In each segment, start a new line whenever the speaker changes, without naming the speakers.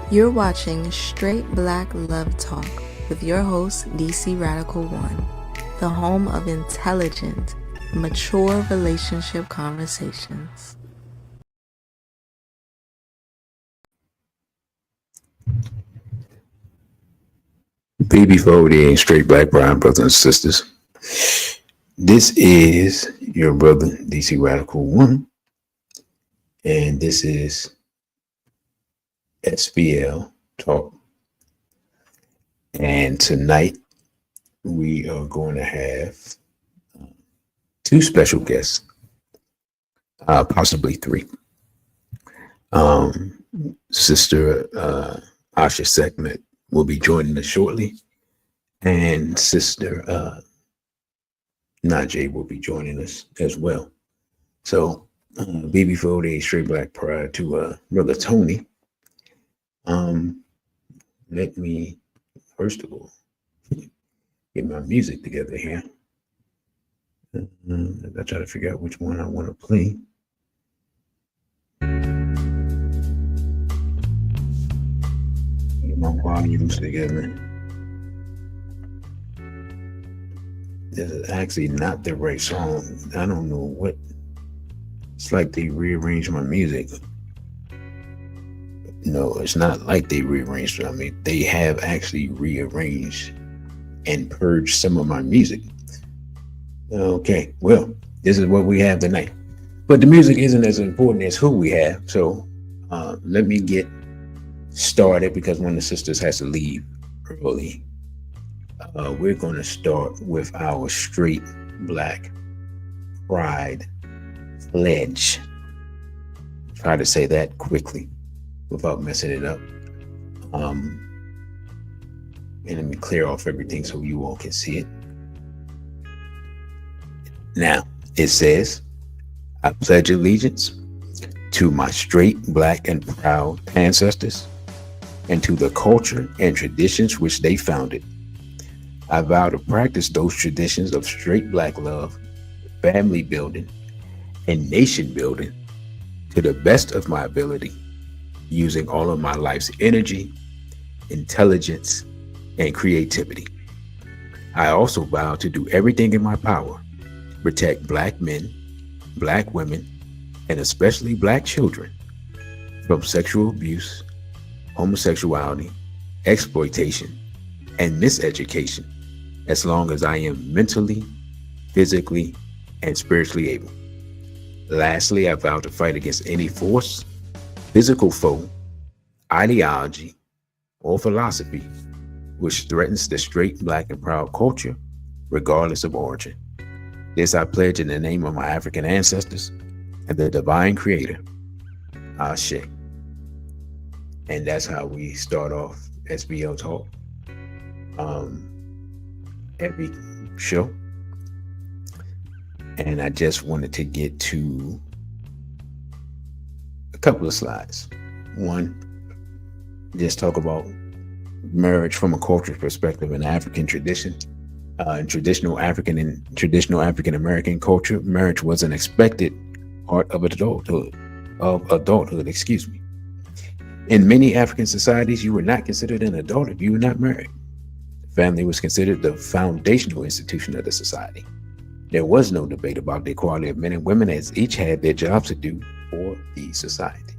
You're watching Straight Black Love Talk with your host, DCRADICAL1, the home of intelligent, mature relationship conversations.
Baby 40 and straight black brown brothers and sisters. This is your brother DC Radical 1, and this is SBL Talk. And tonight we are going to have two special guests, possibly three. Sister Asha Segment will be joining us shortly, and Sister Najee will be joining us as well. So, BB48 Straight Black prior to Brother Tony. Let me first of all get my music together here. I try to figure out which one I want to play. Get my volumes together. This is actually not the right song. I don't know what. It's like they rearranged my music. No, it's not like they rearranged it. I mean, they have actually rearranged and purged some of my music. Okay, well, this is what we have tonight. But the music isn't as important as who we have. So let me get started because one of the sisters has to leave early. We're going to start with our straight black pride pledge. Try to say that quickly without messing it up. And let me clear off everything so you all can see it. Now, it says, I pledge allegiance to my straight, black, and proud ancestors and to the culture and traditions which they founded. I vow to practice those traditions of straight black love, family building, and nation building to the best of my ability, using all of my life's energy, intelligence, and creativity. I also vow to do everything in my power to protect black men, black women, and especially black children from sexual abuse, homosexuality, exploitation, and miseducation, as long as I am mentally, physically, and spiritually able. Lastly, I vow to fight against any force, physical foe, ideology, or philosophy which threatens the straight, black, and proud culture, regardless of origin. This I pledge in the name of my African ancestors and the divine creator, Ashe. And that's how we start off SBL Talk. Every show. And I just wanted to get to a couple of slides. One, just talk about marriage from a cultural perspective in African tradition. In traditional African and traditional African American culture, marriage was an expected part of adulthood. In many African societies, you were not considered an adult if you were not married. Family was considered the foundational institution of the society. There was no debate about the equality of men and women, as each had their jobs to do for the society.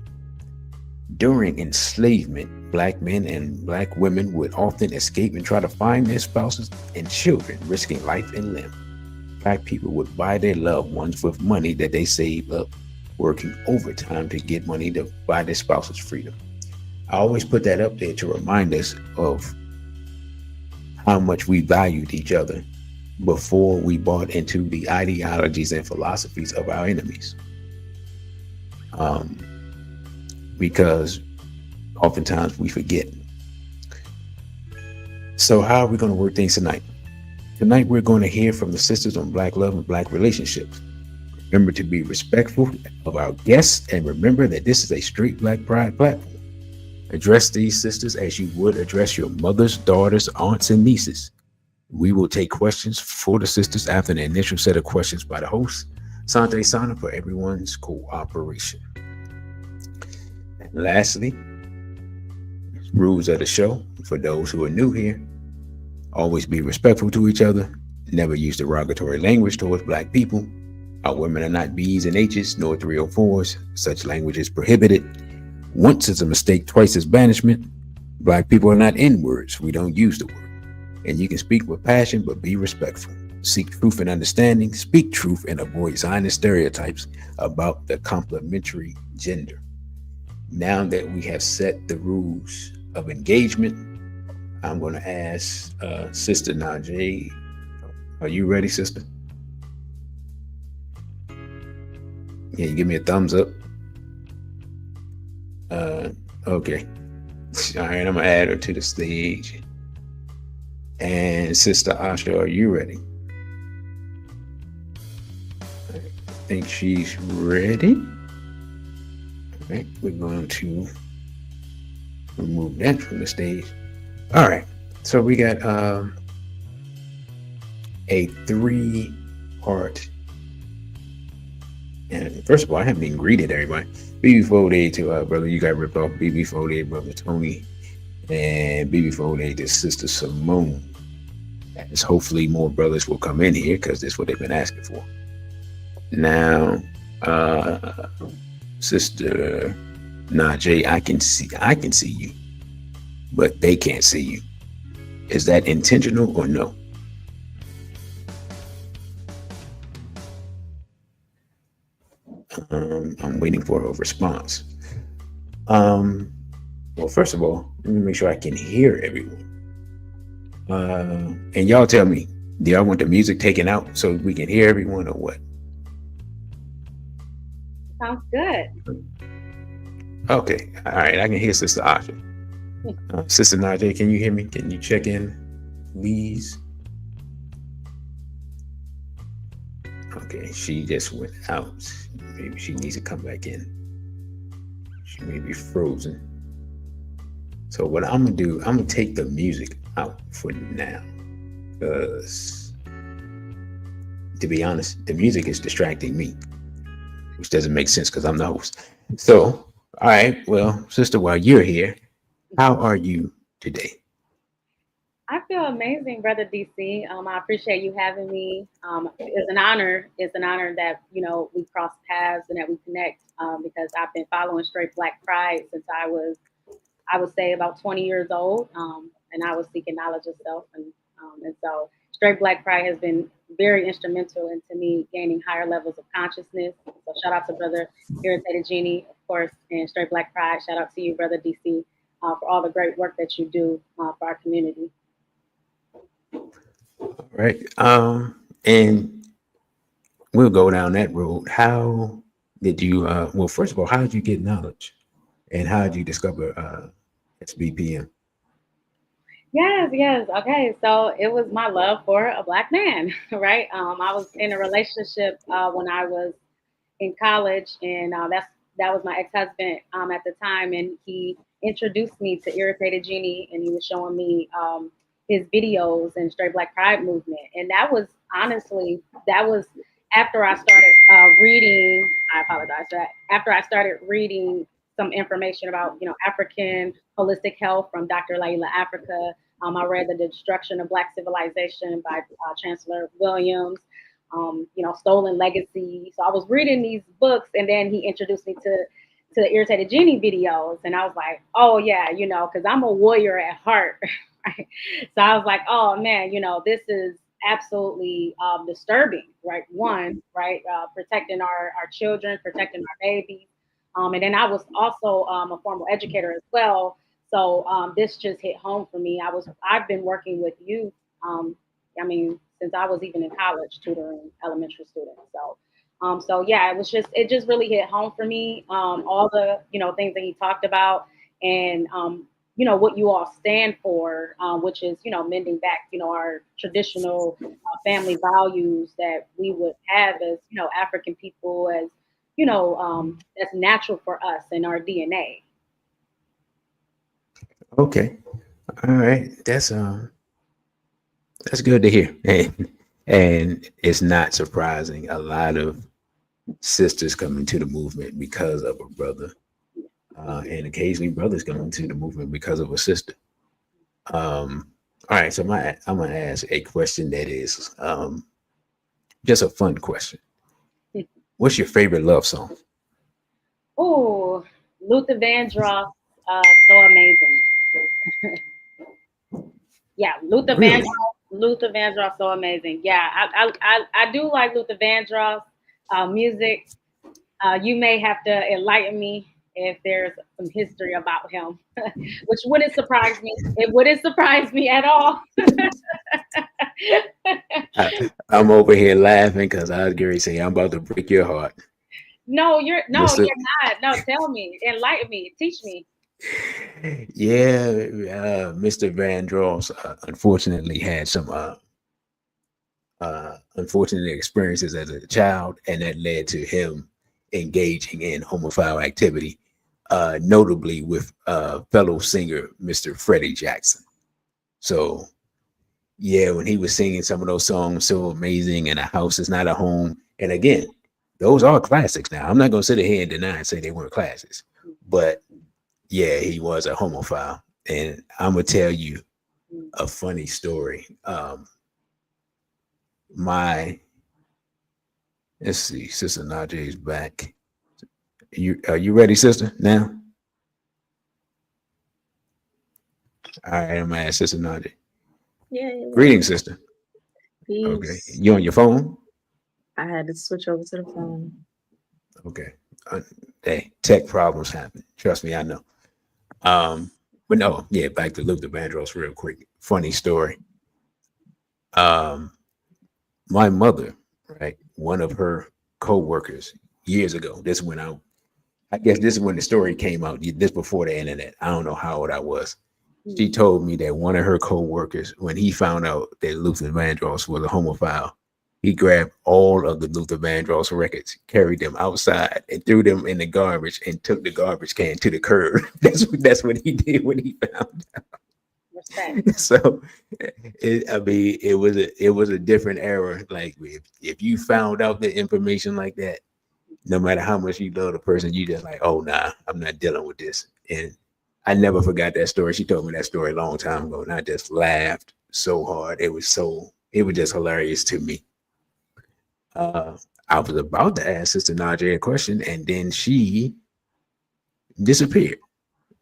During enslavement, black men and black women would often escape and try to find their spouses and children, risking life and limb. Black people would buy their loved ones with money that they saved up, working overtime to get money to buy their spouse's freedom. I always put that up there to remind us of how much we valued each other before we bought into the ideologies and philosophies of our enemies. Because oftentimes we forget. So how are we going to work things tonight? Tonight we're going to hear from the sisters on black love and black relationships. Remember to be respectful of our guests and remember that this is a straight black pride platform. Address these sisters as you would address your mothers, daughters, aunts, and nieces. We will take questions for the sisters after the initial set of questions by the host. Sante Sana for everyone's cooperation. And lastly, Rules of the show for those who are new here: always be respectful to each other. Never use derogatory language towards Black people. Our women are not B's and H's nor 304s. Such language is prohibited. Once is a mistake, twice is banishment. Black people are not N-words. We don't use the word. And you can speak with passion, but be respectful. Seek truth and understanding. Speak truth and avoid Zionist stereotypes about the complementary gender. Now that we have set the rules of engagement, I'm going to ask Sister Najee. Are you ready, sister? Can you give me a thumbs up? Okay. All right, I'm going to add her to the stage. And Sister Asha, are you ready? I think she's ready. All right, we're going to remove that from the stage. All right, so we got a 3-part. And first of all, I haven't even greeted everybody. BB Fold to brother, you got ripped off. BB Fold brother Tony, and BB Fold to Sister Simone. As hopefully more brothers will come in here because this is what they've been asking for. Now, Sister Najee, I can see you, but they can't see you. Is that intentional or no? I'm waiting for a response. Well, first of all, let me make sure I can hear everyone. And y'all tell me, do y'all want the music taken out so we can hear everyone or what?
Sounds good.
Okay. All right. I can hear Sister Asha. Sister Najee, can you hear me? Can you check in, please? Okay. She just went out. Maybe she needs to come back in. She may be frozen. So what I'm going to do, I'm going to take the music out for now. Because, to be honest, the music is distracting me, which doesn't make sense because I'm the host. So, all right, well, sister, while you're here, how are you today?
I feel amazing, Brother DC. I appreciate you having me. It's an honor. It's an honor that, we cross paths and that we connect because I've been following Straight Black Pride since I would say about 20 years old. And I was seeking knowledge of self. And so Straight Black Pride has been very instrumental into me gaining higher levels of consciousness. So shout out to Brother Irritated Genie, of course, and Straight Black Pride. Shout out to you, Brother DC, for all the great work that you do for our community.
All right. And we'll go down that road. How did you, well, first of all, how did you get knowledge? And how did you discover SBPM?
Yes. Okay. So it was my love for a Black man, right? I was in a relationship when I was in college, and that was my ex-husband at the time, and he introduced me to Irritated Genie, and he was showing me his videos and Straight Black Pride movement, and that was after I started reading. I apologize for that. After I started reading some information about African holistic health from Dr. Laila Africa. I read The Destruction of Black Civilization by Chancellor Williams. Stolen Legacy. So I was reading these books, and then he introduced me to the Irritated Genie videos, and I was like, oh yeah, because I'm a warrior at heart. Right? So I was like, oh man, this is absolutely disturbing, right? One, right, protecting our children, protecting our babies. And then I was also a formal educator as well. So this just hit home for me. I've been working with youth. Since I was even in college, tutoring elementary students. So yeah, it just really hit home for me. All the things that he talked about, and what you all stand for, which is mending back our traditional family values that we would have as African people, as that's natural for us in our DNA.
Okay. All right. That's good to hear. And it's not surprising. A lot of sisters come into the movement because of a brother. and occasionally brothers come into the movement because of a sister. All right, so I'm gonna ask a question that is just a fun question. What's your favorite love song?
Oh, Luther Vandross, so amazing. Yeah,
Really?
Luther Vandross, so amazing. Yeah, I do like Luther Vandross music. You may have to enlighten me if there's some history about him, which wouldn't surprise me. It wouldn't surprise me at all.
I'm over here laughing because I was going to say I'm about to break your heart,
No,
Mister.
you're not. No, tell me, enlighten me, teach me.
Yeah, Mr. Van Dross unfortunately had some unfortunate experiences as a child, and that led to him engaging in homophile activity, notably with fellow singer Mr. Freddie Jackson. So, yeah, when he was singing some of those songs, So Amazing and A House Is Not a Home, and again, those are classics now. I'm not going to sit here and deny and say they weren't classics, but yeah, he was a homophile. And I'm going to tell you a funny story. My Let's see. Sister Najee's back. Are you ready, sister? Now? All right, I'm gonna ask Sister Najee.
Yeah,
Greetings, sister. Okay.
peace.
You on your phone?
I had to switch over to the phone.
Okay. Hey, tech problems happen. Trust me, I know. But no, yeah, back to Luther Vandross real quick. Funny story. Um, my mother, right, one of her co-workers years ago, this went out. I guess this is when the story came out, this before the internet. I don't know how old I was. She told me that one of her co-workers, when he found out that Luther Vandross was a homophile, he grabbed all of the Luther Vandross records, carried them outside, and threw them in the garbage, and took the garbage can to the curb. That's what he did when he found out.
Respect.
So, I mean, it was a different era. Like if you found out the information like that, no matter how much you love the person, you just like, oh nah, I'm not dealing with this. And I never forgot that story. She told me that story a long time ago, and I just laughed so hard. It was just hilarious to me. Uh, I was about to ask Sister Najee a question, and then she disappeared.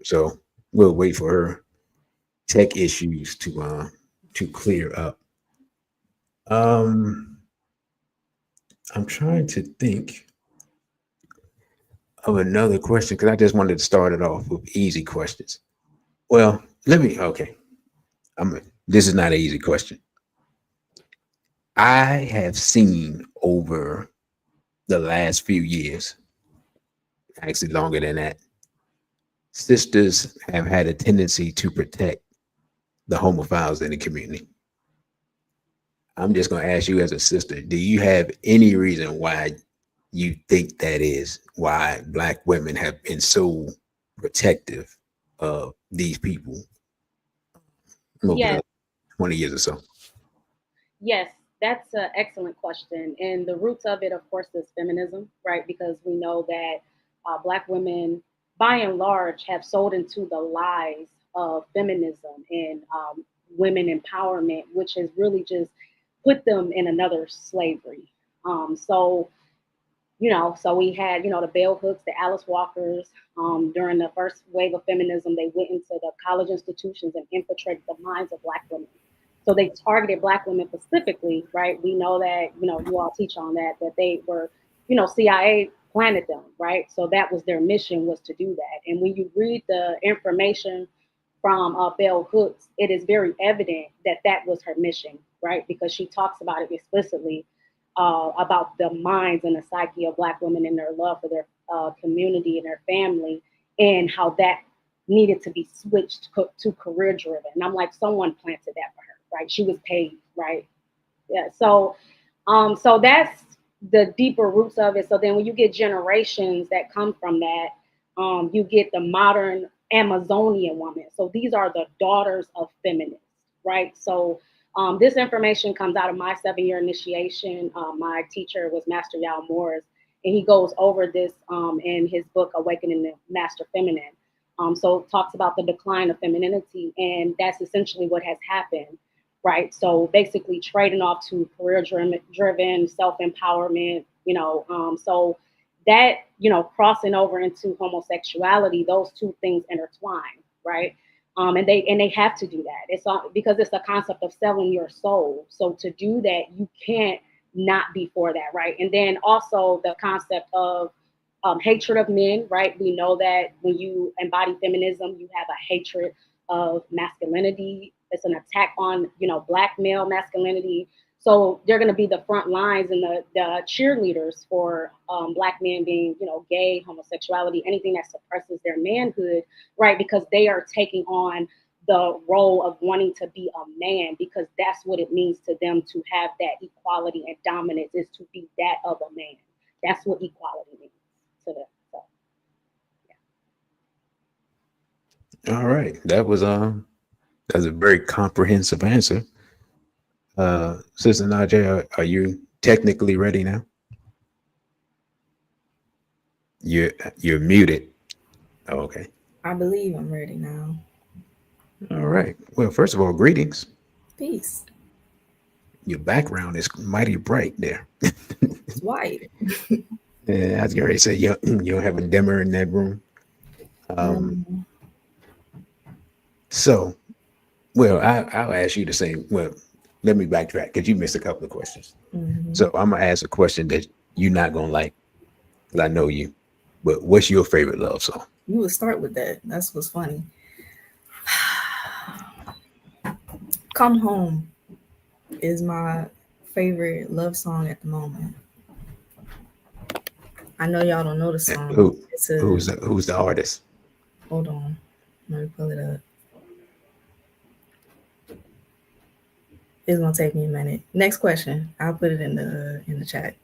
So we'll wait for her tech issues to clear up. Um, I'm trying to think of another question because I just wanted to start it off with easy questions. Well, okay. This is not an easy question. I have seen over the last few years, actually longer than that, sisters have had a tendency to protect the homophiles in the community. I'm just going to ask you as a sister, do you have any reason why you think that is, why Black women have been so protective of these people over
Yes,
the 20 years or so?
yes, that's an excellent question. And the roots of it, of course, is feminism, right? Because we know that Black women, by and large, have sold into the lies of feminism and women empowerment, which has really just put them in another slavery. So so we had, the bell hooks, the Alice Walkers. During the first wave of feminism, they went into the college institutions and infiltrated the minds of Black women. So they targeted Black women specifically, right? We know that, you all teach on that they were, CIA planted them, right? So that was their mission, was to do that. And when you read the information from Bell Hooks, it is very evident that that was her mission, right? Because she talks about it explicitly about the minds and the psyche of Black women and their love for their community and their family, and how that needed to be switched to career driven. And I'm like, someone planted that for her, right? She was paid, right? Yeah. So that's the deeper roots of it. So then when you get generations that come from that, you get the modern Amazonian woman. So these are the daughters of feminists, right? So this information comes out of my 7-year initiation. My teacher was Master Yao Morris, And he goes over this in his book, Awakening the Master Feminine. So it talks about the decline of femininity, and that's essentially what has happened, right? So basically trading off to career-driven self-empowerment, so that, crossing over into homosexuality, those two things intertwine, right? And they have to do that. It's all because it's a concept of selling your soul. So to do that, you can't not be for that, right? And then also the concept of hatred of men, right? We know that when you embody feminism, you have a hatred of masculinity. It's an attack on, Black male masculinity. So they're going to be the front lines and the cheerleaders for Black men being, gay, homosexuality, anything that suppresses their manhood, right? Because they are taking on the role of wanting to be a man, because that's what it means to them to have that equality and dominance, is to be that of a man. That's what equality means to them. So,
All right. That's a very comprehensive answer. Sister Najee, are you technically ready now? You're muted. Oh, okay.
I believe I'm ready now.
All right. Well, first of all, greetings.
Peace.
Your background is mighty bright there.
It's white.
Yeah, I was going to say you don't have a dimmer in that room. So, well, I'll ask you the same. Well, let me backtrack because you missed a couple of questions. So I'm gonna ask a question that you're not gonna like, because I know you. But what's your favorite love song?
You would start with that. That's what's funny. Come Home is my favorite love song at the moment. I know y'all don't know the song.
Who's the artist?
Hold on. Let me pull it up. It's gonna take me a minute. Next question. I'll put it in the chat.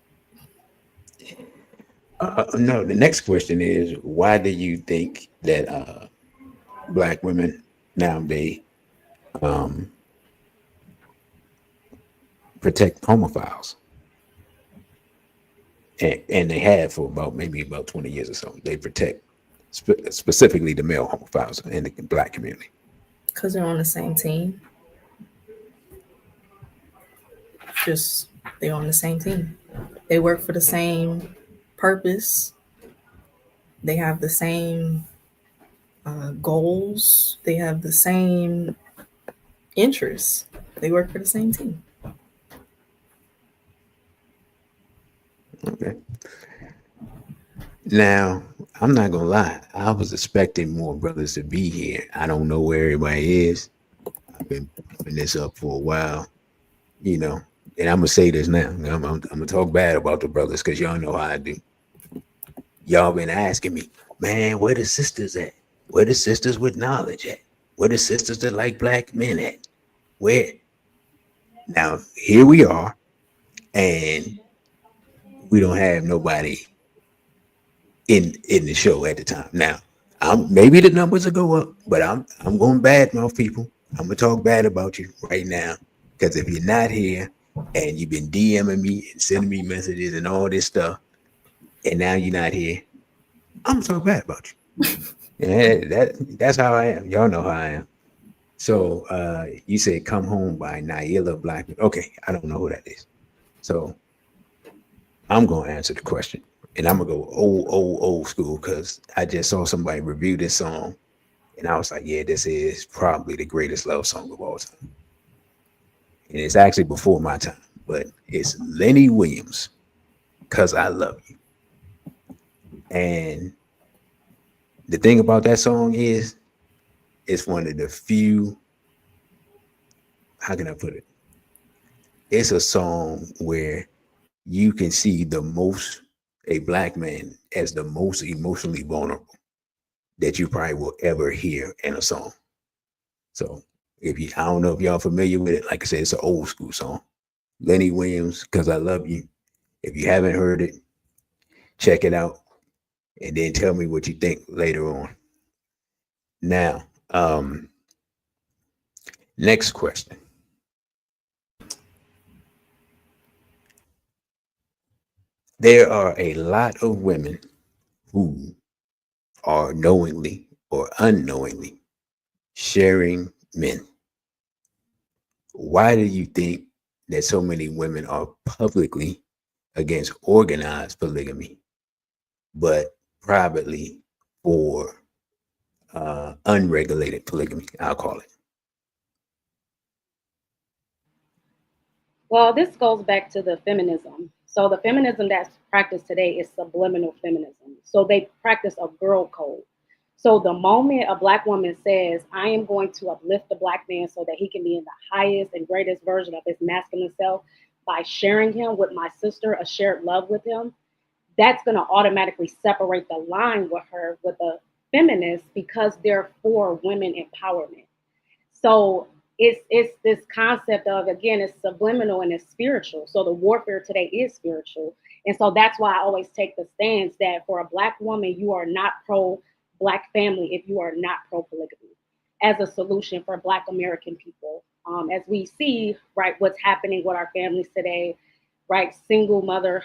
No, the next question is, why do you think that Black women nowadays protect homophiles? And they have for about 20 years or so. They protect specifically the male homophiles in the Black community.
Because they're on the same team. They're on the same team. They work for the same purpose. They have the same goals. They have the same interests. They work for the same team.
Okay. Now, I'm not gonna lie. I was expecting more brothers to be here. I don't know where everybody is. I've been putting this up for a while, and I'm gonna say this now. I'm gonna talk bad about the brothers because y'all know how I do. Y'all been asking me, man, where the sisters at? Where the sisters with knowledge at? Where the sisters that like Black men at? Where? Now, here we are, and we don't have nobody in the show at the time. Now, maybe the numbers will go up, but I'm going bad mouth people. I'm gonna talk bad about you right now, because if you're not here and you've been DMing me and sending me messages and all this stuff, and now you're not here, I'm gonna talk bad about you. Yeah, that's how I am. Y'all know how I am. So you said "Come Home" by Naila Blackman. Okay, I don't know who that is. So I'm gonna answer the question. And I'm gonna go old school, because I just saw somebody review this song, and I was like, yeah, this is probably the greatest love song of all time. And it's actually before my time, but it's Lenny Williams, "Cause I Love You." And the thing about that song is, it's one of the few, how can I put it? It's a song where you can see a Black man as the most emotionally vulnerable that you probably will ever hear in a song. So I don't know if y'all familiar with it. Like I said, it's an old school song. Lenny Williams, "Cause I Love You." If you haven't heard it, check it out, and then tell me what you think later on. Now, next question. there are a lot of women who are knowingly or unknowingly sharing men. Why do you think that so many women are publicly against organized polygamy, but privately for unregulated polygamy? I'll call it.
Well, this goes back to the feminism. So the feminism that's practiced today is subliminal feminism. So they practice a girl code. So the moment a black woman says, I am going to uplift the black man so that he can be in the highest and greatest version of his masculine self by sharing him with my sister, a shared love with him, that's going to automatically separate the line with her with a feminist because they're for women empowerment. So it's this concept of, again, it's subliminal and it's spiritual. So the warfare today is spiritual. And so that's why I always take the stance that for a black woman, you are not pro black family if you are not pro polygamy as a solution for black American people. As we see, right, what's happening with our families today, right, single mother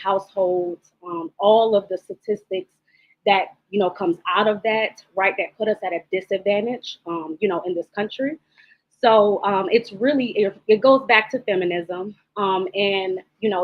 households, all of the statistics that comes out of that, right, that put us at a disadvantage, in this country. So it's really it goes back to feminism, and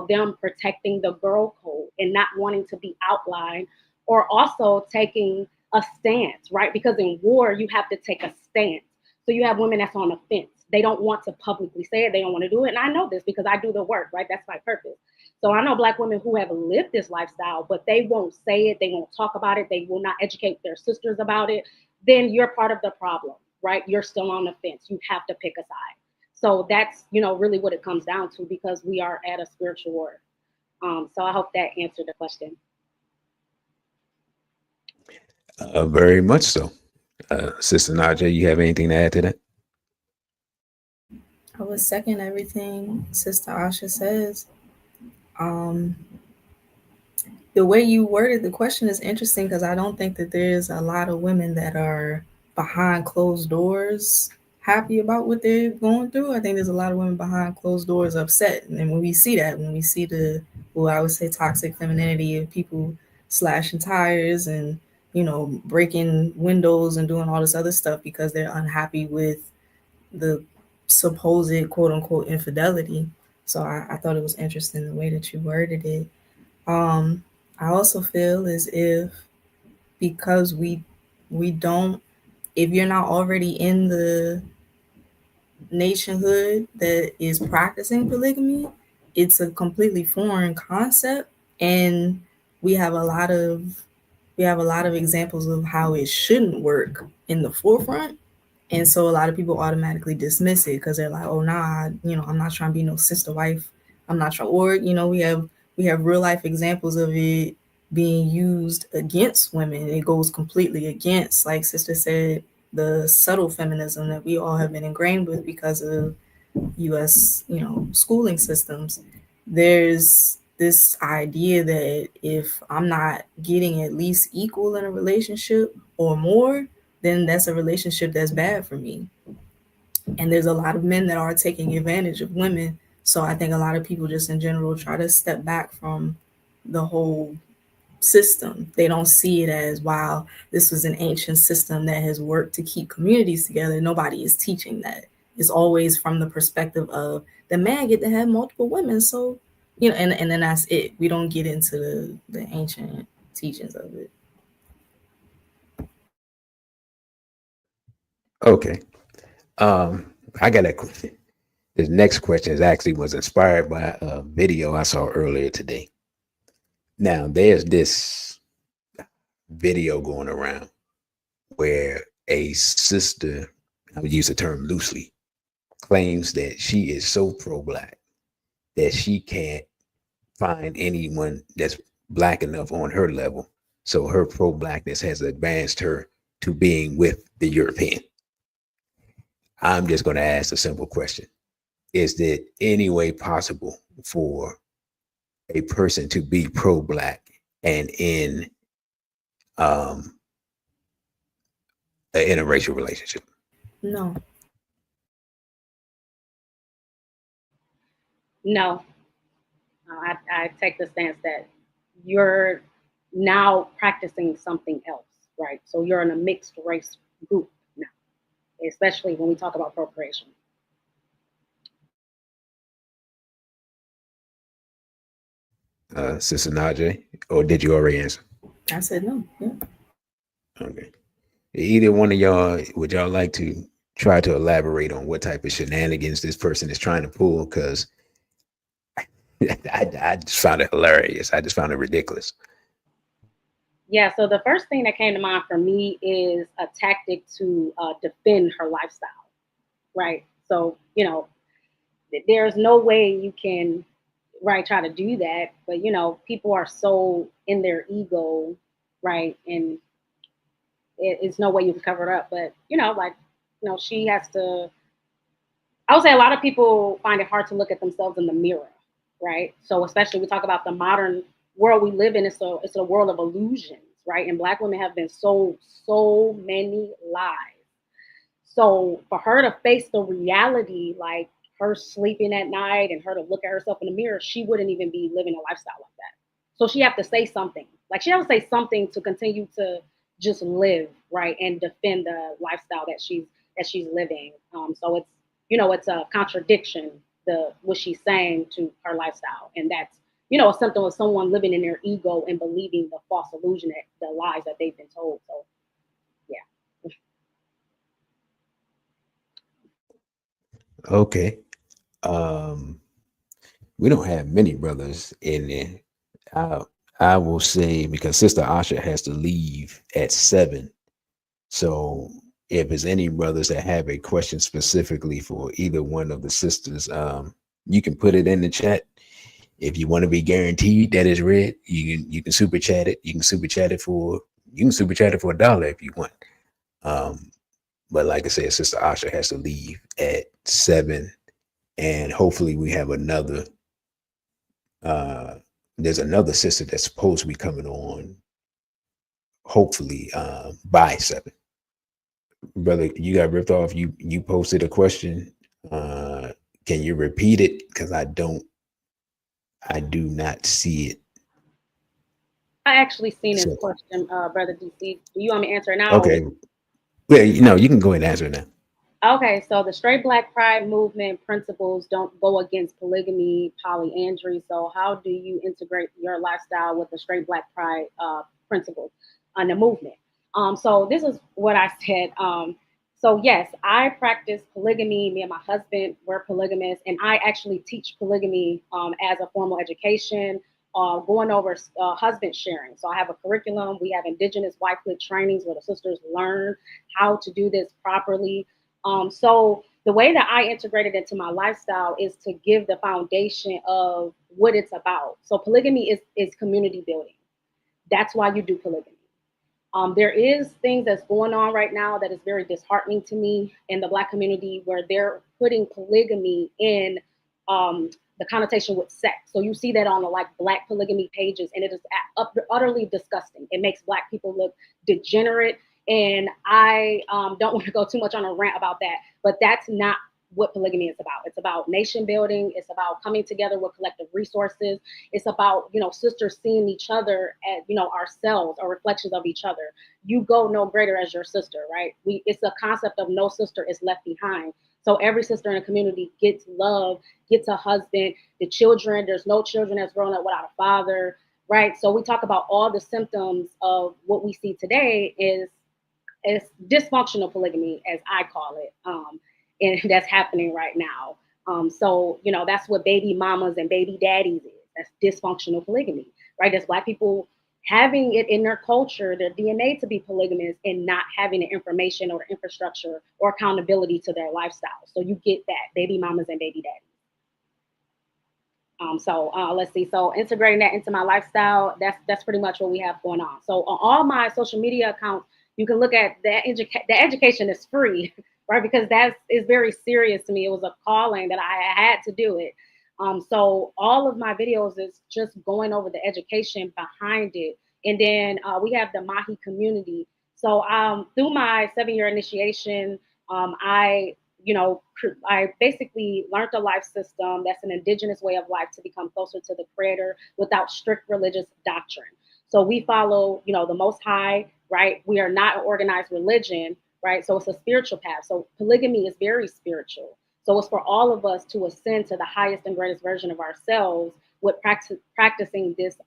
them protecting the girl code and not wanting to be outlined, or also taking a stance, right? Because in war you have to take a stance. So you have women that's on the fence. They don't want to publicly say it. They don't want to do it. And I know this because I do the work, right? That's my purpose. So I know black women who have lived this lifestyle, but they won't say it. They won't talk about it. They will not educate their sisters about it. Then you're part of the problem, right? You're still on the fence. You have to pick a side. So that's, really what it comes down to because we are at a spiritual war. So I hope that answered the question.
Very much so. Sister Naja, you have anything to add to that?
I would second everything Sister Asha says. Um, the way you worded the question is interesting because I don't think that there's a lot of women that are behind closed doors happy about what they're going through. I think there's a lot of women behind closed doors upset. And when we see that, when we see well, I would say toxic femininity of people slashing tires and, breaking windows and doing all this other stuff because they're unhappy with the supposed quote unquote infidelity. So I thought it was interesting the way that you worded it. Um, I also feel as if because we don't, if you're not already in the nationhood that is practicing polygamy, it's a completely foreign concept, and we have a lot of examples of how it shouldn't work in the forefront. And so a lot of people automatically dismiss it because they're like, oh nah, I'm not trying to be no sister wife. I'm not trying, or we have real life examples of it being used against women. It goes completely against, like Sister said, the subtle feminism that we all have been ingrained with because of US, schooling systems. There's this idea that if I'm not getting at least equal in a relationship or more, then that's a relationship that's bad for me. And there's a lot of men that are taking advantage of women. So I think a lot of people just in general try to step back from the whole system. They don't see it as, wow, this was an ancient system that has worked to keep communities together. Nobody is teaching that. It's always from the perspective of the man get to have multiple women. So, and then that's it. We don't get into the ancient teachings of it.
Okay. I got a question. This next question is actually was inspired by a video I saw earlier today. Now, there's this video going around where a sister, I would use the term loosely, claims that she is so pro-black that she can't find anyone that's black enough on her level. So her pro-blackness has advanced her to being with the European. I'm just going to ask a simple question. Is there any way possible for a person to be pro-black and in an interracial relationship?
No.
No, I take the stance that you're now practicing something else, right? So you're in a mixed race group now, especially when we talk about procreation.
Sister Najee, or did you already answer?
I said no. Yeah.
Okay. Either one of y'all, would y'all like to try to elaborate on what type of shenanigans this person is trying to pull? Because I just found it hilarious. I just found it ridiculous.
Yeah, so the first thing that came to mind for me is a tactic to defend her lifestyle, right? So, there's no way you can, right, try to do that. But, people are so in their ego, right? And it's no way you can cover it up. But, she has to, I would say a lot of people find it hard to look at themselves in the mirror, right? So especially we talk about the modern world we live in, it's a world of illusions, right? And Black women have been sold so many lies. So for her to face the reality, like her sleeping at night and her to look at herself in the mirror, she wouldn't even be living a lifestyle like that. So she have to say something. Like she have to say something to continue to just live, right, and defend the lifestyle that she's living. So it's a contradiction, the what she's saying to her lifestyle, and that's a symptom of someone living in their ego and believing the false illusion, that the lies that they've been told. So yeah.
Okay. Um, we don't have many brothers in there. I, I will say because Sister Asha has to leave at 7. So if there's any brothers that have a question specifically for either one of the sisters, you can put it in the chat. If you want to be guaranteed that it's read, you can super chat it. You can super chat it for $1 if you want. Um, but like I said, Sister Asha has to leave at 7, and hopefully we have another. There's another sister that's supposed to be coming on. Hopefully by 7. Brother, you got ripped off. You posted a question. Can you repeat it? Because I do not see it.
I actually seen his
So
question, Brother DC. Do you want me to answer it now?
okay, well, you can go ahead and answer now.
Okay, so the straight Black pride movement principles don't go against polygamy, polyandry. So how do you integrate your lifestyle with the straight Black pride principles on the movement? So this is what I said. So yes, I practice polygamy. Me and my husband, we're polygamists, and I actually teach polygamy as a formal education. Going over husband sharing. So I have a curriculum. We have indigenous wifehood trainings where the sisters learn how to do this properly. So the way that I integrated into my lifestyle is to give the foundation of what it's about. So polygamy is community building. That's why you do polygamy. There is things that's going on right now that is very disheartening to me in the Black community, where they're putting polygamy in the connotation with sex. So you see that on the Black polygamy pages, and it is utterly disgusting. It makes Black people look degenerate, and I don't want to go too much on a rant about that, but that's not what polygamy is about. It's about nation building. It's about coming together with collective resources. It's about, sisters seeing each other as, ourselves or reflections of each other. You go no greater as your sister, right? It's a concept of no sister is left behind. So every sister in the community gets love, gets a husband, the children, there's no children that's growing up without a father, right? So we talk about all the symptoms of what we see today is dysfunctional polygamy, as I call it. And that's happening right now. So, that's what baby mamas and baby daddies is. That's dysfunctional polygamy, right? That's Black people having it in their culture, their DNA to be polygamous, and not having the information or the infrastructure or accountability to their lifestyle. So you get that, baby mamas and baby daddies. So let's see. So integrating that into my lifestyle, that's pretty much what we have going on. So on all my social media accounts, you can look at the education is free, right? Because that is very serious to me. It was a calling that I had to do it. So all of my videos is just going over the education behind it. And then we have the Mahi community. So through my 7-year initiation, I I basically learned a life system that's an indigenous way of life to become closer to the Creator without strict religious doctrine. So we follow, the Most High, right? We are not an organized religion, right? So it's a spiritual path. So polygamy is very spiritual. So it's for all of us to ascend to the highest and greatest version of ourselves with practicing this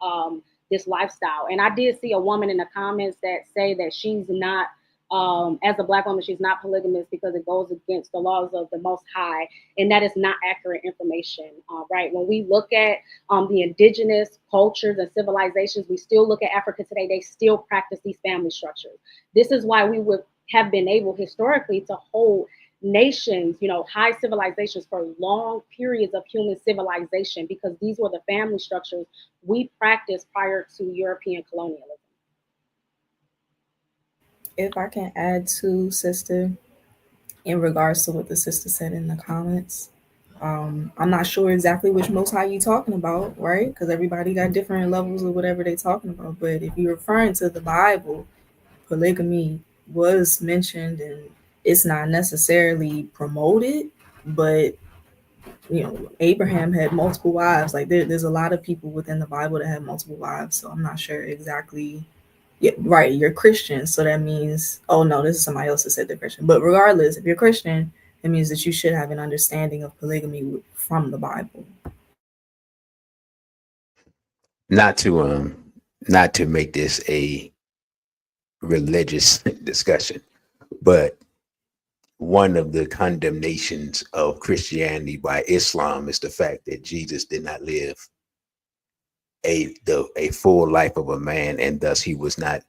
lifestyle. And I did see a woman in the comments that say that she's not, as a Black woman, she's not polygamous because it goes against the laws of the Most High, and that is not accurate information, right? When we look at the indigenous cultures and civilizations, we still look at Africa today, they still practice these family structures. This is why we would have been able historically to hold nations, high civilizations for long periods of human civilization, because these were the family structures we practiced prior to European colonialism.
If I can add to sister in regards to what the sister said in the comments, I'm not sure exactly which Most High you talking about, right? Because everybody got different levels of whatever they talking about. But if you're referring to the Bible, polygamy was mentioned, and it's not necessarily promoted, but Abraham had multiple wives. Like there's a lot of people within the Bible that have multiple wives. So I'm not sure exactly. Yeah, right. You're Christian, so that means. Oh no, this is somebody else that said they're Christian. But regardless, if you're Christian, it means that you should have an understanding of polygamy from the Bible.
Not to make this a religious discussion, but one of the condemnations of Christianity by Islam is the fact that Jesus did not live a full life of a man, and thus he was not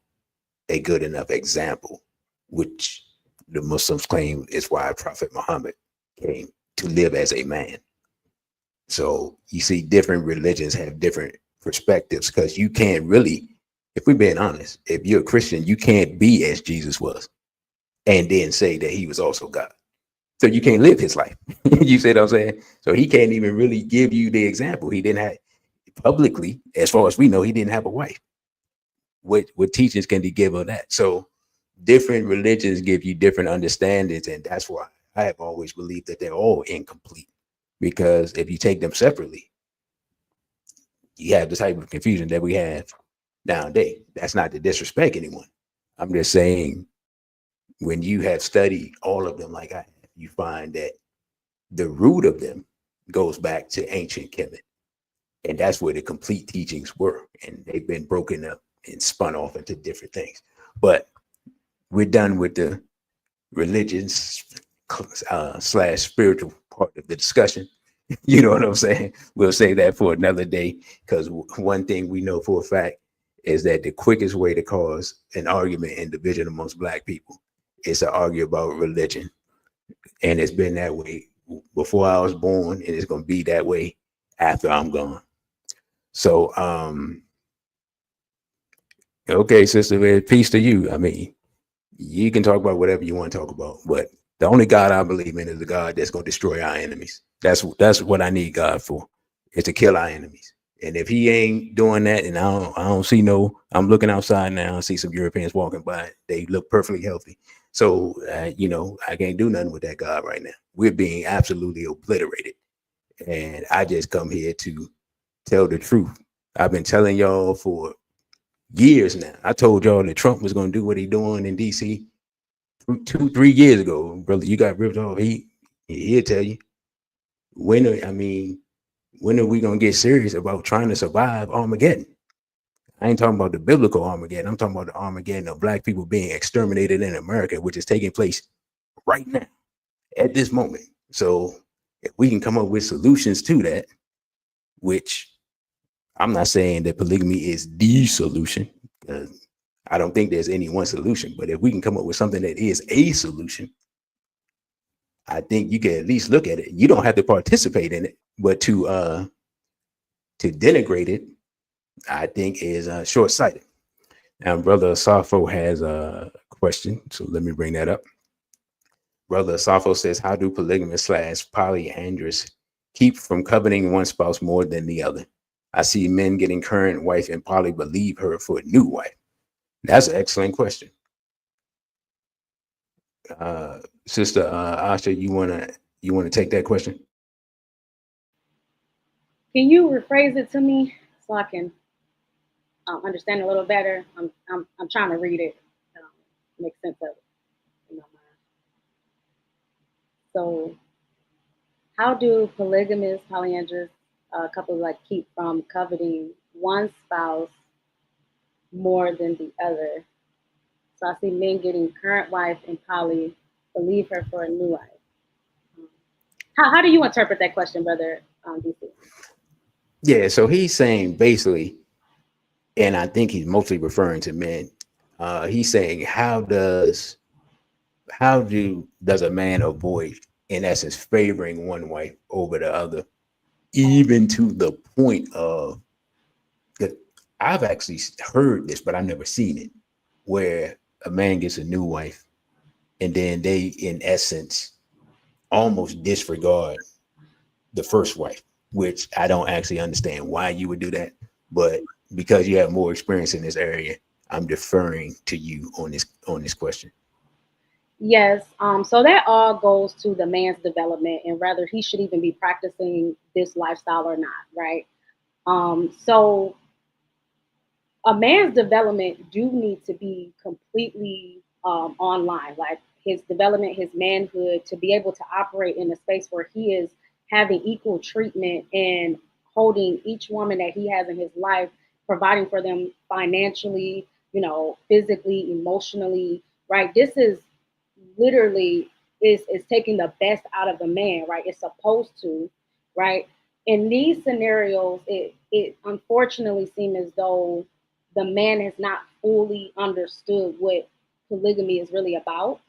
a good enough example, which the Muslims claim is why Prophet Muhammad came to live as a man. So you see, different religions have different perspectives, because you can't really, if we're being honest, if you're a Christian, you can't be as Jesus was and then say that he was also God. So you can't live his life. You see what I'm saying? So he can't even really give you the example. He didn't have, publicly, as far as we know, he didn't have a wife. What teachings can he give of that? So different religions give you different understandings, and that's why I have always believed that they're all incomplete. Because if you take them separately, you have the type of confusion that we have nowadays. That's not to disrespect anyone. I'm just saying, when you have studied all of them like I have, you find that the root of them goes back to ancient Kemet. And that's where the complete teachings were. And they've been broken up and spun off into different things. But we're done with the religions / spiritual part of the discussion. You know what I'm saying? We'll save that for another day, because one thing we know for a fact is that the quickest way to cause an argument and division amongst Black people is to argue about religion. And it's been that way before I was born, and it's going to be that way after I'm gone. So, okay, sister, peace to you. I mean, you can talk about whatever you want to talk about, but the only God I believe in is the God that's going to destroy our enemies. That's what I need God for, is to kill our enemies. And if he ain't doing that, and I don't see no, I'm looking outside now, I see some Europeans walking by. They look perfectly healthy. So, I can't do nothing with that God right now. We're being absolutely obliterated. And I just come here to tell the truth. I've been telling y'all for years now. I told y'all that Trump was going to do what he doing in DC 2-3 years ago. Brother, you got ripped off. He'll tell you. When are we going to get serious about trying to survive Armageddon? I ain't talking about the biblical Armageddon. I'm talking about the Armageddon of Black people being exterminated in America, which is taking place right now, at this moment. So if we can come up with solutions to that, which I'm not saying that polygamy is the solution. I don't think there's any one solution, but if we can come up with something that is a solution, I think you can at least look at it. You don't have to participate in it, but to denigrate it, I think is short-sighted. Now, Brother Safo has a question, so let me bring that up. Brother Safo says, how do polygamists / polyandrous keep from coveting one spouse more than the other? I see men getting current wife and poly but leave her for a new wife. That's an excellent question. Sister Asha, you wanna take that question?
Can you rephrase it to me so I can understand a little better? I'm trying to read it, make sense of it in my mind. So, how do polygamous, polyandrous couples like keep from coveting one spouse more than the other? So I see men getting current wife and poly, but leave her for a new wife. Um, how do you interpret that question, brother DC?
Yeah, so he's saying basically, and I think he's mostly referring to men. He's saying does a man avoid, in essence, favoring one wife over the other, even to the point of that I've actually heard this, but I've never seen it, where a man gets a new wife and then they, in essence, almost disregard the first wife, which I don't actually understand why you would do that. But because you have more experience in this area, I'm deferring to you on this question.
Yes, so that all goes to the man's development and whether he should even be practicing this lifestyle or not, right? So a man's development do need to be completely online, like his development, his manhood, to be able to operate in a space where he is having equal treatment and holding each woman that he has in his life, providing for them financially, physically, emotionally, right? This is literally is taking the best out of the man, right? It's supposed to, right? In these scenarios, it unfortunately seems as though the man has not fully understood what polygamy is really about.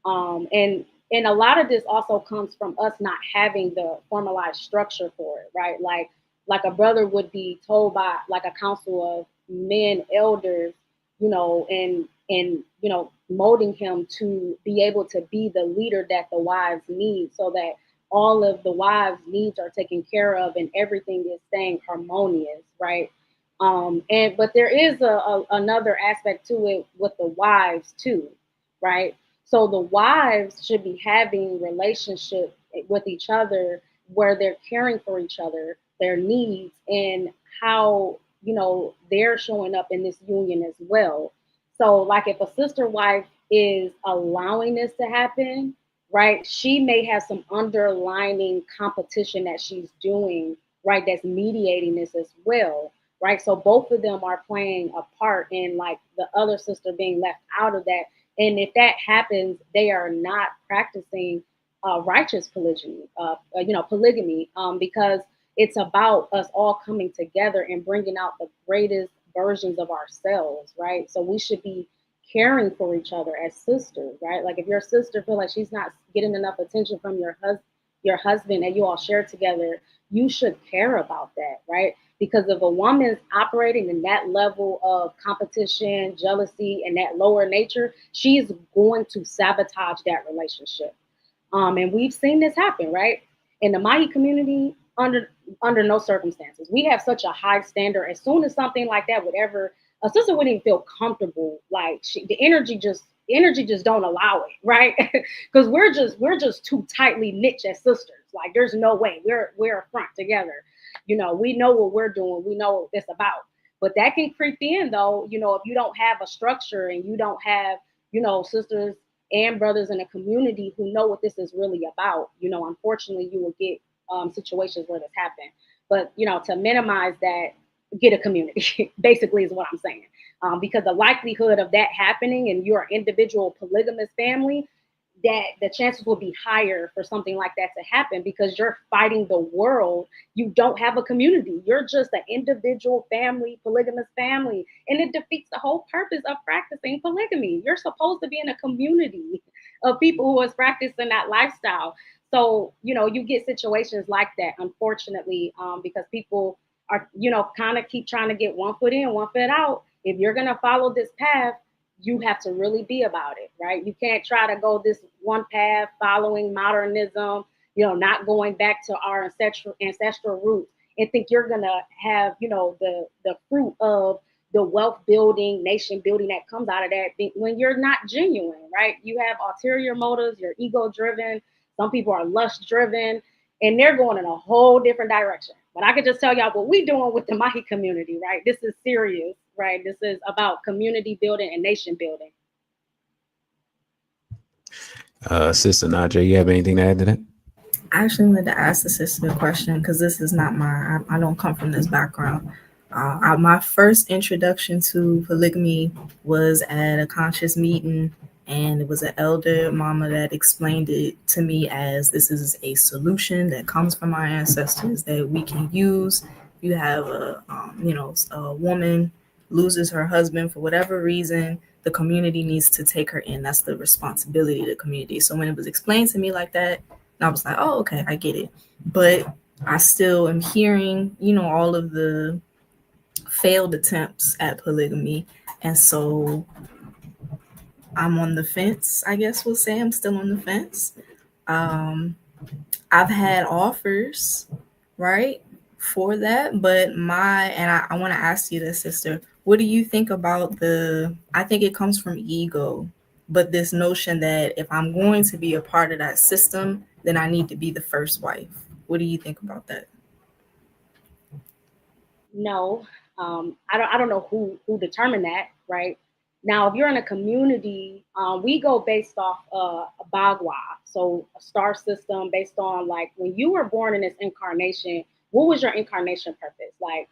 And a lot of this also comes from us not having the formalized structure for it, right? Like a brother would be told by like a council of men elders, and molding him to be able to be the leader that the wives need, so that all of the wives' needs are taken care of and everything is staying harmonious, right? And but there is another aspect to it with the wives too, right? So the wives should be having relationship with each other where they're caring for each other, their needs, and how they're showing up in this union as well. So like if a sister wife is allowing this to happen, right? She may have some underlining competition that she's doing, right? That's mediating this as well, right? So both of them are playing a part in like the other sister being left out of that. And if that happens, they are not practicing righteous polygamy, because it's about us all coming together and bringing out the greatest versions of ourselves, right? So we should be caring for each other as sisters, right? Like if your sister feel like she's not getting enough attention from your husband and you all share together, you should care about that, right? Because if a woman's operating in that level of competition, jealousy, and that lower nature, she's going to sabotage that relationship. And we've seen this happen, right? In the Mahi community, under no circumstances. We have such a high standard. As soon as something like that would ever, a sister wouldn't even feel comfortable. Like the energy just don't allow it, right? Because we're just too tightly knit as sisters. Like there's no way we're a front together. We know what we're doing. We know what it's about. But that can creep in though. If you don't have a structure and you don't have sisters and brothers in a community who know what this is really about, unfortunately, you will get situations where this happen. But to minimize that, get a community. Basically, is what I'm saying. Because the likelihood of that happening in your individual polygamous family, that the chances will be higher for something like that to happen because you're fighting the world. You don't have a community. You're just an individual family, polygamous family. And it defeats the whole purpose of practicing polygamy. You're supposed to be in a community of people who is practicing that lifestyle. So, you get situations like that, unfortunately, because people are, kind of keep trying to get one foot in, one foot out. If you're going to follow this path, you have to really be about it, right? You can't try to go this one path following modernism, not going back to our ancestral roots and think you're gonna have, the fruit of the wealth building, nation building that comes out of that when you're not genuine, right? You have ulterior motives, you're ego driven. Some people are lust driven, and they're going in a whole different direction. But I could just tell y'all what we're doing with the Mahi community, right? This is serious, right? This is about community building and nation building.
Sister Naja, you have anything to add to that?
I actually wanted to ask the sister a question because this is not I don't come from this background. My first introduction to polygamy was at a conscious meeting, and it was an elder mama that explained it to me as this is a solution that comes from our ancestors that we can use. You have a woman loses her husband for whatever reason, the community needs to take her in. That's the responsibility of the community. So when it was explained to me like that, I was like, oh, okay, I get it. But I still am hearing, all of the failed attempts at polygamy. And so I'm on the fence, I guess we'll say. I'm still on the fence. I've had offers, right, for that. But I want to ask you this, sister. What do you think about I think it comes from ego, but this notion that if I'm going to be a part of that system, then I need to be the first wife. What do you think about that?
No, I don't know who determined that, right? Now, if you're in a community, we go based off a bagua, so a star system based on like when you were born in this incarnation, what was your incarnation purpose? Like,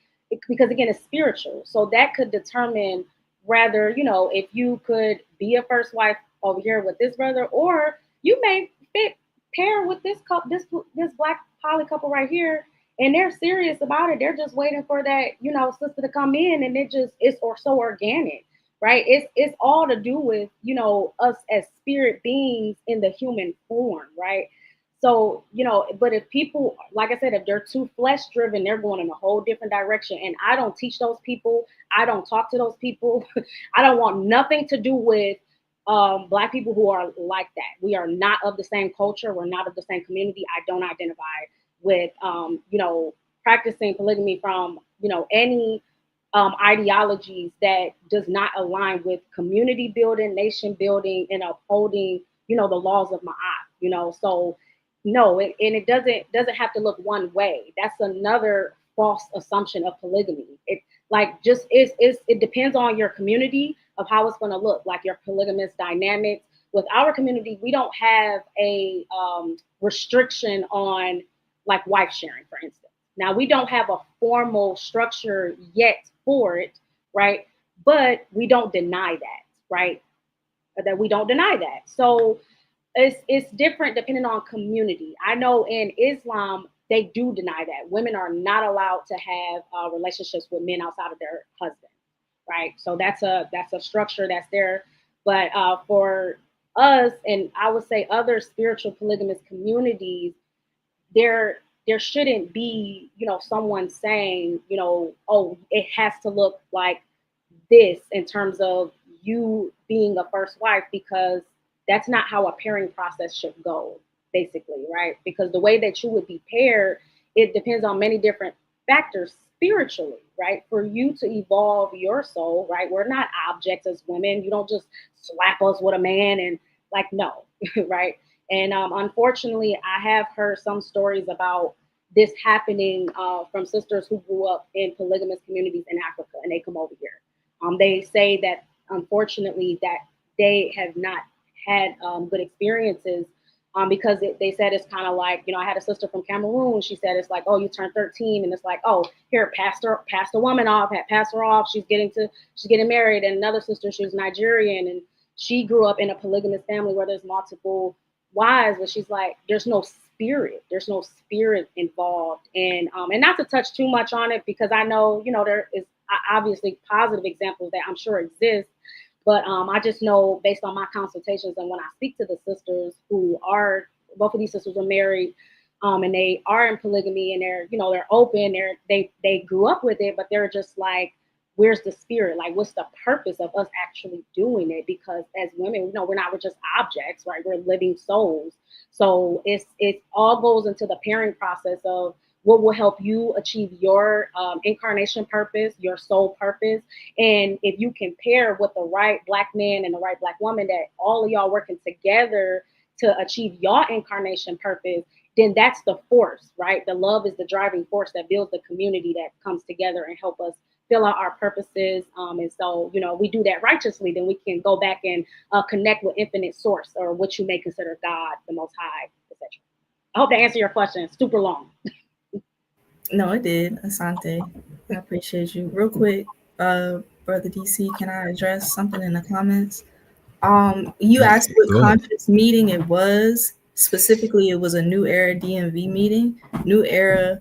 because again, it's spiritual, so that could determine whether if you could be a first wife over here with this brother, or you may fit pair with this couple, this black poly couple right here, and they're serious about it. They're just waiting for that, sister to come in, and it's or so organic, right? It's all to do with, us as spirit beings in the human form, right? So, but if people, like I said, if they're too flesh driven, they're going in a whole different direction. And I don't teach those people. I don't talk to those people. I don't want nothing to do with Black people who are like that. We are not of the same culture. We're not of the same community. I don't identify with practicing polygamy from any ideologies that does not align with community building, nation building, and upholding the laws of Ma'at. So no, it doesn't have to look one way. That's another false assumption of polygamy. It depends on your community of how it's going to look, like your polygamous dynamics. With our community, we don't have a restriction on like wife sharing, for instance. Now, we don't have a formal structure yet for it, right? But we don't deny that, right? That we don't deny that. So it's different depending on community. I know in Islam, they do deny that. Women are not allowed to have relationships with men outside of their husband, right? So that's a structure that's there. But for us, and I would say other spiritual polygamous communities, there shouldn't be, someone saying, oh, it has to look like this in terms of you being a first wife, because that's not how a pairing process should go, basically, right? Because the way that you would be paired, it depends on many different factors spiritually, right? For you to evolve your soul, right? We're not objects as women. You don't just slap us with a man and no, right? And unfortunately, I have heard some stories about this happening from sisters who grew up in polygamous communities in Africa, and they come over here. They say that, unfortunately, that they have not had good experiences because they said it's kind of like, I had a sister from Cameroon. She said it's like, oh, you turned 13, and it's like, oh, here, pass the woman off, pass her off. She's getting married. And another sister, she was Nigerian, and she grew up in a polygamous family where there's multiple wives, but she's like, there's no spirit involved. And not to touch too much on it, because I know, there is obviously positive examples that I'm sure exist. But I just know based on my consultations and when I speak to the sisters who are, both of these sisters are married, and they are in polygamy, and they're open, they grew up with it, but they're just like, where's the spirit? Like, what's the purpose of us actually doing it? Because as women, we're just objects, right? We're living souls. So it all goes into the pairing process of what will help you achieve your incarnation purpose, your soul purpose. And if you can pair with the right Black man and the right Black woman, that all of y'all working together to achieve your incarnation purpose, then that's the force, right? The love is the driving force that builds the community that comes together and help us fill out our purposes. And so, we do that righteously, then we can go back and connect with infinite source, or what you may consider God, the Most High, etc. I hope that answered your question. Super long.
No, it did, Asante. I appreciate you. Real quick, Brother DC, can I address something in the comments? You asked what
Go ahead.
conscious meeting it was. Specifically, it was a New Era DMV meeting. New Era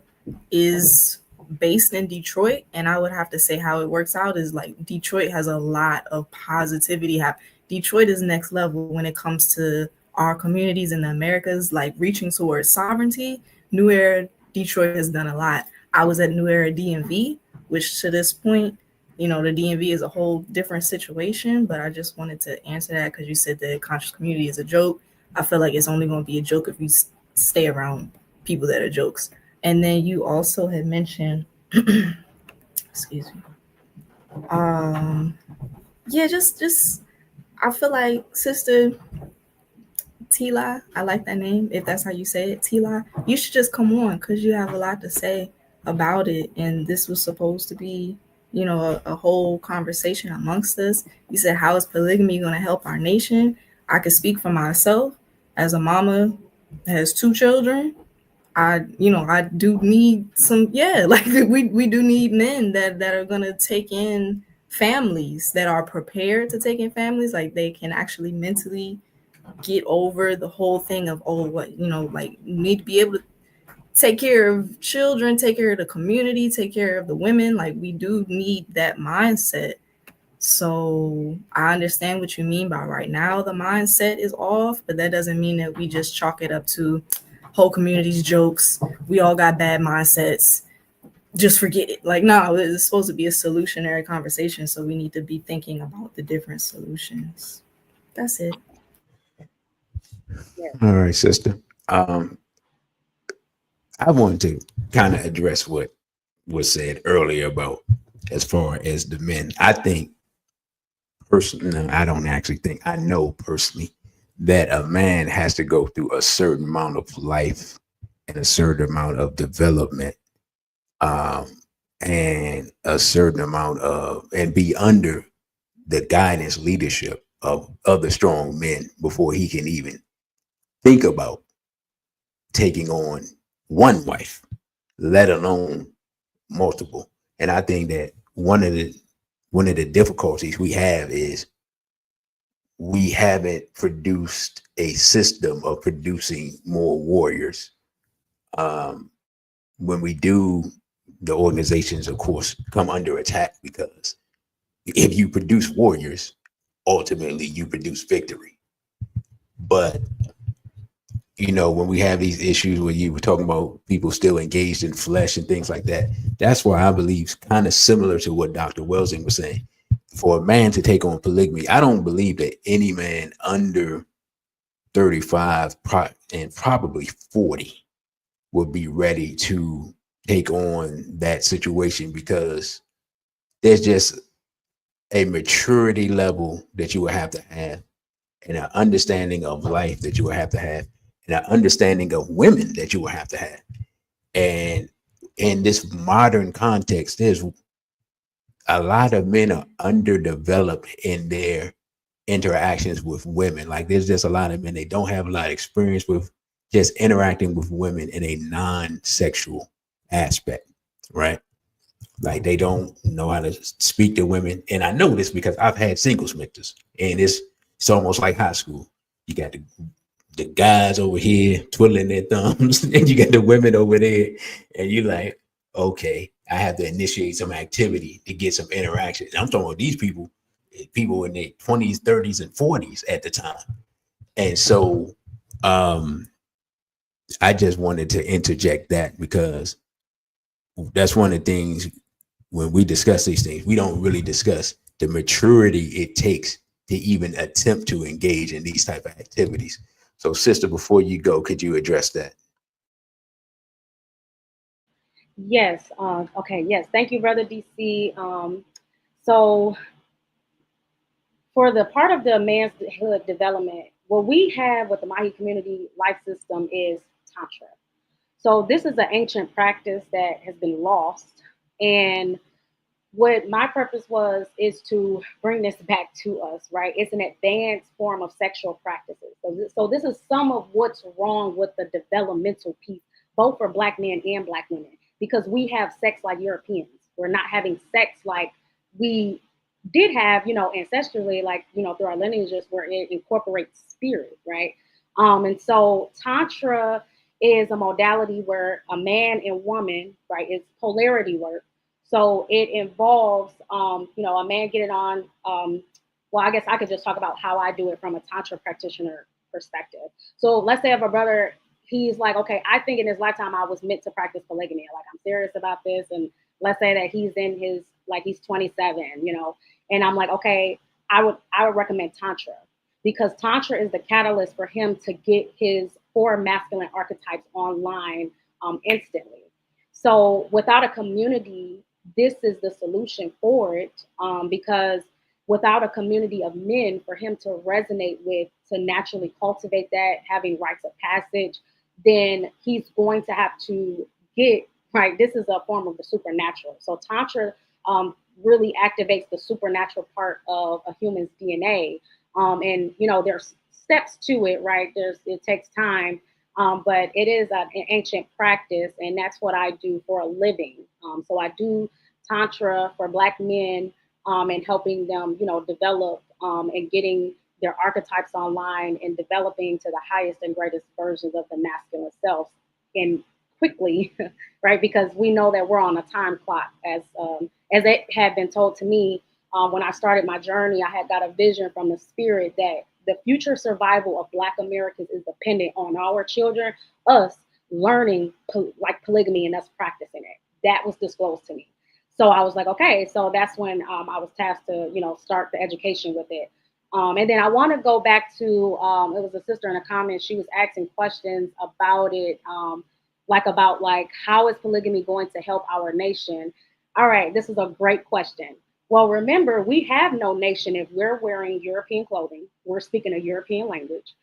is based in Detroit, and I would have to say how it works out is like Detroit has a lot of positivity. Detroit is next level when it comes to our communities in the Americas, like reaching towards sovereignty. New Era Detroit has done a lot. I was at New Era DMV, which to this point, the DMV is a whole different situation, but I just wanted to answer that because you said the conscious community is a joke. I feel like it's only going to be a joke if you stay around people that are jokes. And then you also had mentioned, excuse me. Yeah, just I feel like Sister Tila, I like that name, if that's how you say it, Tila, you should just come on because you have a lot to say about it. And this was supposed to be, a whole conversation amongst us. You said, how is polygamy going to help our nation? I could speak for myself as a mama that has 2 children. I do need like we do need men that are going to take in families, that are prepared to take in families, like they can actually mentally get over the whole thing of, like need to be able to take care of children, take care of the community, take care of the women. Like we do need that mindset. So I understand what you mean by right now the mindset is off, but that doesn't mean that we just chalk it up to whole community's jokes. We all got bad mindsets. Just forget it. Like, no, it's supposed to be a solutionary conversation. So we need to be thinking about the different solutions. That's it.
All right, sister. I wanted to kind of address what was said earlier about as far as the men. I think personally, I don't actually think, I know personally that a man has to go through a certain amount of life and a certain amount of development, and a certain amount of, and be under the guidance, leadership of other strong men before he can even think about taking on one wife, let alone multiple. And I think that one of the difficulties we have is we haven't produced a system of producing more warriors. When we do, the organizations, of course, come under attack, because if you produce warriors, ultimately you produce victory. But when we have these issues where you were talking about people still engaged in flesh and things like that, that's why I believe, kind of similar to what Dr. Welsing was saying, for a man to take on polygamy, I don't believe that any man under 35 and probably 40 would be ready to take on that situation, because there's just a maturity level that you will have to have, and an understanding of life that you will have to have, and an understanding of women that you will have to have. And in this modern context, there's a lot of men are underdeveloped in their interactions with women. Like there's just a lot of men, they don't have a lot of experience with just interacting with women in a non-sexual aspect, right? Like they don't know how to speak to women. And I know this because I've had singles mentors, and it's almost like high school. You got the guys over here twiddling their thumbs, and you got the women over there, and you're like, okay, I have to initiate some activity to get some interaction. And I'm talking about these people in their 20s, 30s, and 40s at the time. And so I just wanted to interject that, because that's one of the things when we discuss these things, we don't really discuss the maturity it takes to even attempt to engage in these type of activities. So, sister, before you go, could you address that?
Yes. Okay. Yes. Thank you, Brother DC. So for the part of the manhood development, what we have with the Mahi community life system is Tantra. So this is an ancient practice that has been lost. And what my purpose was is to bring this back to us, right? It's an advanced form of sexual practices. So this is some of what's wrong with the developmental piece, both for Black men and Black women, because we have sex like Europeans. We're not having sex like we did have, ancestrally, like, through our lineages where it incorporates spirit, right? And so Tantra is a modality where a man and woman, right, it's polarity work. So it involves, a man getting on. Well, I guess I could just talk about how I do it from a tantra practitioner perspective. So let's say if a brother, he's like, okay, I think in his lifetime I was meant to practice polygamy. Like I'm serious about this, and let's say that he's in his like he's 27, and I'm like, okay, I would recommend tantra because tantra is the catalyst for him to get his four masculine archetypes online instantly. So without a community, this is the solution for it because without a community of men for him to resonate with, to naturally cultivate that, having rites of passage, then he's going to have to get right. This is a form of the supernatural. So Tantra really activates the supernatural part of a human's DNA. And there's steps to it, right? It takes time, but it is an ancient practice, and that's what I do for a living. So I do tantra for Black men, and helping them, develop and getting their archetypes online and developing to the highest and greatest versions of the masculine self, and quickly, right? Because we know that we're on a time clock, as it had been told to me when I started my journey. I had got a vision from the spirit that the future survival of Black Americans is dependent on our children, us learning like polygamy and us practicing it. That was disclosed to me. So I was like, okay. So that's when I was tasked to, start the education with it. And then I want to go back to it was a sister in a comment. She was asking questions about it, about how is polygamy going to help our nation? All right, this is a great question. Well, remember, we have no nation if we're wearing European clothing, we're speaking a European language,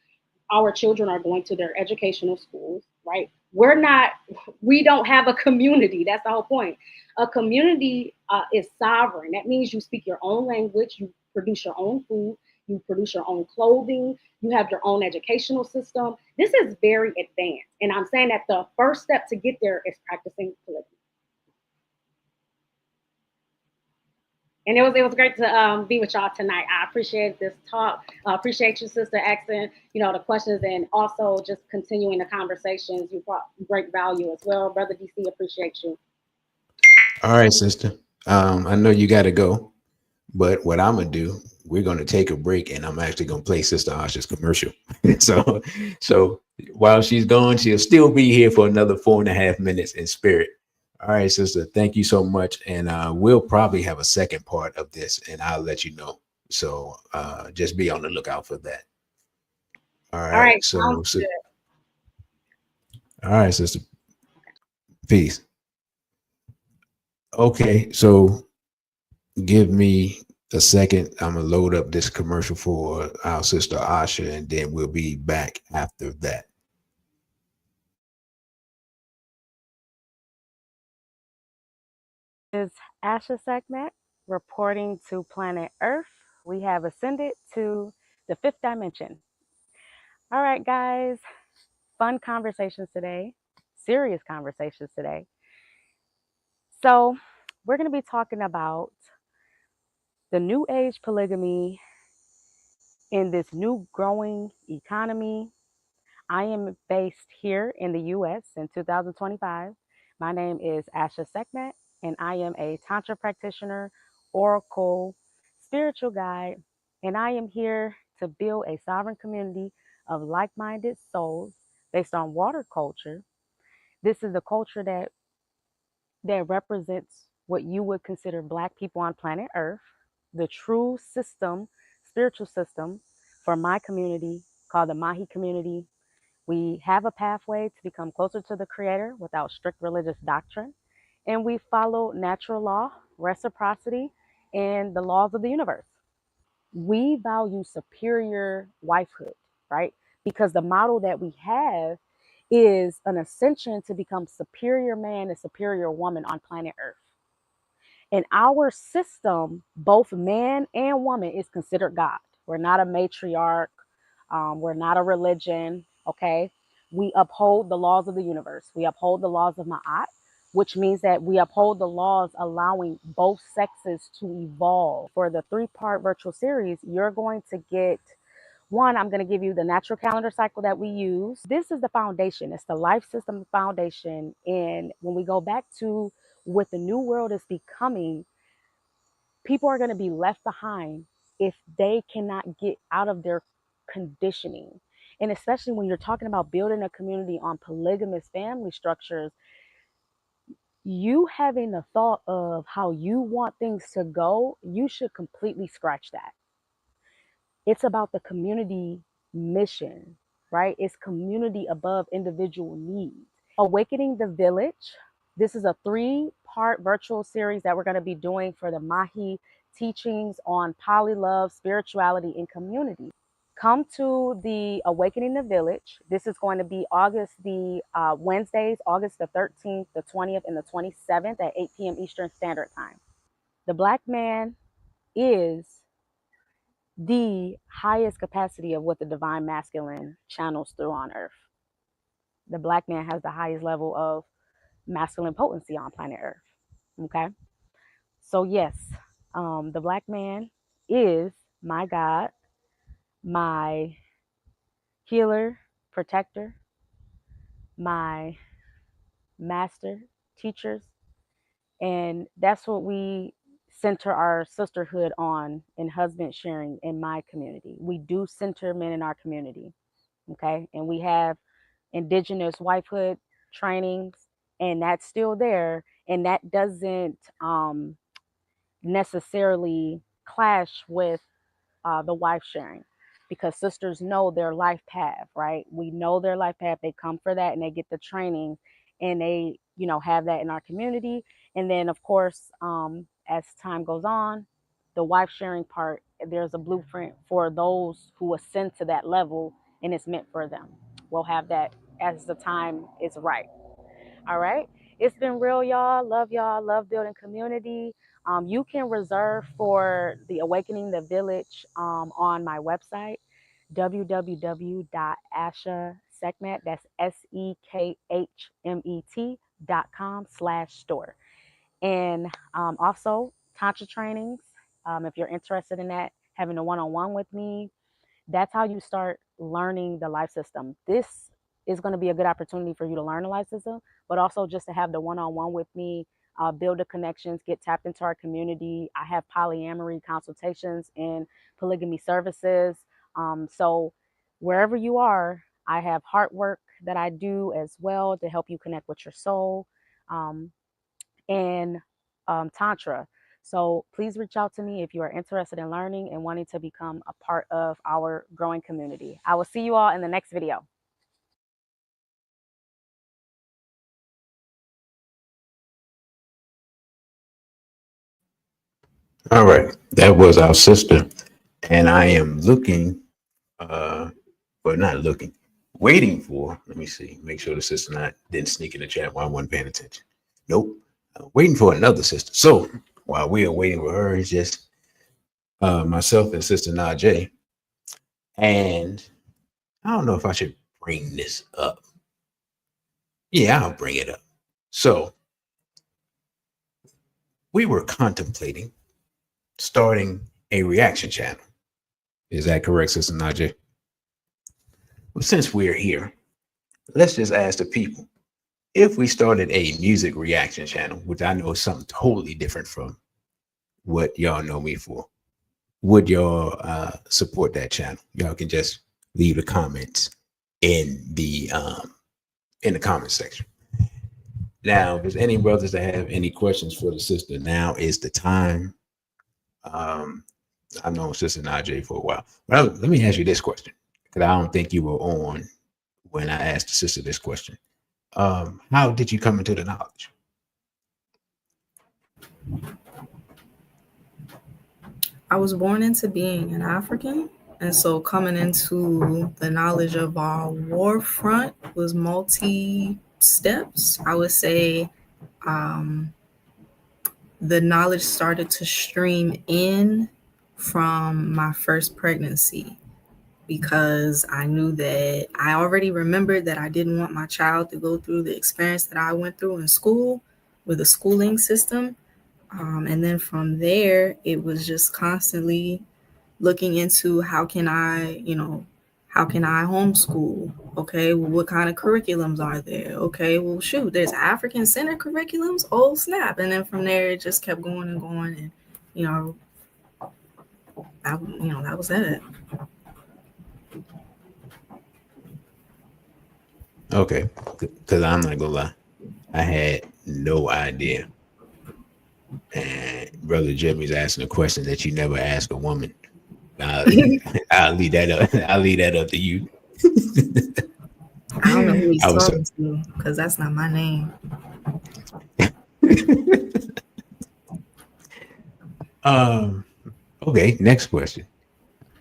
our children are going to their educational schools, right? We don't have a community. That's the whole point. A community is sovereign. That means you speak your own language, you produce your own food, you produce your own clothing, you have your own educational system. This is very advanced. And I'm saying that the first step to get there is practicing polygamy. And it was great to be with y'all tonight. I appreciate this talk. I appreciate you, sister, asking the questions and also just continuing the conversations. You brought great value as well, brother DC. Appreciate you.
All right, sister. I know you got to go, but what I'm gonna do, we're gonna take a break, and I'm actually gonna play Sister Asha's commercial. so, so while she's gone, she'll still be here for another 4.5 minutes in spirit. All right, sister. Thank you so much, and we'll probably have a second part of this, and I'll let you know. So just be on the lookout for that. All
All
right.
right, sounds good.
All right, sister. Peace. Okay, so give me a second. I'm gonna load up this commercial for our sister Asha, and then we'll be back after that.
Is Asha segment reporting to planet Earth. We have ascended to the fifth dimension. All right, guys, fun conversations today, serious conversations today. So, we're going to be talking about the new age polygamy in this new growing economy. I am based here in the US in 2025. My name is Asha Sekmet, and I am a Tantra practitioner, oracle, spiritual guide, and I am here to build a sovereign community of like minded souls based on water culture. This is a culture that represents what you would consider Black people on planet Earth, the true system, spiritual system for my community called the Mahi community. We have a pathway to become closer to the Creator without strict religious doctrine. and we follow natural law, reciprocity, and the laws of the universe. We value superior wifehood, right? Because the model that we have is an ascension to become superior man and superior woman on planet Earth. In our system, both man and woman is considered God. We're not a matriarch. We're not a religion. Okay. We uphold the laws of the universe. We uphold the laws of Ma'at, which means that we uphold the laws allowing both sexes to evolve. For the 3-part virtual series, you're going to get one, I'm going to give you the natural calendar cycle that we use. This is the foundation. It's the life system foundation. And when we go back to what the new world is becoming, people are going to be left behind if they cannot get out of their conditioning. And especially when you're talking about building a community on polygamous family structures, you having the thought of how you want things to go, you should completely scratch that. It's about the community mission, right? It's community above individual needs. Awakening the Village. This is a 3-part virtual series that we're going to be doing for the Mahi teachings on poly love, spirituality, and community. Come to the Awakening the Village. This is going to be Wednesdays, August the 13th, the 20th, and the 27th at 8 p.m. Eastern Standard Time. The Black man is the highest capacity of what the divine masculine channels through on Earth. The Black man has the highest level of masculine potency on planet Earth. Okay. So yes, the Black man is my God, my healer, protector, my master, teachers. And that's what we center our sisterhood on in husband sharing in my community. We do center men in our community. Okay. And we have indigenous wifehood trainings, and that's still there. And that doesn't necessarily clash with the wife sharing, because sisters know their life path, right? We know their life path. They come for that and they get the training, and they, have that in our community. And then of course, as time goes on, the wife sharing part, there's a blueprint for those who ascend to that level, and it's meant for them. We'll have that as the time is right. All right. It's been real, y'all. Love y'all. Love building community. You can reserve for the Awakening the Village on my website, www.ashasekmet, that's SEKHMET.com/store. And also Tantra trainings. If you're interested in that, having a one-on-one with me, that's how you start learning the life system. This is going to be a good opportunity for you to learn the life system, but also just to have the one-on-one with me, build the connections, get tapped into our community. I have polyamory consultations and polygamy services. So wherever you are, I have heart work that I do as well to help you connect with your soul, and Tantra. So please reach out to me if you are interested in learning and wanting to become a part of our growing community. I will see you all in the next video.
All right, that was our sister, and I am looking, not looking, waiting for. Let me see, make sure the sister didn't sneak in the chat while I wasn't paying attention. Nope, waiting for another sister. So while we are waiting for her, it's just myself and Sister Najee, and I don't know if I should bring this up. Yeah, I'll bring it up. So we were contemplating starting a reaction channel. Is that correct, Sister Najee? Well, since we're here, let's just ask the people, if we started a music reaction channel, which I know is something totally different from what y'all know me for, would y'all support that channel? Y'all can just leave the comments in the comment section. Now, if there's any brothers that have any questions for the sister, now is the time. I've known Sister Najee for a while. But let me ask you this question, because I don't think you were on when I asked the sister this question. How did you come into the knowledge?
I was born into being an African, and so coming into the knowledge of our war front was multi steps. I would say um, the knowledge started to stream in from my first pregnancy because I knew that I already remembered that I didn't want my child to go through the experience that I went through in school with the schooling system. And then from there, it was just constantly looking into how can I homeschool? Okay, well, what kind of curriculums are there? Okay, well, shoot, there's African centered curriculums. Oh, snap. And then from there, it just kept going and going. And, you know, that was it.
Okay, because I'm not gonna lie, I had no idea. And Brother Jimmy's asking a question that you never ask a woman. I'll, I'll leave that up. I'll leave that up to you.
I don't know who he's
I was
talking to because that's not my name.
Okay, next question.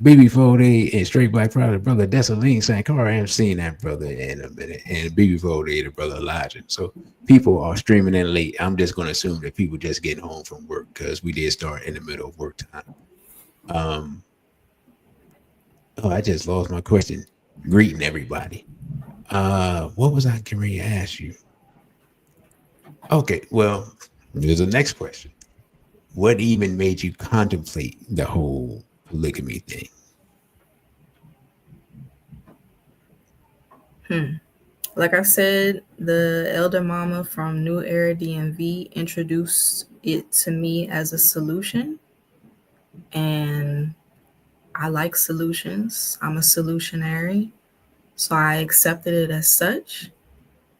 BB4A and Straight Black Pride, brother Desaline Sankara. I haven't seen that brother in a minute. And BB4A, the brother Elijah. So people are streaming in late. I'm just going to assume that people just getting home from work because we did start in the middle of work time. I just lost my question. Greeting everybody. What was I getting ready to ask you? Okay, well, here's the next question. What even made you contemplate the whole polygamy thing?
Like I said, the elder mama from New Era DMV introduced it to me as a solution, and I like solutions. I'm a solutionary, so I accepted it as such,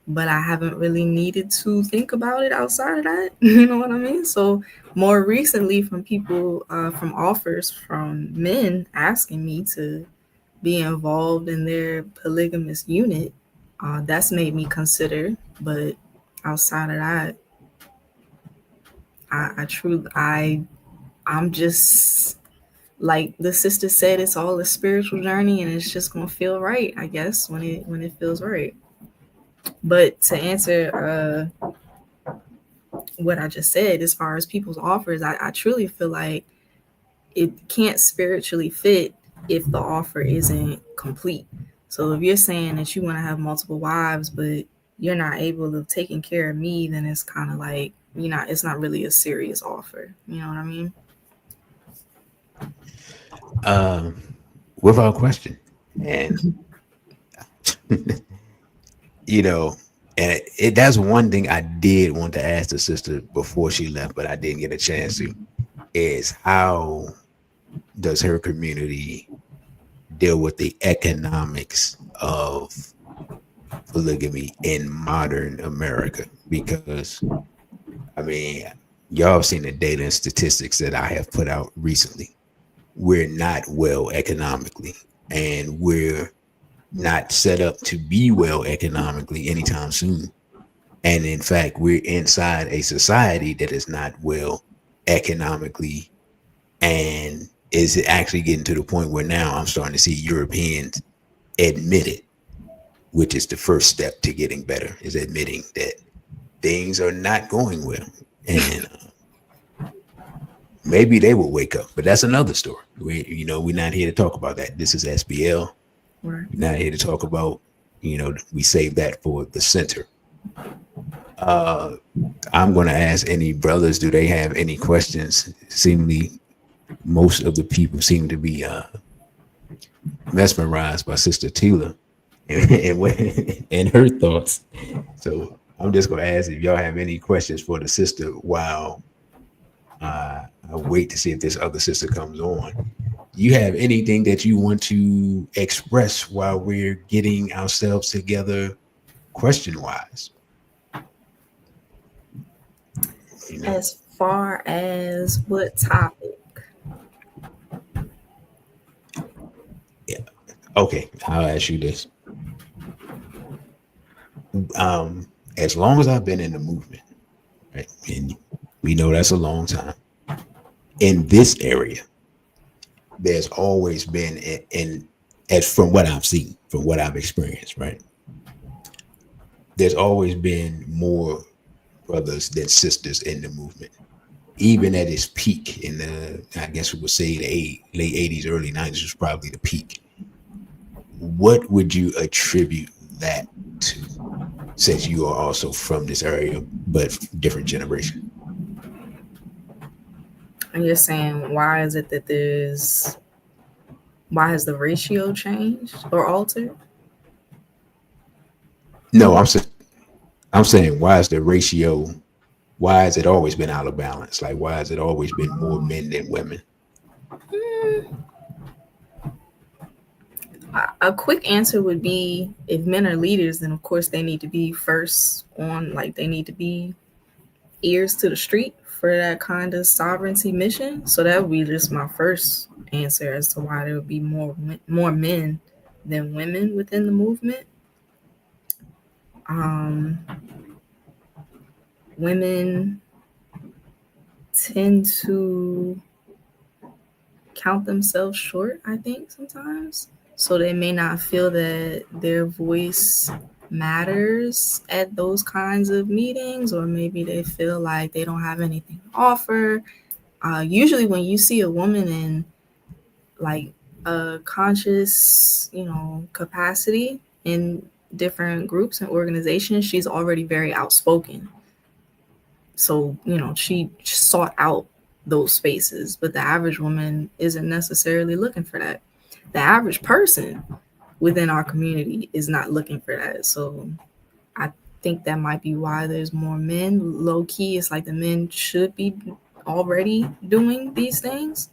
but I haven't really needed to think about it outside of that. You know what I mean? So more recently, from people, from offers from men asking me to be involved in their polygamous unit, that's made me consider. But outside of that, I'm just like the sister said, it's all a spiritual journey, and it's just gonna feel right, I guess, when it feels right. But to answer what I just said, as far as people's offers, I truly feel like it can't spiritually fit if the offer isn't complete. So if you're saying that you want to have multiple wives, but you're not able to taking care of me, then it's kind of like it's not really a serious offer. You know what I mean?
Without question. And and that's one thing I did want to ask the sister before she left, but I didn't get a chance to, is how does her community deal with the economics of polygamy in modern America? Because I mean, y'all have seen the data and statistics that I have put out recently. We're not well economically, and we're not set up to be well economically anytime soon. And in fact, we're inside a society that is not well economically, and is actually getting to the point where now I'm starting to see Europeans admit it, which is the first step to getting better, is admitting that things are not going well. And maybe they will wake up, but that's another story. We're not here to talk about that. This is SBL. Right. We're not here to talk about, we save that for the center. I'm going to ask any brothers, do they have any questions? Seemingly, most of the people seem to be mesmerized by Sister Tila and her thoughts. So I'm just going to ask if y'all have any questions for the sister while I wait to see if this other sister comes on. You have anything that you want to express while we're getting ourselves together question-wise?
As far as what topic?
Yeah. Okay, I'll ask you this. As long as I've been in the movement, right, and We know that's a long time. In this area, there's always been, as from what I've seen, from what I've experienced, right? There's always been more brothers than sisters in the movement. Even at its peak in the, I guess we would say the late 80s, early 90s was probably the peak. What would you attribute that to, since you are also from this area, but different generation?
And you're saying, why is it that why has the ratio changed or altered?
No, I'm saying, why is the ratio, why has it always been out of balance? Like, why has it always been more men than women?
A quick answer would be, if men are leaders, then of course they need to be first on, like they need to be ears to the street for that kind of sovereignty mission. So that would be just my first answer as to why there would be more men than women within the movement. Women tend to count themselves short, I think, sometimes. So they may not feel that their voice matters at those kinds of meetings, or maybe they feel like they don't have anything to offer. Usually when you see a woman in like a conscious, capacity in different groups and organizations, she's already very outspoken. So, she sought out those spaces, but the average woman isn't necessarily looking for that. The average person within our community is not looking for that. So I think that might be why there's more men. Low key, it's like the men should be already doing these things,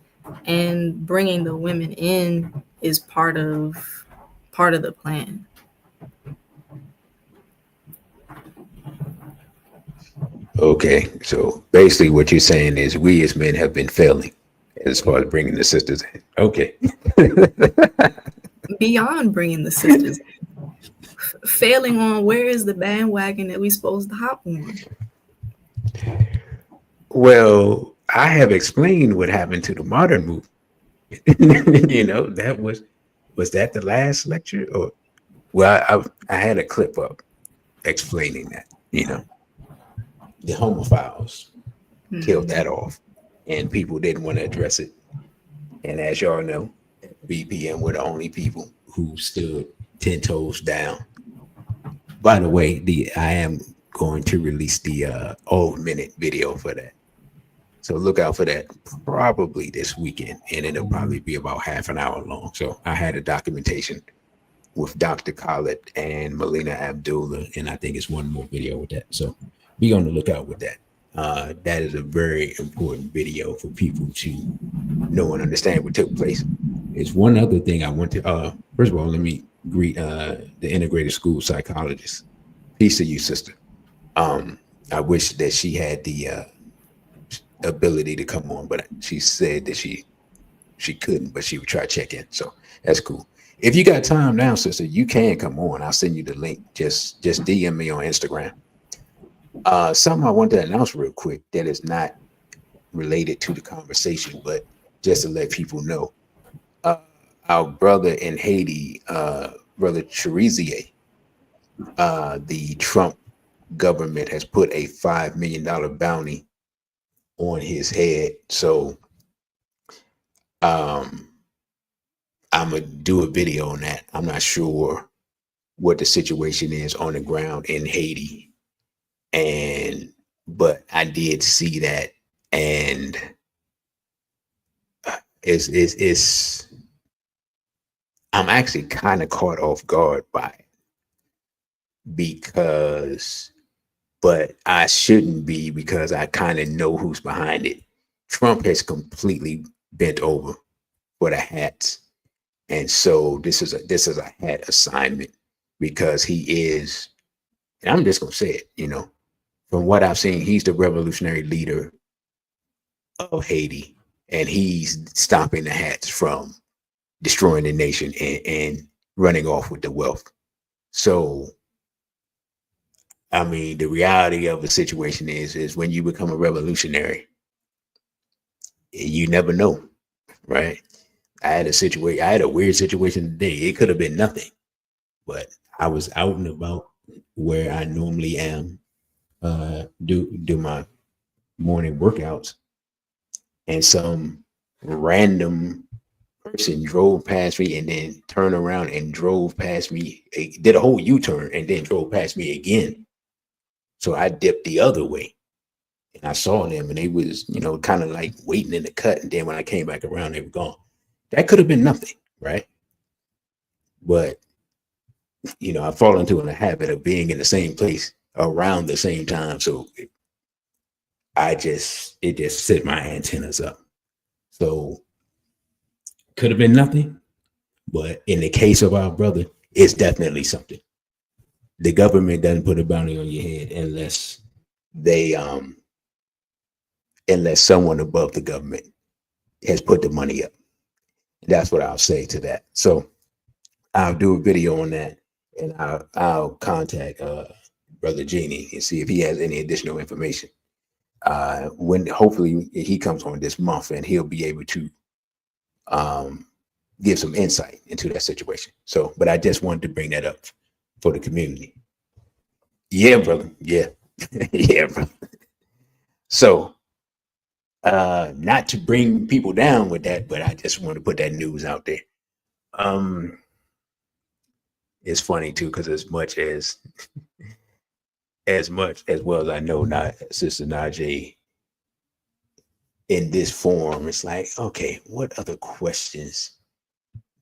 and bringing the women in is part of the plan.
Okay, so basically what you're saying is we as men have been failing as far as bringing the sisters in. Okay.
Beyond bringing the sisters, failing on where is the bandwagon that we supposed to hop on.
Well, I have explained what happened to the modern movement. That was that the last lecture? Or, well, I had a clip up explaining that, the homophiles killed that off, and people didn't want to address it. And as y'all know, BPM were the only people who stood 10 toes down. By the way, I am going to release the old minute video for that. So look out for that probably this weekend, and it'll probably be about half an hour long. So I had a documentation with Dr. Khaled and Melina Abdullah, and I think it's one more video with that. So be on the lookout with that. That is a very important video for people to know and understand what took place. There's one other thing I want to, first of all, let me greet the integrated school psychologist. Peace to you, sister. I wish that she had the ability to come on, but she said that she couldn't, but she would try to check in. So that's cool. If you got time now, sister, you can come on. I'll send you the link. Just DM me on Instagram. Something I want to announce real quick that is not related to the conversation, but just to let people know. Our brother in Haiti, brother Cherizier, the Trump government has put a $5 million bounty on his head. So I'm gonna do a video on that. I'm not sure what the situation is on the ground in Haiti, but I did see that, and it's I'm actually kind of caught off guard by it, but I shouldn't be, because I kind of know who's behind it. Trump has completely bent over for the hats. And so this is a hat assignment, because he is, and I'm just going to say it, from what I've seen, he's the revolutionary leader of Haiti, and he's stopping the hats from destroying the nation and running off with the wealth. So I mean, the reality of the situation is when you become a revolutionary, you never know, right? I had a weird situation today. It could have been nothing, but I was out and about where I normally am, do my morning workouts, and some random person drove past me and then turned around and drove past me, did a whole U-turn and then drove past me again. So I dipped the other way and I saw them and they was, kind of like waiting in the cut. And then when I came back around, they were gone. That could have been nothing, right? But, I fall into a habit of being in the same place around the same time. So it just set my antennas up. So could have been nothing. But in the case of our brother, it's definitely something. The government doesn't put a bounty on your head unless unless someone above the government has put the money up. That's what I'll say to that. So I'll do a video on that, and I'll contact Brother Genie and see if he has any additional information. When hopefully he comes on this month, and he'll be able to give some insight into that situation. So, but I just wanted to bring that up for the community. Yeah, brother. Yeah. Yeah, brother. So, not to bring people down with that, but I just want to put that news out there. It's funny too, because as well as I know, not Sister Najee in this form, it's like, okay, what other questions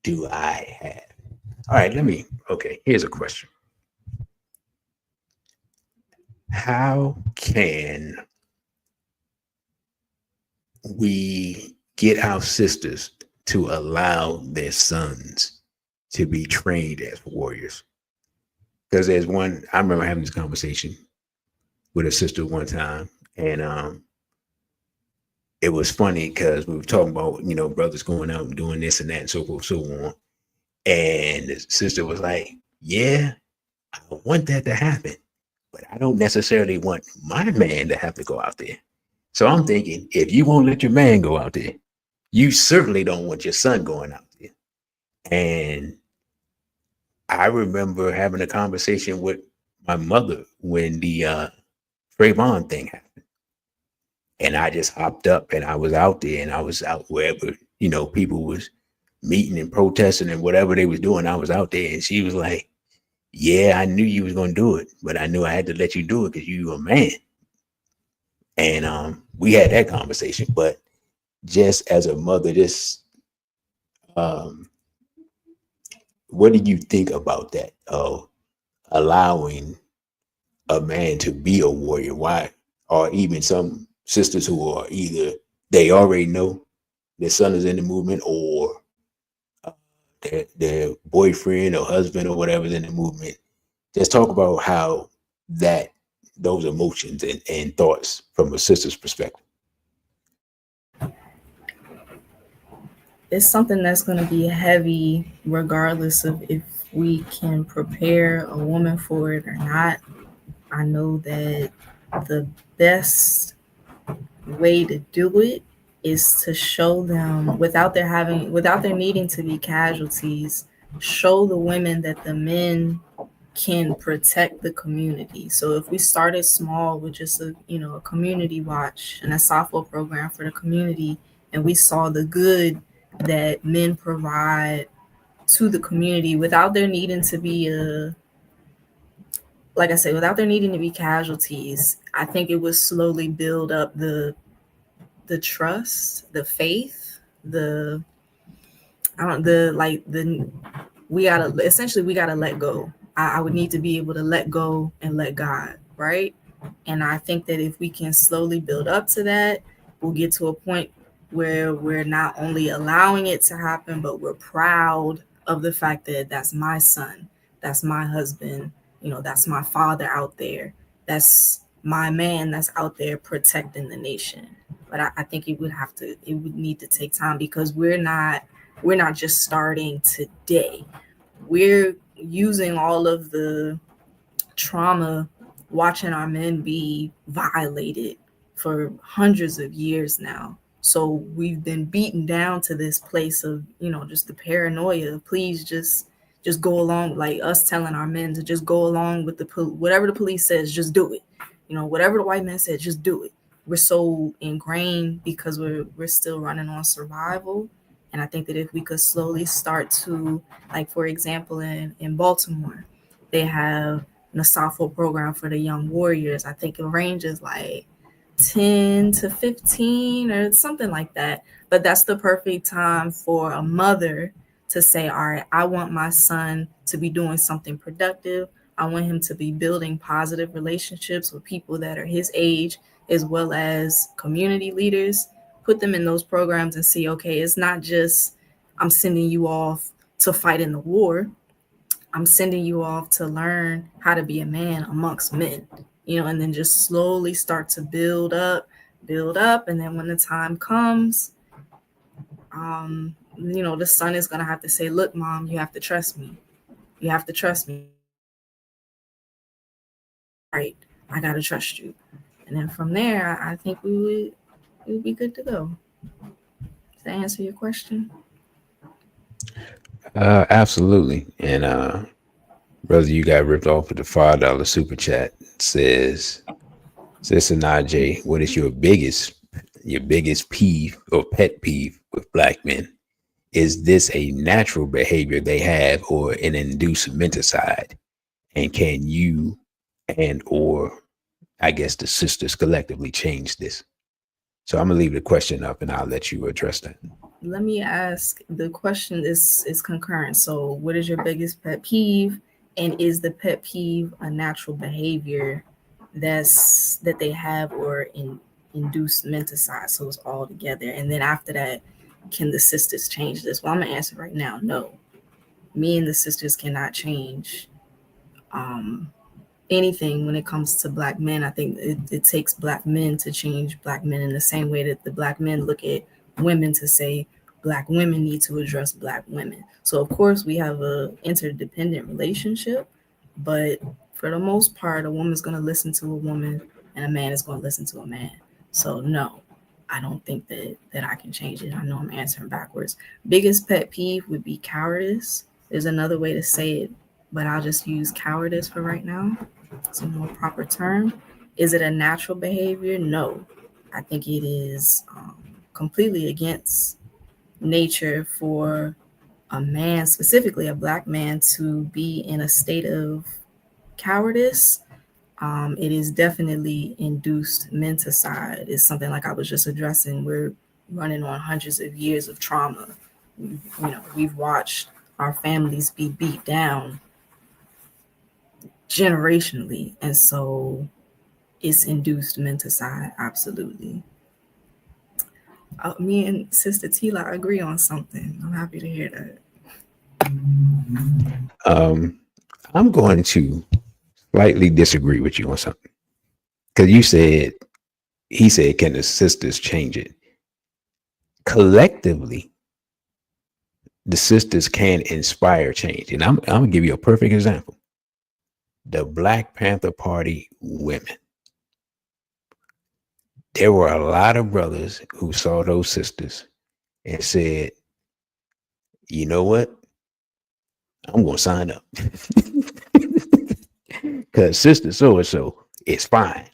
do I have? All right, here's a question. How can we get our sisters to allow their sons to be trained as warriors? Because I remember having this conversation with a sister one time, and it was funny because we were talking about, brothers going out and doing this and that and so forth, so on. And the sister was like, yeah, I want that to happen, but I don't necessarily want my man to have to go out there. So I'm thinking, if you won't let your man go out there, you certainly don't want your son going out there. And I remember having a conversation with my mother when the Trayvon thing happened. And I just hopped up and I was out there, and I was out wherever, people was meeting and protesting and whatever they was doing. I was out there, and she was like, yeah, I knew you was going to do it, but I knew I had to let you do it because you a man. And we had that conversation. But just as a mother, what do you think about that? Allowing a man to be a warrior? Why? Or even some sisters who are either they already know their son is in the movement, or their boyfriend or husband or whatever is in the movement. Just talk about how those emotions and thoughts from a sister's perspective.
It's something that's going to be heavy regardless of if we can prepare a woman for it or not. I know that the best way to do it is to show them without their needing to be casualties, show the women that the men can protect the community. So if we started small with just a community watch and a softball program for the community, and we saw the good that men provide to the community without there needing to be without there needing to be casualties, I think it would slowly build up the trust, the faith, we gotta let go. I would need to be able to let go and let God, right? And I think that if we can slowly build up to that, we'll get to a point where we're not only allowing it to happen, but we're proud of the fact that that's my son, that's my husband, that's my father out there, that's my man that's out there protecting the nation. But I think it would need to take time, because we're not just starting today. We're using all of the trauma watching our men be violated for hundreds of years now. So we've been beaten down to this place of, just the paranoia. Please just go along, like us telling our men to just go along with whatever the police says, just do it. Whatever the white man said, just do it. We're so ingrained because we're still running on survival. And I think that if we could slowly start to, like, for example, in Baltimore, they have an Asafo program for the young warriors. I think it ranges like 10 to 15 or something like that. But that's the perfect time for a mother to say, all right, I want my son to be doing something productive. I want him to be building positive relationships with people that are his age, as well as community leaders. Put them in those programs and see, okay, it's not just I'm sending you off to fight in the war. I'm sending you off to learn how to be a man amongst men, and then just slowly start to build up. And then when the time comes, the son is going to have to say, look, mom, you have to trust me. You have to trust me. Right. I got to trust you. And then from there, I think we would be good to go. Does that answer your question?
Absolutely. And brother, you got ripped off with the $5 super chat. Says, Sister Najee, what is your biggest peeve or pet peeve with black men? Is this a natural behavior they have or an induced menticide? And can you or I guess the sisters collectively change this? So I'm gonna leave the question up and I'll let you address that.
Let me ask, the question is concurrent. So what is your biggest pet peeve? And is the pet peeve a natural behavior that they have or induced menticide? So it's all together. And then after that, can the sisters change this? Well, I'm gonna answer right now. No, me and the sisters cannot change anything when it comes to black men. I think it takes black men to change black men, in the same way that the black men look at women to say black women need to address black women. So of course we have a interdependent relationship, but for the most part, a woman's going to listen to a woman and a man is going to listen to a man. So no, I don't think that I can change it. I know I'm answering backwards. Biggest pet peeve would be cowardice. There's another way to say it, but I'll just use cowardice for right now. It's a more proper term. Is it a natural behavior? No. I think it is completely against nature for a man, specifically a black man, to be in a state of cowardice. It is definitely induced menticide. It's something like I was just addressing. We're running on hundreds of years of trauma. We've watched our families be beat down generationally, and so it's induced menticide. Absolutely. Me and Sister Tila agree on something. I'm happy to hear that.
I'm going to slightly disagree with you on something, because he said, can the sisters change it? Collectively, the sisters can inspire change. And I'm going to give you a perfect example. The Black Panther Party women. There were a lot of brothers who saw those sisters and said, you know what? I'm going to sign up. Because Sister so-and-so is fine.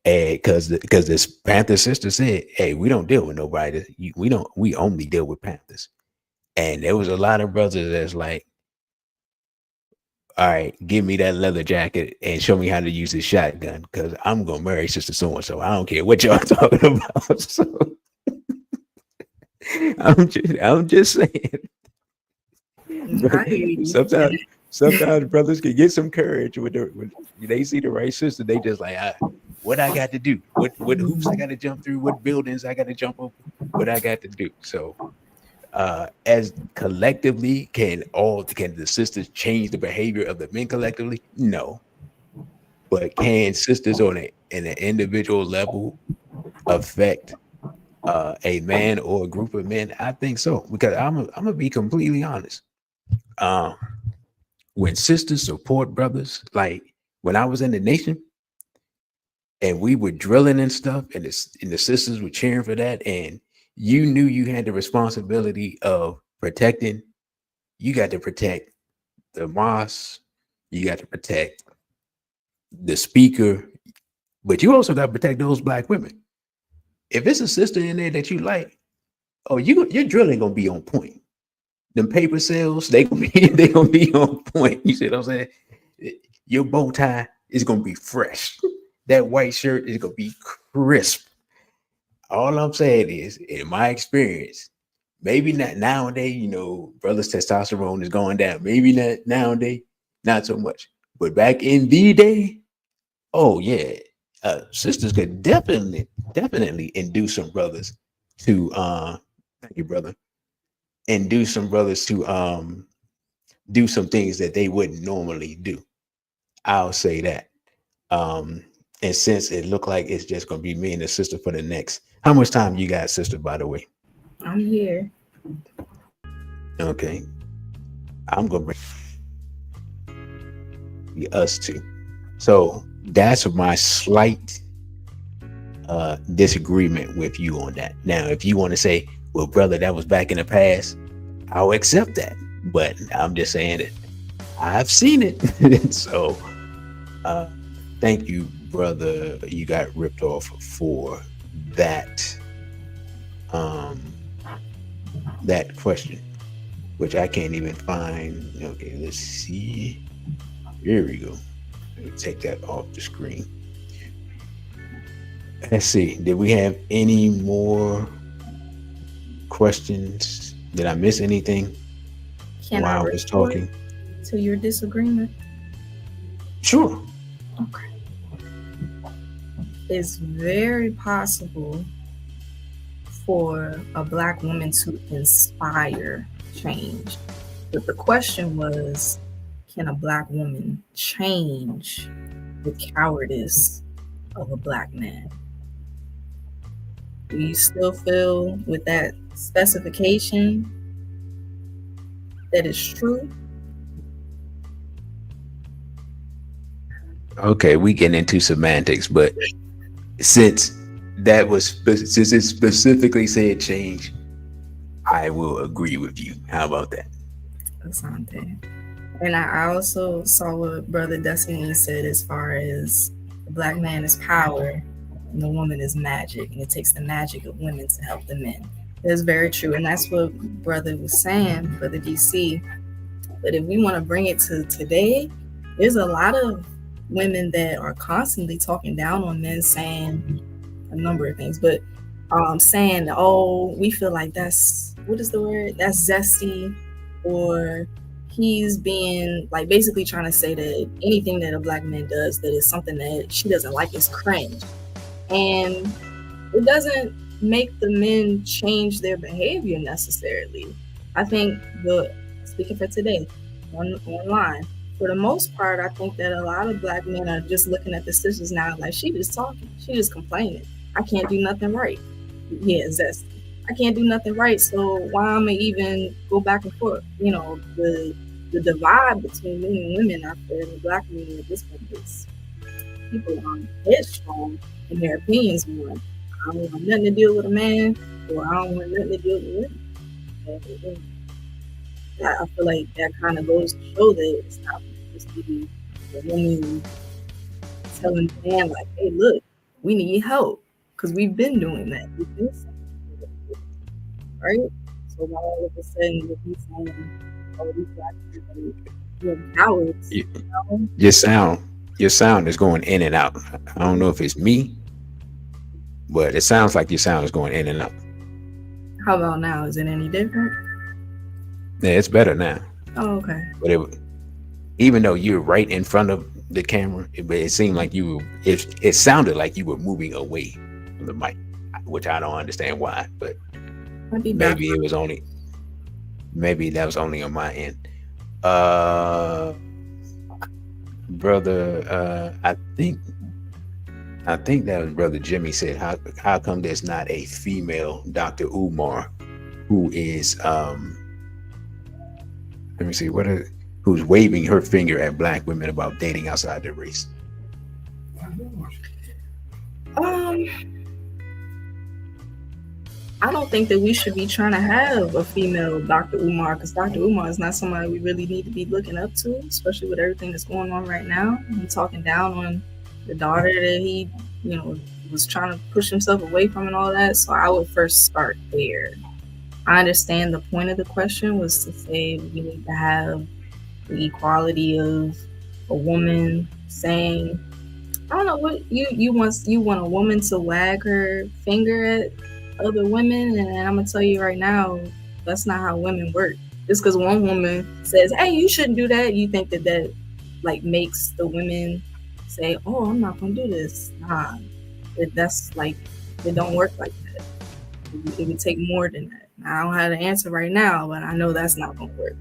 And because this Panther sister said, hey, we don't deal with nobody. We only deal with Panthers. And there was a lot of brothers that's like, all right, give me that leather jacket and show me how to use this shotgun, because I'm going to marry Sister so-and-so. I don't care what y'all talking about. So I'm just saying. Sometimes brothers can get some courage when they see the right sister. They just like, what I got to do, what hoops I got to jump through, what buildings I got to jump over, what I got to do. So as collectively, can the sisters change the behavior of the men collectively? No. But can sisters on in an individual level affect a man or a group of men? I think so, because I'm gonna be completely honest. When sisters support brothers, like when I was in the nation, and we were drilling and stuff, and the sisters were cheering for that, and you knew you had the responsibility of protecting. You got to protect the mosque, you got to protect the speaker, but you also got to protect those black women. If it's a sister in there that you like, oh, your drilling gonna be on point. Them paper sales, they gonna be on point. You see what I'm saying? Your bow tie is gonna be fresh. That white shirt is gonna be crisp. All I'm saying is, in my experience, maybe not nowadays, brothers' testosterone is going down. Maybe not nowadays, not so much. But back in the day, oh yeah, sisters could definitely induce some brothers to thank you, brother, induce some brothers to do some things that they wouldn't normally do. I'll say that. And since it looked like it's just gonna be me and the sister for the next, how much time you got, sister, by the way?
I'm here.
Okay. I'm gonna bring us two. So that's my slight disagreement with you on that. Now, if you want to say, well, brother, that was back in the past, I'll accept that. But I'm just saying that I've seen it. So thank you, brother. You got ripped off for that that question, which I can't even find. Okay, let's see. Here we go. Let me take that off the screen. Let's see. Did we have any more questions? Did I miss anything
Can
while I was talking?
To your disagreement?
Sure.
Okay. It's very possible for a black woman to inspire change. But the question was, can a black woman change the cowardice of a black man? Do you still feel with that specification that it's true?
Okay, we get into semantics, but since it specifically said change, I will agree with you. How about that?
Asante. And I also saw what Brother Destiny said as far as the black man is power and the woman is magic, and it takes the magic of women to help the men. That's very true, and that's what Brother was saying, Brother DC. But if we want to bring it to today, there's a lot of women that are constantly talking down on men, saying a number of things, but saying, oh, we feel like that's, what is the word? That's zesty, or he's being like basically trying to say that anything that a black man does that is something that she doesn't like is cringe. And it doesn't make the men change their behavior necessarily. I think speaking for today, online, for the most part, I think that a lot of black men are just looking at the sisters now like, she just talking, she just complaining. I can't do nothing right. Yeah, zesty. I can't do nothing right, so why am I even go back and forth? The divide between men and women out there in the black community at this point is people are headstrong in their opinions more. I don't want nothing to deal with a man, or I don't want nothing to deal with women. I feel like that kind of goes to show that it's not supposed to be the woman telling the man like, hey, look, we need help, because we've been doing that. We've been saying that, right? So now all of a sudden we'll be saying, oh, these black people are cowards.
Your sound is going in and out. I don't know if it's me, but it sounds like your sound is going in and out.
How about now? Is it any different?
Yeah, it's better now.
Oh, okay.
But even though you're right in front of the camera, it seemed like it sounded like you were moving away from the mic, which I don't understand why, but maybe that was only on my end. Brother, I think that was Brother Jimmy said, how come there's not a female Dr. Umar who is let me see, who's waving her finger at black women about dating outside their race?
I don't think that we should be trying to have a female Dr. Umar, because Dr. Umar is not somebody we really need to be looking up to, especially with everything that's going on right now. He's talking down on the daughter that he, was trying to push himself away from and all that. So I would first start there. I understand the point of the question was to say we need to have the equality of a woman saying, I don't know what you want a woman to wag her finger at other women, and I'm gonna tell you right now, that's not how women work. Just because one woman says, "Hey, you shouldn't do that," you think that like makes the women say, "Oh, I'm not gonna do this." Nah, that's like it don't work like that. It would take more than that. I don't have the answer right now, but I know that's not gonna work.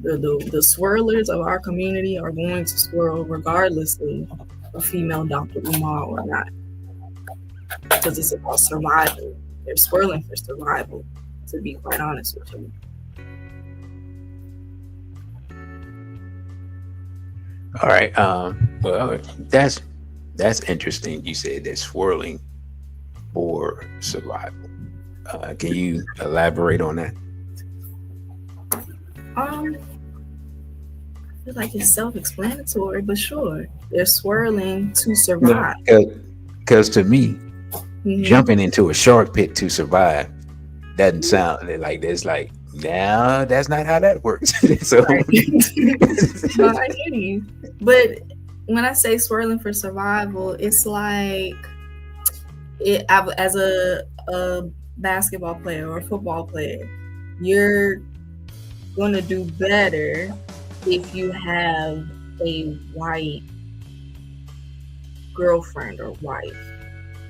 The swirlers of our community are going to swirl regardless of a female Dr. Umar or not, because it's about survival. They're swirling for survival, to be quite honest with you.
All right. Well, that's interesting. You said they're swirling for survival. Can you elaborate on that?
I feel like it's self-explanatory, but sure, they're swirling to survive.
Because to me, jumping into a shark pit to survive doesn't sound like there's like, no, that's not how that works. So,
right. No, I hear you. But when I say swirling for survival, it's like as a basketball player or a football player, you're going to do better if you have a white girlfriend or wife,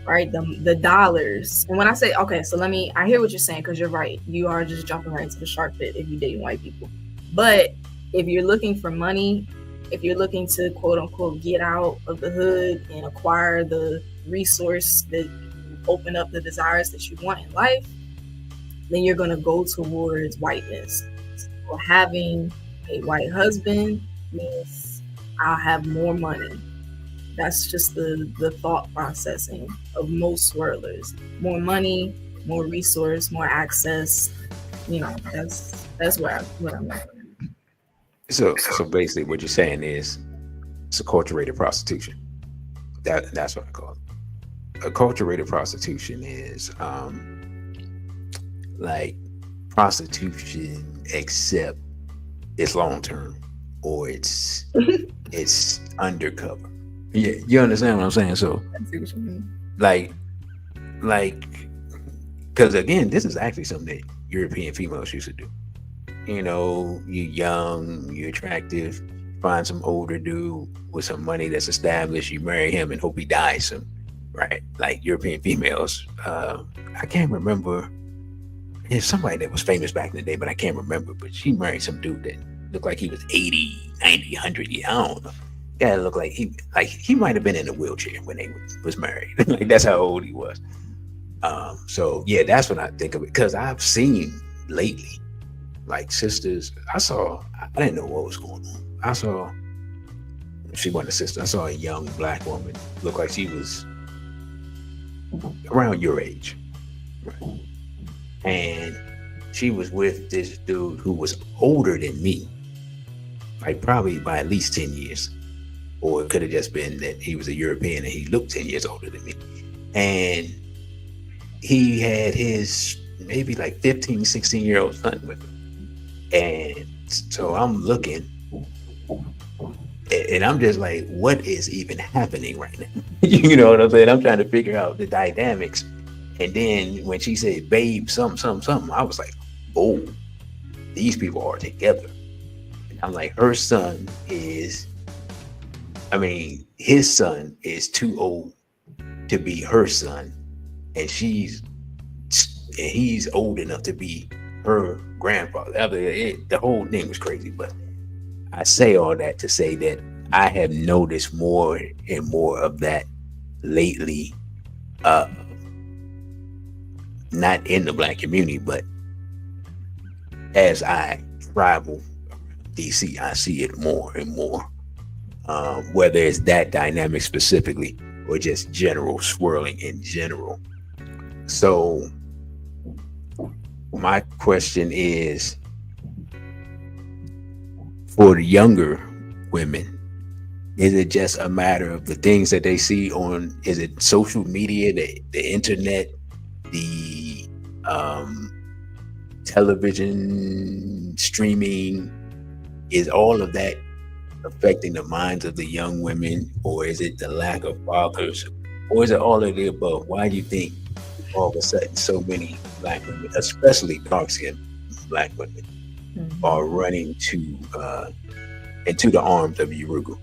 right? The dollars. And when I say, okay, so I hear what you're saying, because you're right. You are just jumping right into the shark pit if you're dating white people. But if you're looking for money, if you're looking to quote unquote get out of the hood and acquire the resource that open up the desires that you want in life, then you're going to go towards whiteness. So having a white husband means I'll have more money. That's just the thought processing of most swirlers. More money, more resource, more access. That's what I'm like.
So basically what you're saying is it's acculturated prostitution. That's what I call it. Acculturated prostitution is like prostitution, except it's long term or it's undercover. Yeah, you understand what I'm saying? So like because again, this is actually something that European females used to do. You're young, you're attractive, find some older dude with some money that's established, you marry him and hope he dies soon, right? Like European females. I can't remember. There's somebody that was famous back in the day, but I can't remember. But she married some dude that looked like he was 80, 90, 100 years. I don't know. Guy looked like he might have been in a wheelchair when they was married. Like that's how old he was. So yeah, that's when I think of it, because I've seen lately, like sisters. I didn't know what was going on. She wasn't a sister. I saw a young black woman, looked like she was around your age, right? And she was with this dude who was older than me, like probably by at least 10 years. Or it could have just been that he was a European and he looked 10 years older than me. And he had his maybe like 15, 16-year-old son with him. And so I'm looking and I'm just like, what is even happening right now? You know what I'm saying? I'm trying to figure out the dynamics. And then when she said, babe, something, I was like, oh, these people are together. And I'm like, his son is too old to be her son. And he's old enough to be her grandfather. The whole thing was crazy. But I say all that to say that I have noticed more and more of that lately. Not in the black community, but as I travel DC, I see it more and more. Whether it's that dynamic specifically, or just general swirling in general. So my question is, for the younger women, is it just a matter of the things that they see on, is it social media, the internet, the television, streaming? Is all of that affecting the minds of the young women, or is it the lack of fathers, or is it all of the above? Why do you think all of a sudden so many Black women, especially dark-skinned Black women, are running to into the arms of Yurugu?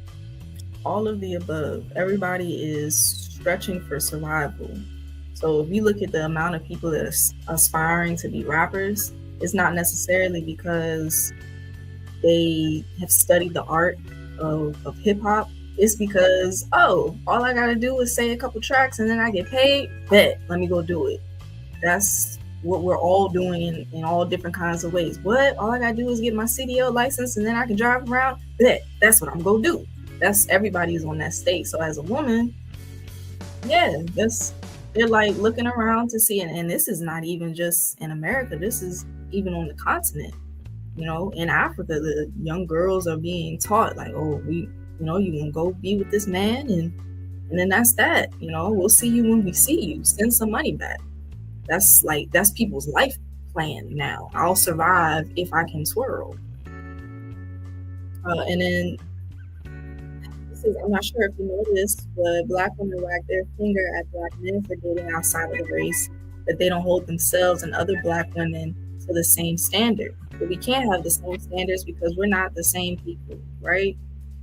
All of the above. Everybody is stretching for survival. So if you look at the amount of people that are aspiring to be rappers, it's not necessarily because they have studied the art of hip hop. It's because, all I gotta do is say a couple tracks and then I get paid. Bet, let me go do it. That's what we're all doing in all different kinds of ways. What? All I gotta do is get my CDL license and then I can drive around. Bet, that's what I'm gonna do. That's, everybody's on that state. So as a woman, yeah, they're like looking around to see, and this is not even just in America. This is even on the continent. You know, in Africa, the young girls are being taught like, you gonna go be with this man, and then that's that. You know, we'll see you when we see you. Send some money back. That's people's life plan now. I'll survive if I can swirl. And then I'm not sure if you noticed, but Black women wag their finger at Black men for dating outside of the race, that they don't hold themselves and other Black women to the same standard. But we can't have the same standards because we're not the same people, right?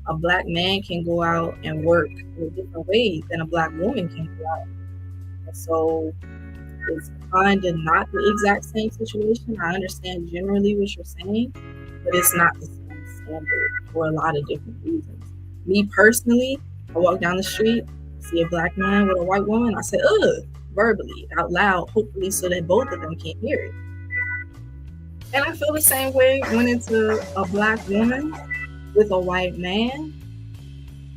A Black man can go out and work in different ways than a Black woman can go out. And so it's kind of not the exact same situation. I understand generally what you're saying, but it's not the same standard for a lot of different reasons. Me personally, I walk down the street, see a Black man with a white woman, I say, verbally, out loud, hopefully so that both of them can hear it. And I feel the same way when it's a Black woman with a white man.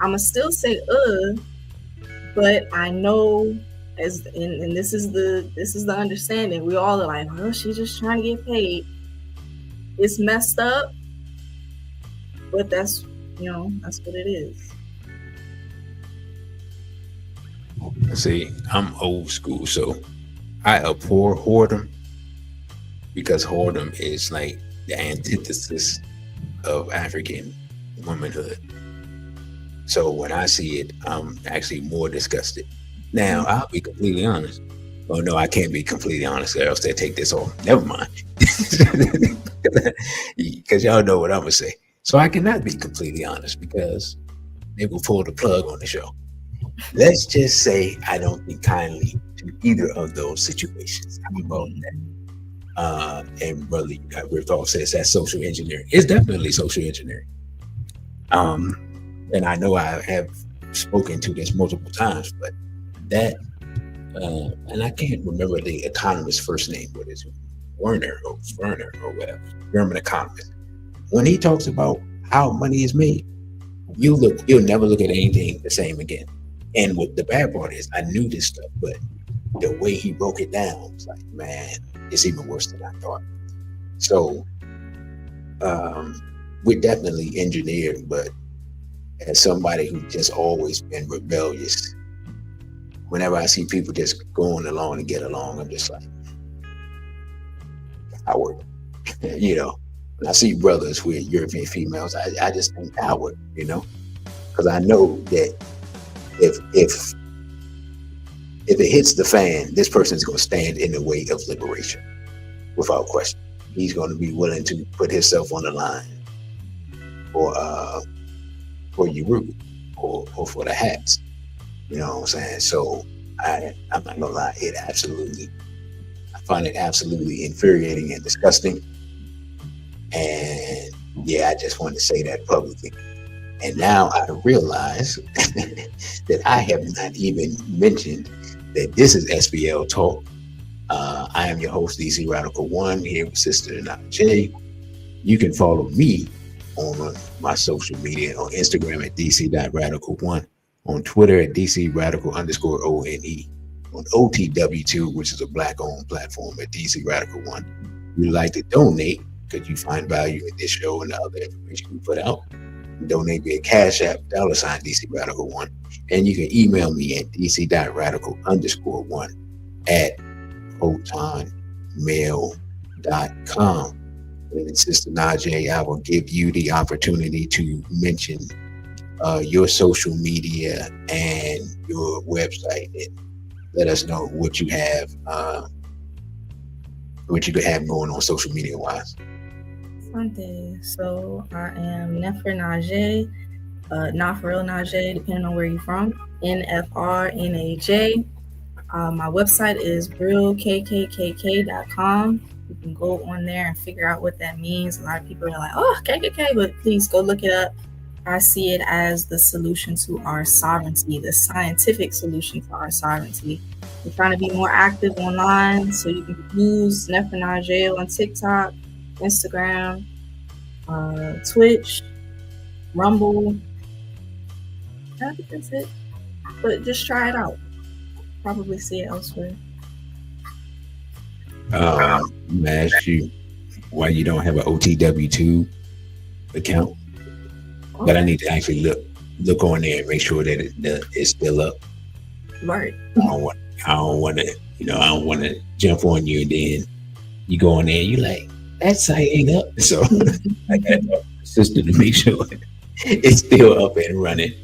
I'ma still say, but I know, and this is the understanding. We all are like, she's just trying to get paid. It's messed up, but that's what it is.
See, I'm old school, so I abhor whoredom, because whoredom is like the antithesis of African womanhood. So when I see it, I'm actually more disgusted. Now, I'll be completely honest. Oh no, I can't be completely honest, or else they'll take this off. Never mind. Because y'all know what I'm gonna say. So I cannot be completely honest because they will pull the plug on the show. Let's just say I don't think kindly to either of those situations. How about that? And brother, you got ripped off, says that's social engineering. It's definitely social engineering. And I know I have spoken to this multiple times, but that, and I can't remember the economist's first name. What is it? Werner or whatever, German economist. When he talks about how money is made, you'll never look at anything the same again. And what the bad part is, I knew this stuff, but the way he broke it down, it's like, man, it's even worse than I thought. So we're definitely engineered, but as somebody who's just always been rebellious, whenever I see people just going along and get along, I'm just like, coward. When I see brothers with European females, I just think coward, because I know that if it hits the fan, this person is going to stand in the way of liberation without question. He's going to be willing to put himself on the line for Yurugu or for the hats. You know what I'm saying? So I'm not gonna lie, I find it absolutely infuriating and disgusting. And yeah, I just wanted to say that publicly. And now I realize that I have not even mentioned that this is SBL Talk. I am your host, DCRADICAL1, here with Sister J. You can follow me on my social media on Instagram at dc.radical1. on Twitter at DC_Radical_ONE, on OTW2, which is a Black-owned platform at DC_Radical1. If you'd like to donate, because you find value in this show and the other information we put out, donate via Cashapp $DC_Radical1, and you can email me at dc.radical_1 at protonmail.com. And Sister Najee, I will give you the opportunity to mention your social media and your website, and let us know what you have going on social media wise.
Okay, so I am Nefer Najee, not for real Najee, depending on where you're from. NFRNAJ. My website is realkkk.com. You can go on there and figure out what that means. A lot of people are like, oh, KKK, but please go look it up. I see it as the solution to our sovereignty, the scientific solution to our sovereignty. We're trying to be more active online, so you can use Nefer Najee on TikTok, Instagram, Twitch, Rumble. I think that's it. But just try it out. Probably see it elsewhere.
I'm gonna ask you why you don't have an OTW2 account, but I need to actually look on there and make sure that it's still up.
Right.
I don't want to jump on you and then you go on there and you're like, that site ain't up. So I got to talk to the sister to make sure it's still up and running.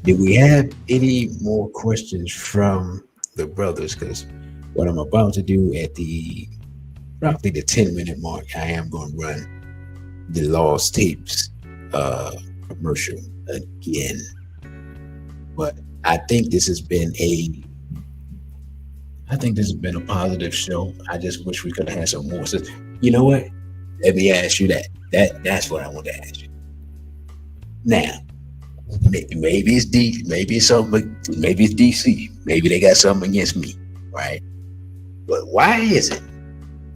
Did we have any more questions from the brothers? Because what I'm about to do at roughly the 10-minute mark, I am going to run the Lost Tapes commercial again. But I think this has been a positive show. I just wish we could have had some more. So, you know what? Let me ask you that. That's what I want to ask you. Now, maybe it's maybe it's DC, maybe they got something against me, right? But why is it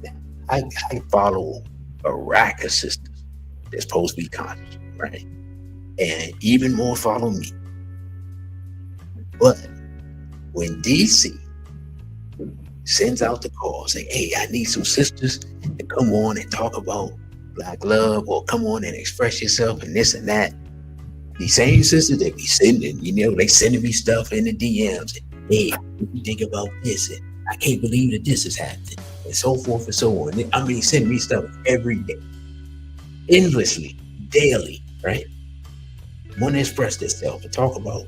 that I follow a rack of sisters that's supposed to be conscious, right? And even more follow me. But when DC sends out the call saying, hey, I need some sisters to come on and talk about Black love, or come on and express yourself and this and that, these same sisters that be sending, they sending me stuff in the DMs. And, hey, what you think about this? And I can't believe that this is happening, and so forth and so on. I mean, sending me stuff every day, endlessly, daily, right? Want to express themselves and talk about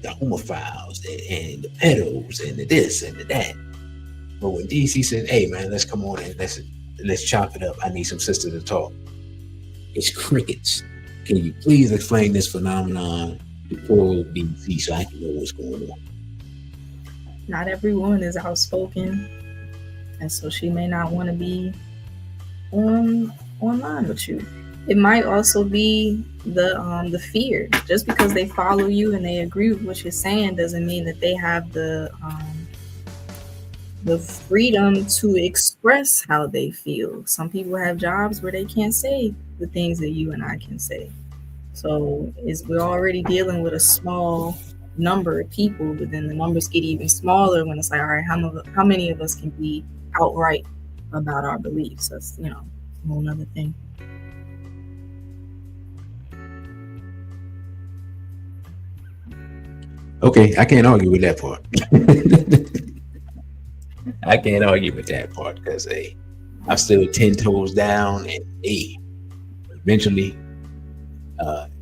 the homophiles and the pedos and the this and the that. But when DC said, hey man, let's come on and let's chop it up. I need some sisters to talk. It's crickets. Can you please explain this phenomenon to poor DC so I can know what's going on?
Not every woman is outspoken, and so she may not want to be online with you. It might also be the fear. Just because they follow you and they agree with what you're saying doesn't mean that they have the freedom to express how they feel. Some people have jobs where they can't say the things that you and I can say. So we're already dealing with a small number of people, but then the numbers get even smaller when it's like, all right, how many of us can be outright about our beliefs? That's a whole nother thing.
Okay, I can't argue with that part. I can't argue with that part because I'm still 10 toes down, and eventually,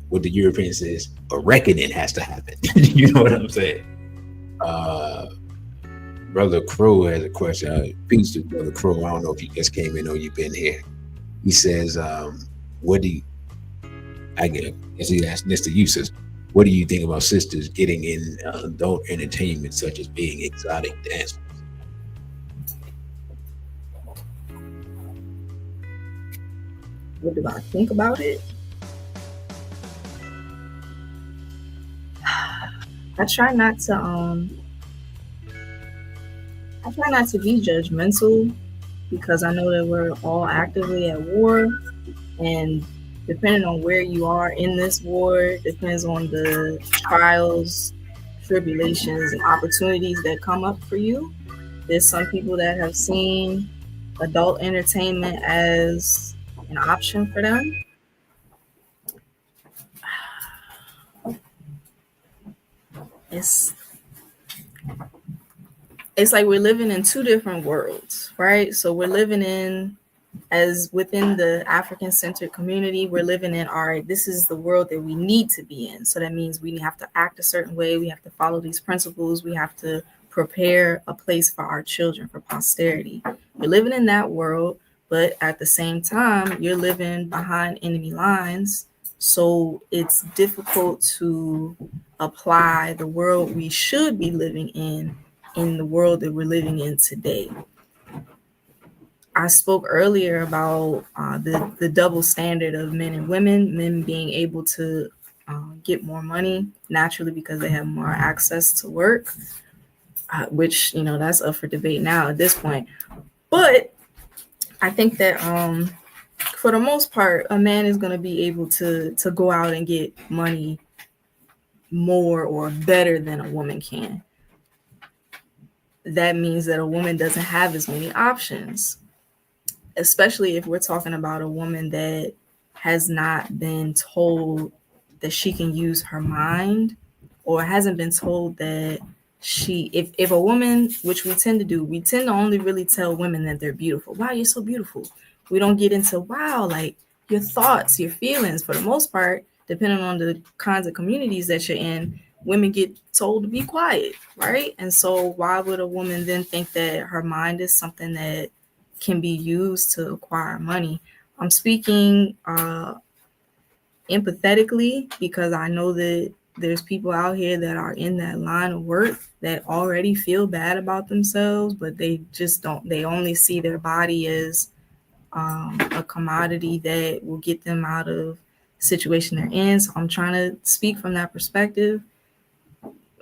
what the European says, a reckoning has to happen. You know what I'm saying? Brother Crow has a question. Peace to Brother Crow. I don't know if you just came in or you've been here. He says, I guess he asked this to you, says, what do you think about sisters getting in adult entertainment, such as being exotic dancers?
What do I think about it? I try not to be judgmental, because I know that we're all actively at war, and depending on where you are in this war, depends on the trials, tribulations, and opportunities that come up for you. There's some people that have seen adult entertainment as an option for them. It's it's like we're living in two different worlds, right? So we're living in, as within the African centered community, we're living in, all right, this is the world that we need to be in. So that means we have to act a certain way. We have to follow these principles. We have to prepare a place for our children, for posterity. You're living in that world, but at the same time, you're living behind enemy lines. So it's difficult to apply the world we should be living in the world that we're living in today. I spoke earlier about the double standard of men and women, men being able to get more money naturally because they have more access to work, which, that's up for debate now at this point. But I think that for the most part, a man is going to be able to go out and get money more or better than a woman can. That means that a woman doesn't have as many options, especially if we're talking about a woman that has not been told that she can use her mind, or hasn't been told that if a woman, which we tend to do, we tend to only really tell women that they're beautiful. Wow, you're so beautiful. We don't get into, wow, like your thoughts, your feelings. For the most part, depending on the kinds of communities that you're in, women get told to be quiet, right? And so why would a woman then think that her mind is something that can be used to acquire money? I'm speaking empathetically because I know that there's people out here that are in that line of work that already feel bad about themselves, but they just don't. They only see their body as a commodity that will get them out of the situation they're in. So I'm trying to speak from that perspective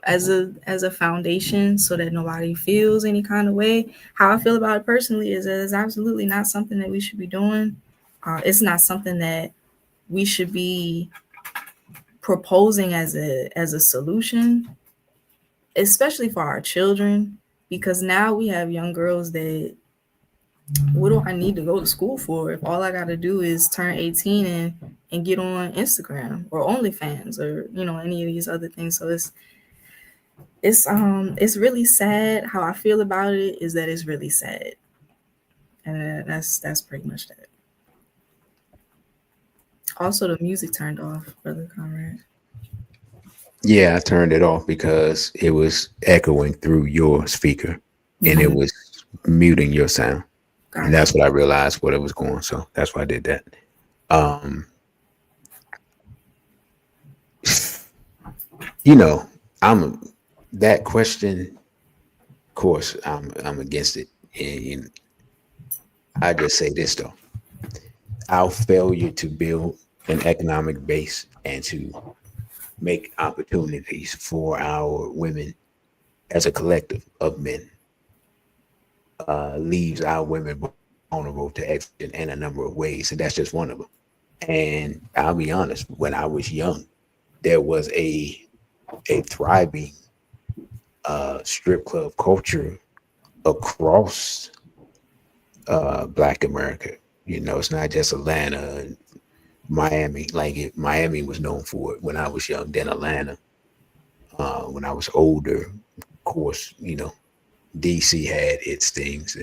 as a foundation so that nobody feels any kind of way. How I feel about it personally is that it's absolutely not something that we should be doing. It's not something that we should be proposing as a solution, especially for our children, because now we have young girls that, what do I need to go to school for if all I got to do is turn 18 and get on Instagram or OnlyFans or any of these other things. So it's really sad. How I feel about it is that it's really sad, and that's pretty much that. Also, the music turned off, Brother Conrad.
Yeah, I turned it off because it was echoing through your speaker and it was muting your sound. Gotcha. And that's what I realized what it was going. So that's why I did that. That question, of course, I'm against it. And I just say this though. Our failure to build an economic base and to make opportunities for our women as a collective of men leaves our women vulnerable to exploitation in a number of ways, and that's just one of them. And I'll be honest, when I was young, there was a thriving strip club culture across Black America. It's not just Atlanta and Miami. Miami was known for it when I was young. Then Atlanta. When I was older, of course, DC had its things.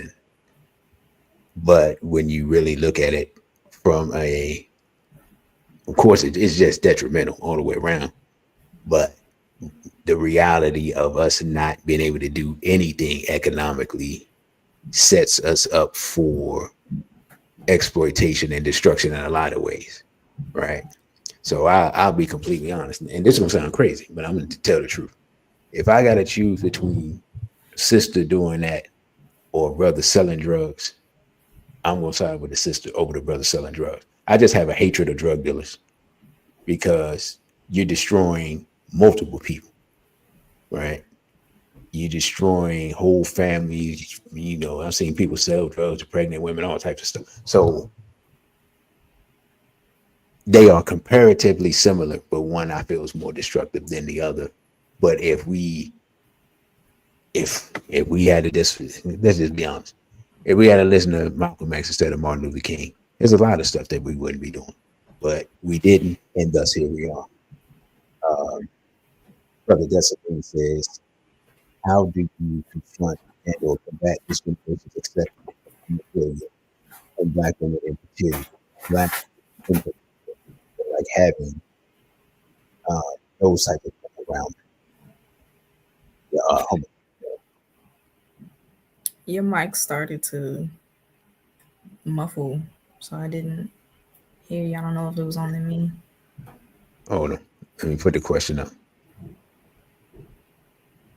But when you really look at it from of course, it's just detrimental all the way around. But the reality of us not being able to do anything economically sets us up for exploitation and destruction in a lot of ways, right? So I'll be completely honest, and this is gonna sound crazy, but I'm gonna tell the truth. If I gotta choose between sister doing that or brother selling drugs, I'm gonna side with the sister over the brother selling drugs. I just have a hatred of drug dealers because you're destroying multiple people, right? You're destroying whole families. I've seen people sell drugs to pregnant women, all types of stuff. So they are comparatively similar, but one I feel is more destructive than the other. But if we had to let's just be honest. If we had to listen to Malcolm X instead of Martin Luther King, there's a lot of stuff that we wouldn't be doing. But we didn't, and thus here we are. Brother Dessalines says, how do you confront and or combat discrimination acceptance of homophilia and black women in particular? Black women in particular, like having uh, those type of things around them.
Your mic started to muffle, so I didn't hear you. I don't know if it was only me.
Hold on. Let me put the question up.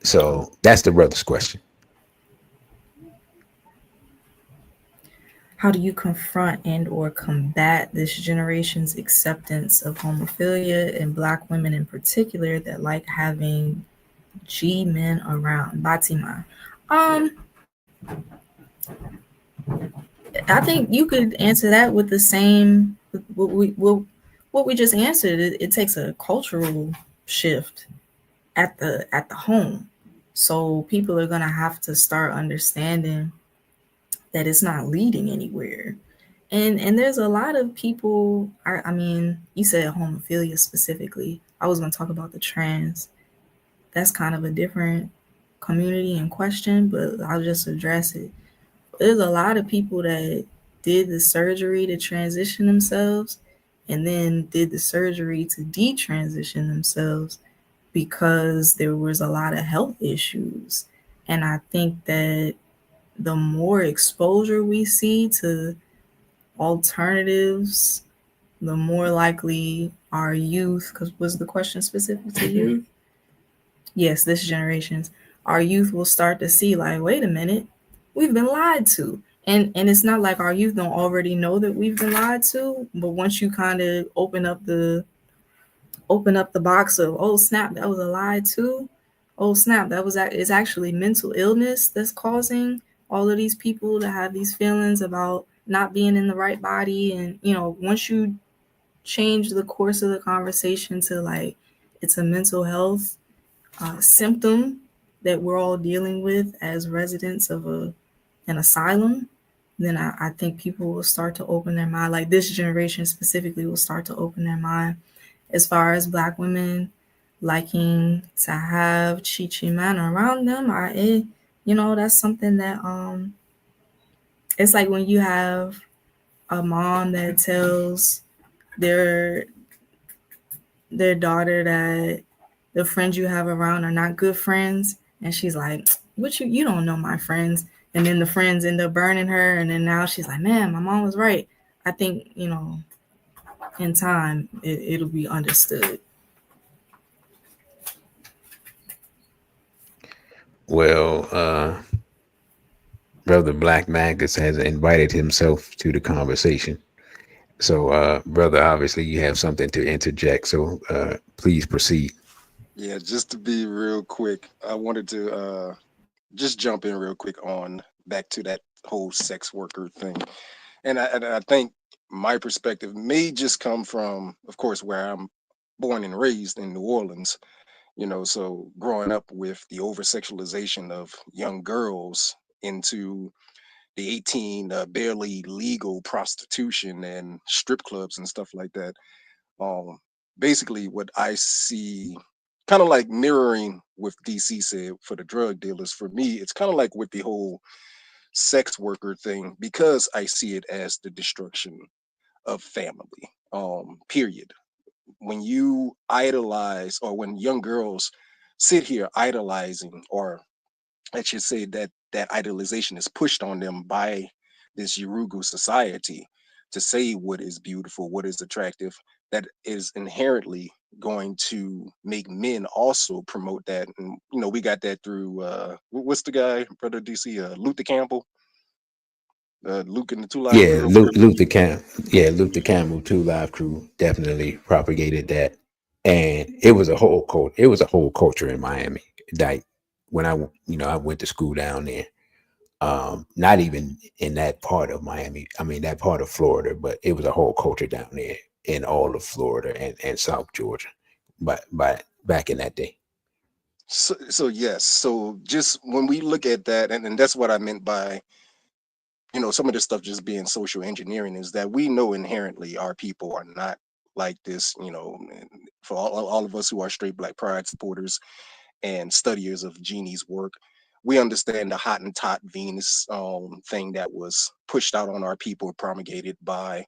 So that's the brother's question.
How do you confront and or combat this generation's acceptance of homophilia and black women in particular that like having G men around? Batima. I think you could answer that with the same what we just answered. It takes a cultural shift at the home. So people are gonna have to start understanding that it's not leading anywhere. And there's a lot of people, I mean, you said homophilia specifically. I was gonna talk about the trans. That's kind of a different community in question, but I'll just address it. There's a lot of people that did the surgery to transition themselves and then did the surgery to detransition themselves because there was a lot of health issues. And I think that the more exposure we see to alternatives, the more likely our youth, because was the question specific to youth? Yes, this generation's, our youth will start to see like, wait a minute, we've been lied to. And it's not like our youth don't already know that we've been lied to, but once you kind of open up the box of, oh snap, that was a lie too. Oh snap, it's actually mental illness that's causing all of these people to have these feelings about not being in the right body. And once you change the course of the conversation to like it's a mental health symptom that we're all dealing with as residents of an asylum, then I think people will start to open their mind. Like this generation specifically will start to open their mind as far as black women liking to have chi men around them. That's something that it's like when you have a mom that tells their daughter that the friends you have around are not good friends, and she's like, what, you don't know my friends. And then the friends end up burning her, and then now she's like, man, my mom was right. I think in time it'll be understood.
Well, Brother Black Magus has invited himself to the conversation. So, brother, obviously you have something to interject. So, please proceed.
Yeah, just to be real quick, I wanted to just jump in real quick on back to that whole sex worker thing. And I think my perspective may just come from, of course, where I'm born and raised in New Orleans, so growing up with the over sexualization of young girls into the 18 barely legal prostitution and strip clubs and stuff like that. Um, Basically, what I see, kind of like mirroring with DC said for the drug dealers, for me, it's kind of like with the whole sex worker thing, because I see it as the destruction of family. Period. When you idolize, or when young girls sit here idolizing, or I should say that idolization is pushed on them by this Yurugu society to say what is beautiful, what is attractive, that is inherently going to make men also promote that. And we got that through what's the guy, brother DC, Luther Campbell, Luke and the Two Live
Yeah,
Crew.
Luke the Camel 2 Live Crew definitely propagated that, and it was a whole cult. It was a whole culture in Miami. Like when I went to school down there. Not even in that part of Miami. I mean that part of Florida, but it was a whole culture down there. in all of Florida and South Georgia by back in that day.
So yes. So just when we look at that, and that's what I meant by, some of this stuff just being social engineering, is that we know inherently our people are not like this. And for all of us who are straight Black pride supporters and studiers of Jeannie's work, we understand the Hottentot Venus thing that was pushed out on our people, promulgated by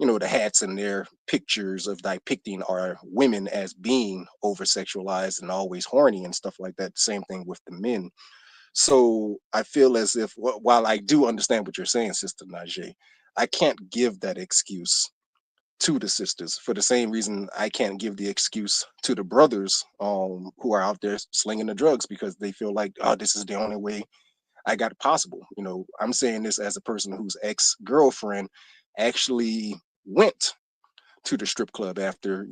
the hats and their pictures of depicting our women as being over sexualized and always horny and stuff like that. Same thing with the men. So I feel as if, while I do understand what you're saying, Sister Najee, I can't give that excuse to the sisters for the same reason I can't give the excuse to the brothers who are out there slinging the drugs, because they feel like, oh, this is the only way I got possible. I'm saying this as a person whose ex-girlfriend actually went to the strip club after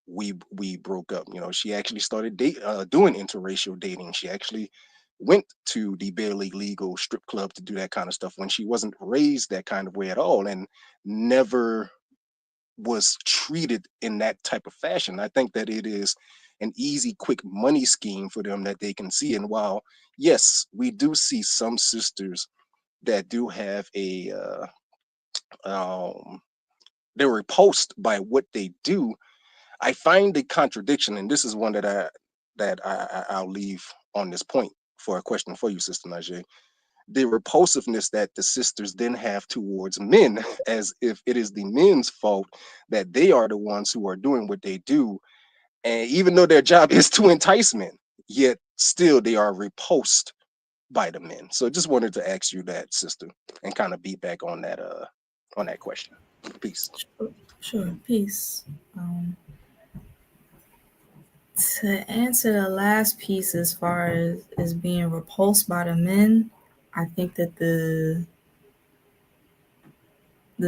we broke up. She actually started doing interracial dating. She actually went to the barely legal strip club to do that kind of stuff when she wasn't raised that kind of way at all, and never was treated in that type of fashion. I think that it is an easy, quick money scheme for them that they can see. And while, yes, we do see some sisters that do have they're repulsed by what they do, I find the contradiction, and this is one I'll leave on this point for a question for you, Sister Najee. The repulsiveness that the sisters then have towards men, as if it is the men's fault that they are the ones who are doing what they do. And even though their job is to entice men, yet still they are repulsed by the men. So just wanted to ask you that, sister, and kind of beat back on that question. Peace.
Sure, peace. To answer the last piece, as far as being repulsed by the men, I think that the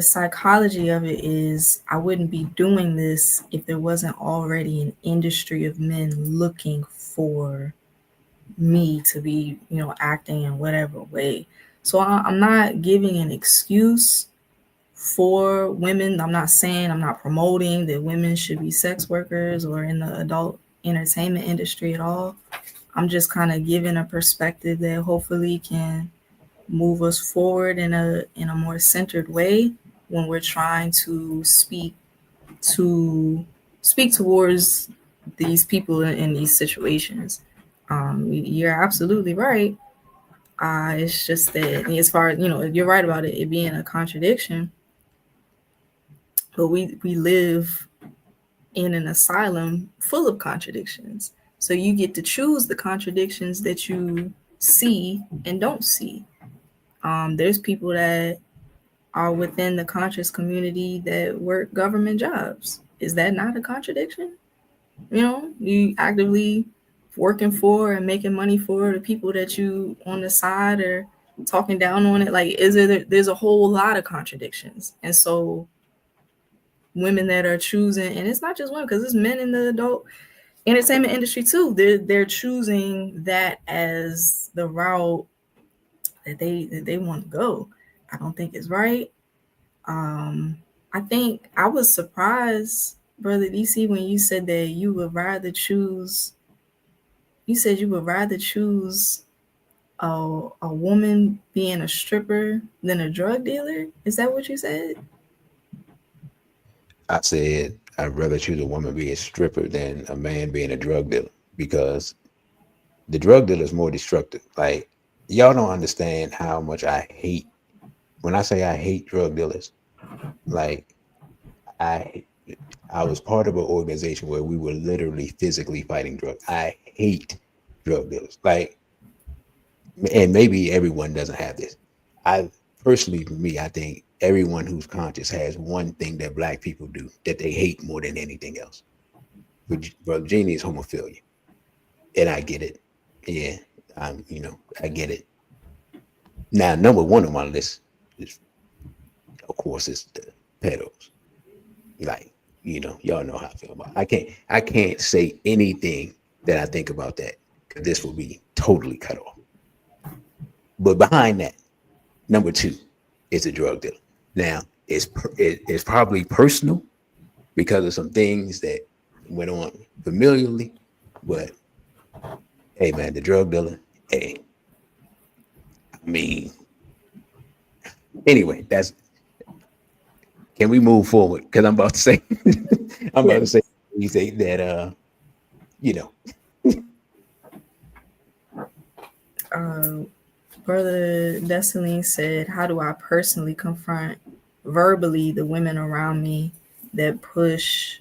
psychology of it is, I wouldn't be doing this if there wasn't already an industry of men looking for me to be, acting in whatever way. So I'm not giving an excuse for women. I'm not promoting that women should be sex workers or in the adult entertainment industry at all. I'm just kind of giving a perspective that hopefully can move us forward in a more centered way when we're trying to speak towards these people in these situations. You're absolutely right. It's just that, as far as you're right about it being a contradiction, but we live in an asylum full of contradictions. So you get to choose the contradictions that you see and don't see. There's people that are within the conscious community that work government jobs. Is that not a contradiction? You actively working for and making money for the people that you on the side are talking down on it. Like, there's a whole lot of contradictions. And so women that are choosing, and it's not just women, because it's men in the adult entertainment industry too, they're choosing that as the route that they want to go. I don't think it's right. I think I was surprised, Brother DC, when you said that you would rather choose a woman being a stripper than a drug dealer. Is that what you said?
I said I'd rather choose a woman being a stripper than a man being a drug dealer, because the drug dealer is more destructive. Like, y'all don't understand how much I hate, when I say I hate drug dealers, like I was part of an organization where we were literally physically fighting drugs. I hate drug dealers. Like, and maybe everyone doesn't have this. I personally, for me, I think everyone who's conscious has one thing that Black people do that they hate more than anything else. Brother Genie is homophilia, and I get it. Yeah, I get it. Now, number one on my list is, of course, is the pedos. Like, y'all know how I feel about it. I can't say anything that I think about that, because this will be totally cut off. But behind that, number two is a drug dealer. Now, it's probably personal, because of some things that went on familiarly. But hey, man, the drug dealer, hey, I mean, anyway, can we move forward? Because I'm about to say, you say that,
Brother Destiny said, how do I personally confront verbally the women around me that push,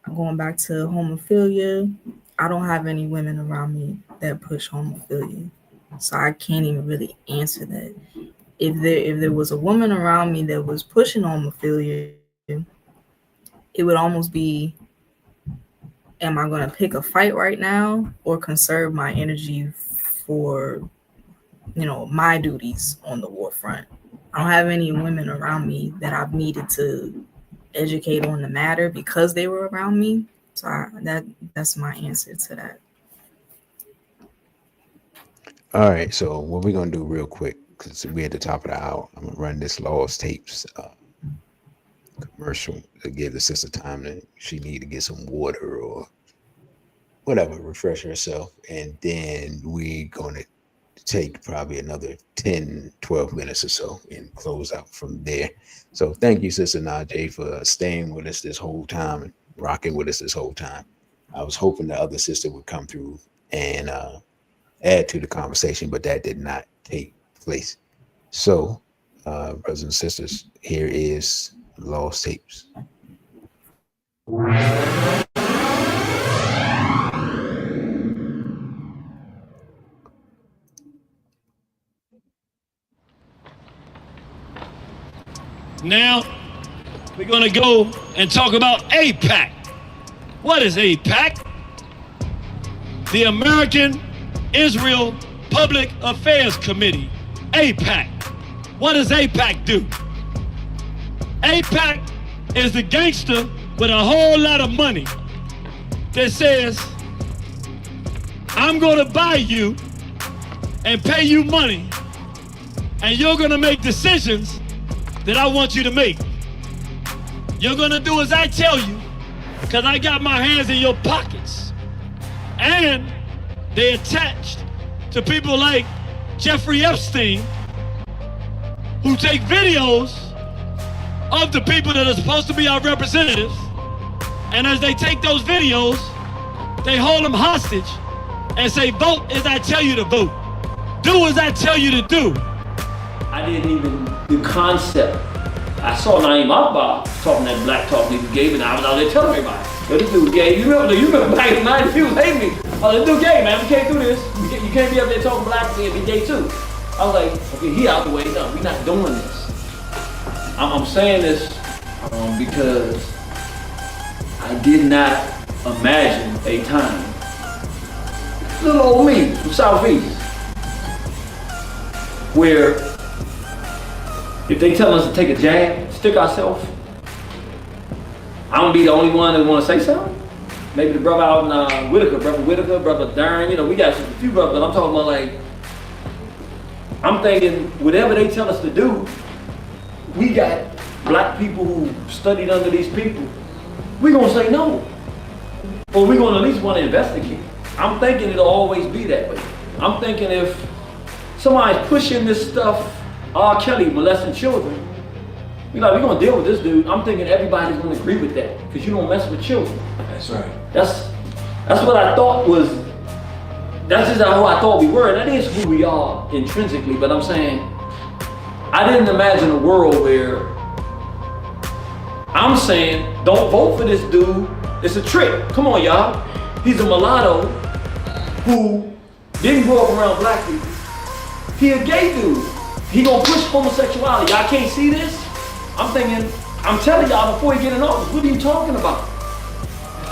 going back to homophilia? I don't have any women around me that push homophilia, so I can't even really answer that. If there was a woman around me that was pushing homophilia, it would almost be, am I going to pick a fight right now or conserve my energy for, my duties on the war front? I don't have any women around me that I've needed to educate on the matter because they were around me. So that's my answer to that.
All right. So what we're going to do real quick, because we're at the top of the hour, I'm going to run this Lost Tapes commercial to give the sister time that she need to get some water or whatever, refresh herself. And then we're going to take probably another 10, 12 minutes or so and close out from there. So thank you, Sister Najee, for staying with us this whole time and rocking with us this whole time. I was hoping the other sister would come through and add to the conversation, but that did not take place. So, brothers and sisters, here is Lost Tapes.
Now, we're going to go and talk about AIPAC. What is AIPAC? The American Israel Public Affairs Committee, AIPAC. What does AIPAC do? AIPAC is the gangster with a whole lot of money that says, I'm going to buy you and pay you money, and you're going to make decisions that I want you to make. You're going to do as I tell you, because I got my hands in your pockets. And they attached to people like Jeffrey Epstein, who take videos of the people that are supposed to be our representatives, and as they take those videos, they hold them hostage and say, vote as I tell you to vote. Do as I tell you to do.
I didn't even, the concept. I saw Naeem Akbar talking that black talk he gave, and I was out there telling everybody, yo, this dude gay. You remember back in the 90s, he was hating me. Oh, this dude gay, man, we can't do this. You can't be up there talking black and be gay too. I was like, okay, he out the way, no, we're not doing this. I'm saying this because I did not imagine a time, little old me from Soufeese, where if they tell us to take a jab, stick ourselves, I'm gonna be the only one that wanna say something. Maybe the brother out in Whitaker, brother Darren, we got a few brothers, but I'm talking about like, I'm thinking whatever they tell us to do, we got black people who studied under these people, we gonna say no. Or we gonna at least wanna investigate. I'm thinking it'll always be that way. I'm thinking if somebody's pushing this stuff, R. Kelly molesting children, we're gonna deal with this dude. I'm thinking everybody's gonna agree with that because you don't mess with children.
That's right.
That's what I thought was, that's just how I thought we were. That is who we are intrinsically, but I'm saying, I didn't imagine a world where I'm saying, don't vote for this dude. It's a trick. Come on, y'all. He's a mulatto who didn't grow up around black people. He a gay dude. He gonna push homosexuality. Y'all can't see this? I'm thinking, I'm telling y'all before he get in office, what are you talking about?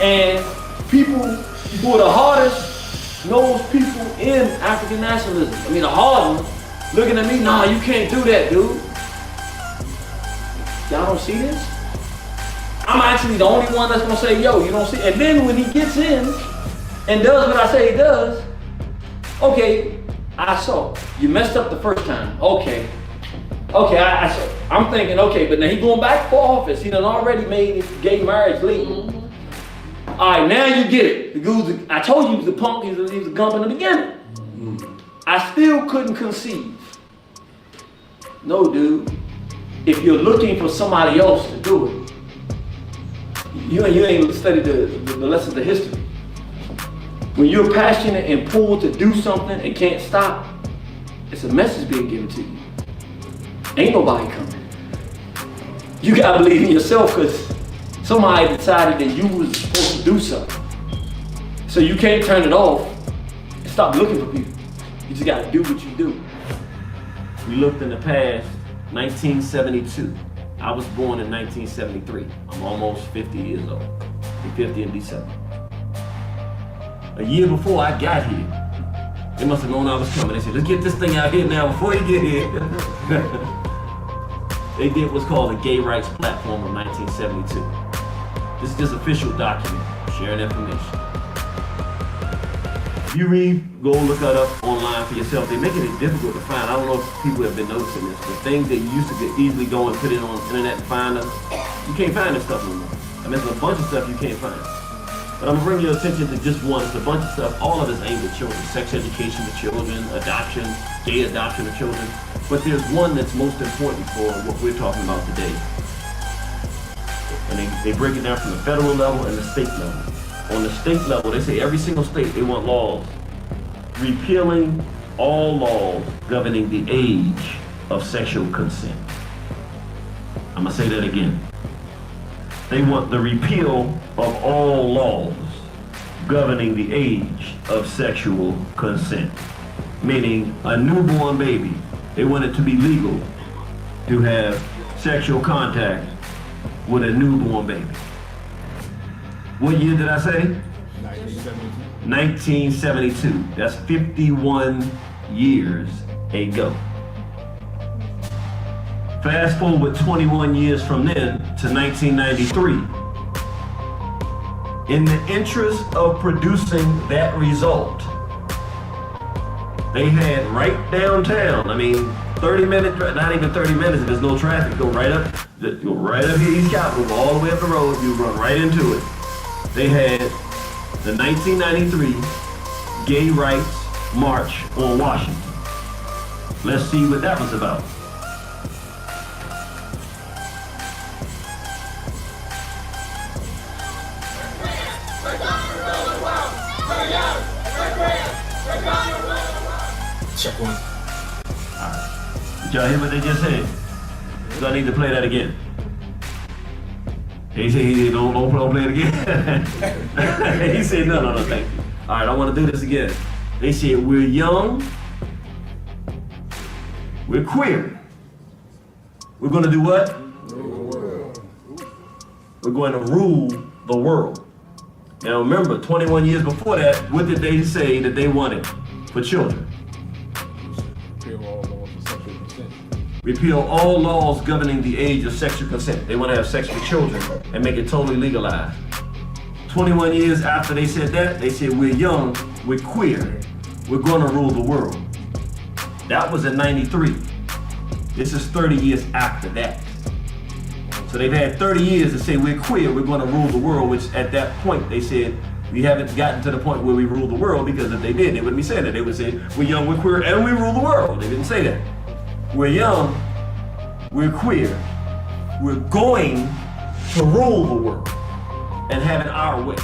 And people who are the hardest nosed people in African nationalism, the hard ones, looking at me, nah, you can't do that, dude. Y'all don't see this? I'm actually the only one that's gonna say, yo, you don't see. And then when he gets in and does what I say he does, okay, I saw. You messed up the first time. Okay. Okay, I'm thinking, okay, but now he going back for office. He done already made it gay marriage legal. All right, now you get it. The dude, I told you he was a punk, he was a gump in the beginning. I still couldn't conceive. No, dude. If you're looking for somebody else to do it, you ain't studied the lessons of history. When you're passionate and pulled to do something and can't stop, it's a message being given to you. Ain't nobody coming. You gotta believe in yourself, because somebody decided that you was supposed to do something. So you can't turn it off and stop looking for people. You just gotta do what you do. We looked in the past, 1972. I was born in 1973. I'm almost 50 years old. I'll be 50 in December. A year before I got here, they must have known I was coming. They said, let's get this thing out here now before you get here. They did what's called a gay rights platform in 1972. This is just official document, sharing information. If you go look it up online for yourself, they're making it difficult to find. I don't know if people have been noticing this, but things that you used to get easily go and put it on the internet and find them, you can't find this stuff no more. I mean, there's a bunch of stuff you can't find. But I'm gonna bring your attention to just one. It's a bunch of stuff, all of it's aimed at children. Sex education to children, adoption, gay adoption of children. But there's one that's most important for what we're talking about today. And they break it down from the federal level and the state level. On the state level, they say every single state, they want laws repealing all laws governing the age of sexual consent. I'm gonna say that again. They want the repeal of all laws governing the age of sexual consent. Meaning a newborn baby, they want it to be legal to have sexual contact with a newborn baby. What year did I say? 1972. That's 51 years ago. Fast forward 21 years from then to 1993. In the interest of producing that result, they had right downtown, 30 minutes, not even 30 minutes if there's no traffic, go right up here East Capitol, go all the way up the road, you run right into it. They had the 1993 Gay Rights March on Washington. Let's see what that was about.
Check one.
Did y'all hear what they just said? Do I need to play that again? He said, don't play it again. He said, no, thank you. All right, I want to do this again. They said, we're young, we're queer. We're going to do what? We're going to rule the world. Now remember, 21 years before that, what did they say that they wanted for children? Repeal all laws governing the age of sexual consent. They want to have sex with children and make it totally legalized. 21 years after they said that, they said, we're young, we're queer, we're going to rule the world. That was in 93. This is 30 years after that. So they've had 30 years to say we're queer, we're going to rule the world, which at that point they said, we haven't gotten to the point where we rule the world, because if they did, they wouldn't be saying that. They would say, we're young, we're queer, and we rule the world. They didn't say that. We're young, we're queer, we're going to rule the world and have it our way.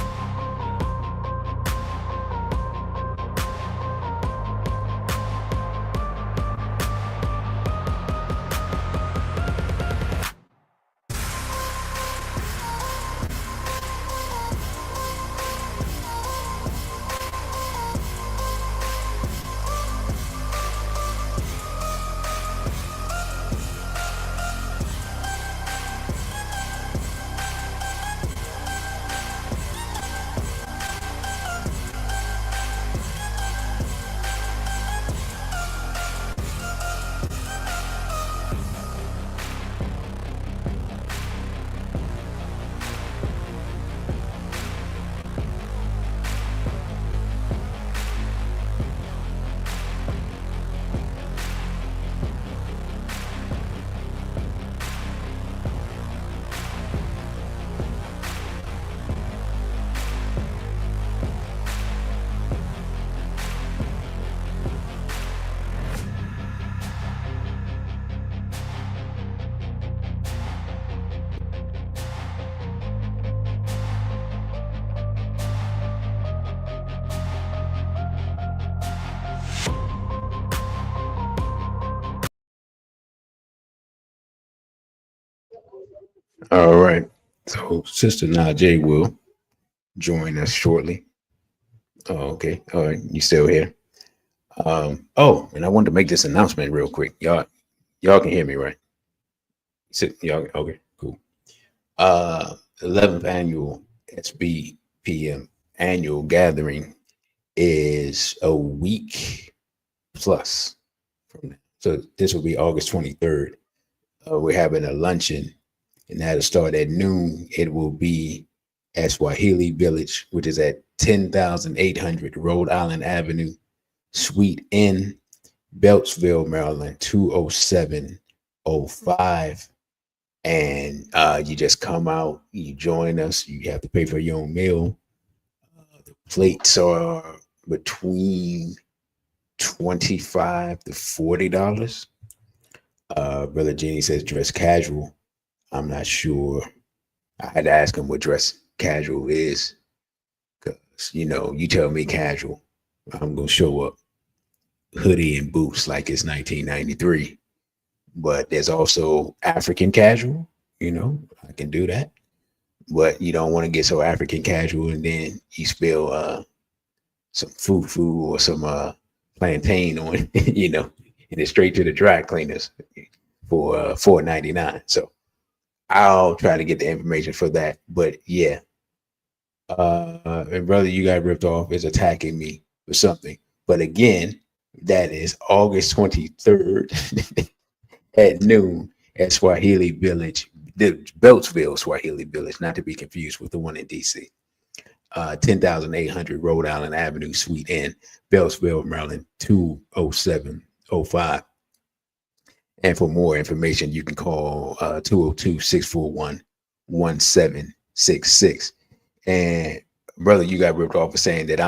All right. So Sister Najee will join us shortly. Oh, okay. All right. You still here? Oh, and I wanted to make this announcement real quick. Y'all can hear me, right? Y'all okay, cool. 11th annual SBPM annual gathering is a week plus from now. So this will be August 23rd. We're having a luncheon, and that'll start at noon. It will be at Swahili Village, which is at 10,800 Rhode Island Avenue, Suite N, Beltsville, Maryland, 20705. And you just come out, you join us. You have to pay for your own meal. The plates are between $25 to $40. Brother Genie says dress casual. I'm not sure. I had to ask him what dress casual is, because you tell me casual, I'm gonna show up hoodie and boots like it's 1993. But there's also African casual. I can do that. But you don't want to get so African casual and then you spill some fufu or some plantain on, and it's straight to the dry cleaners for $4.99. So I'll try to get the information for that. But yeah, and brother, you got ripped off is attacking me for something. But again, that is August 23rd at noon at Swahili Village, the Beltsville Swahili Village, not to be confused with the one in DC. 10,800 Rhode Island Avenue, Suite N, Beltsville, Maryland, 20705. And for more information, you can call 202-641-1766. And brother, you got ripped off for saying that I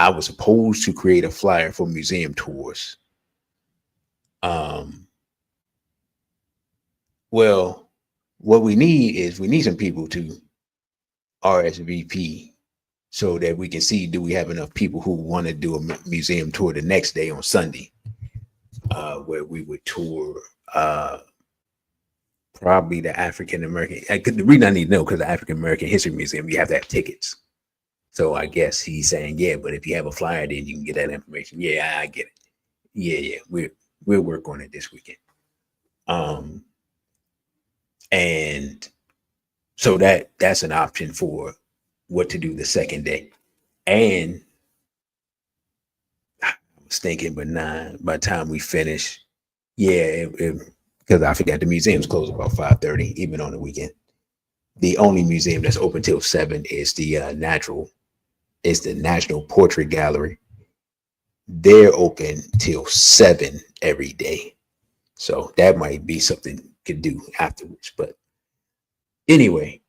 was supposed to create a flyer for museum tours. Well, what we need some people to RSVP so that we can see, do we have enough people who want to do a museum tour the next day on Sunday, where we would tour probably the African American. The reason I need to know, because the African American History Museum, you have to have tickets. So I guess he's saying, yeah, but if you have a flyer, then you can get that information. Yeah, I get it. Yeah, we'll work on it this weekend. And so that's an option for what to do the second day. And I was thinking, but nah, by the time we finish, because I forgot the museum's closed about 5:30, even on the weekend. The only museum that's open till 7 is the National Portrait Gallery. They're open till 7 every day. So that might be something you could do afterwards. But anyway,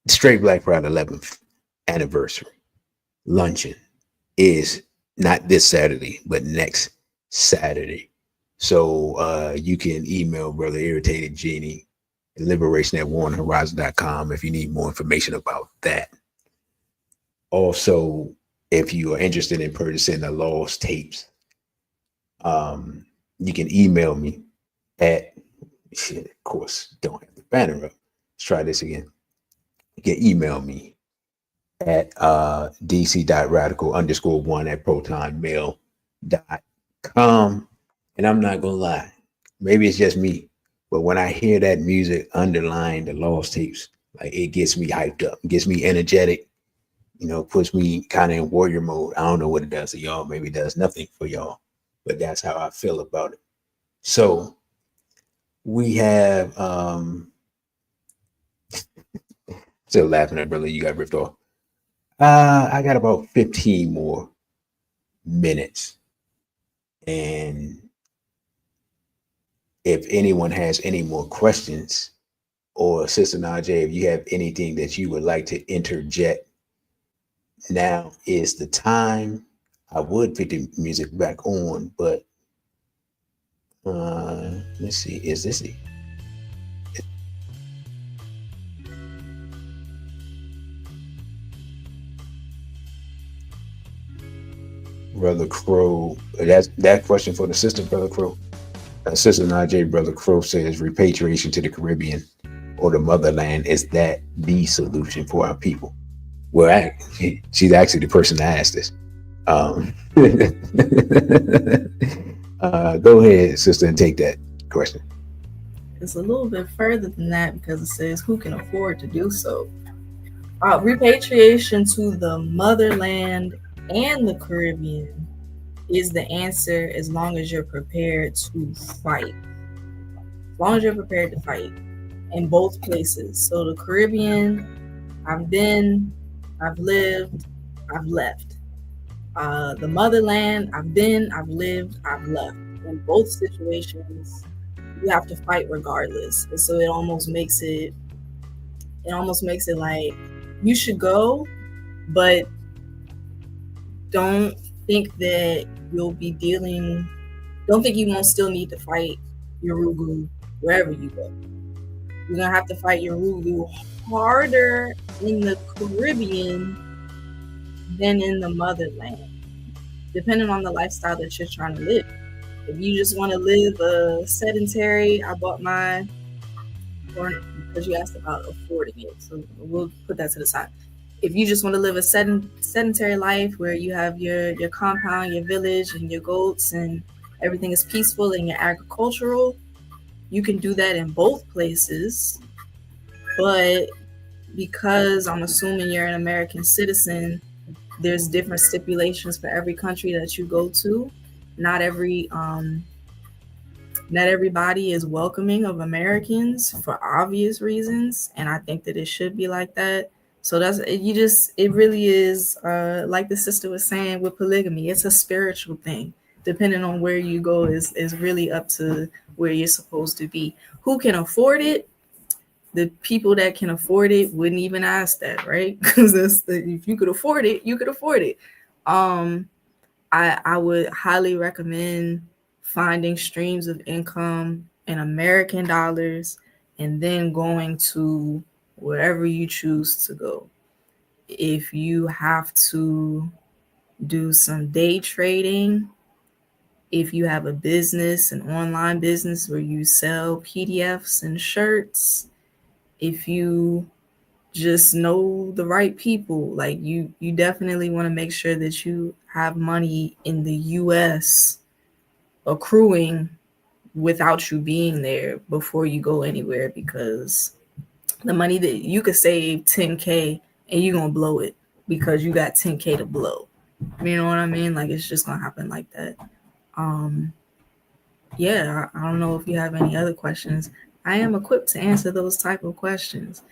Straight Black Pride 11th anniversary luncheon is not this Saturday, but next Saturday. So you can email Brother Irritated Genie at liberation@warrenhorizon.com if you need more information about that. Also, if you are interested in purchasing the lost tapes, you can email me at, of course, don't have the banner up. Let's try this again. You can email me at dc.radical_1@protonmail.com. And I'm not going to lie, maybe it's just me, but when I hear that music underlying the lost tapes, like it gets me hyped up, gets me energetic, puts me kind of in warrior mode. I don't know what it does to y'all. Maybe it does nothing for y'all, but that's how I feel about it. So we have, still laughing at brother, you got ripped off. I got about 15 more minutes. And if anyone has any more questions, or Sister Najee, if you have anything that you would like to interject, now is the time. I would put the music back on, but let's see, is this it? Brother Crow, that's that question for the sister, Brother Crow. Sister Najee, Brother Crow says repatriation to the Caribbean or the motherland, is that the solution for our people? Well, she's actually the person that asked this. Go ahead, sister, and take that question.
It's a little bit further than that because it says who can afford to do so. Repatriation to the motherland and the Caribbean is the answer as long as you're prepared to fight. As long as you're prepared to fight in both places. So the Caribbean, I've been, I've lived, I've left. The motherland, I've been, I've lived, I've left. In both situations, you have to fight regardless. And so it almost makes it like you should go, but don't think that you'll be don't think you won't still need to fight Yorugu wherever you go. You're gonna have to fight Yorugu harder in the Caribbean than in the motherland, depending on the lifestyle that you're trying to live. If you just want to live a sedentary, because you asked about affording it, so we'll put that to the side. If you just want to live a sedentary life where you have your compound, your village, and your goats, and everything is peaceful and you're agricultural, you can do that in both places. But because I'm assuming you're an American citizen, there's different stipulations for every country that you go to. Not everybody is welcoming of Americans for obvious reasons, and I think that it should be like that. So it really is like the sister was saying with polygamy, it's a spiritual thing. Depending on where you go is really up to where you're supposed to be. Who can afford it? The people that can afford it wouldn't even ask that, right? Because if you could afford it, you could afford it. I would highly recommend finding streams of income in American dollars and then going to wherever you choose to go. If you have to do some day trading, if you have a business, an online business where you sell PDFs and shirts, if you just know the right people, like you definitely want to make sure that you have money in the US accruing without you being there before you go anywhere, because the money that you could save $10K and you're gonna blow it because you got $10K to blow. You know what I mean? Like, it's just gonna happen like that. Yeah, I don't know if you have any other questions. I am equipped to answer those type of questions.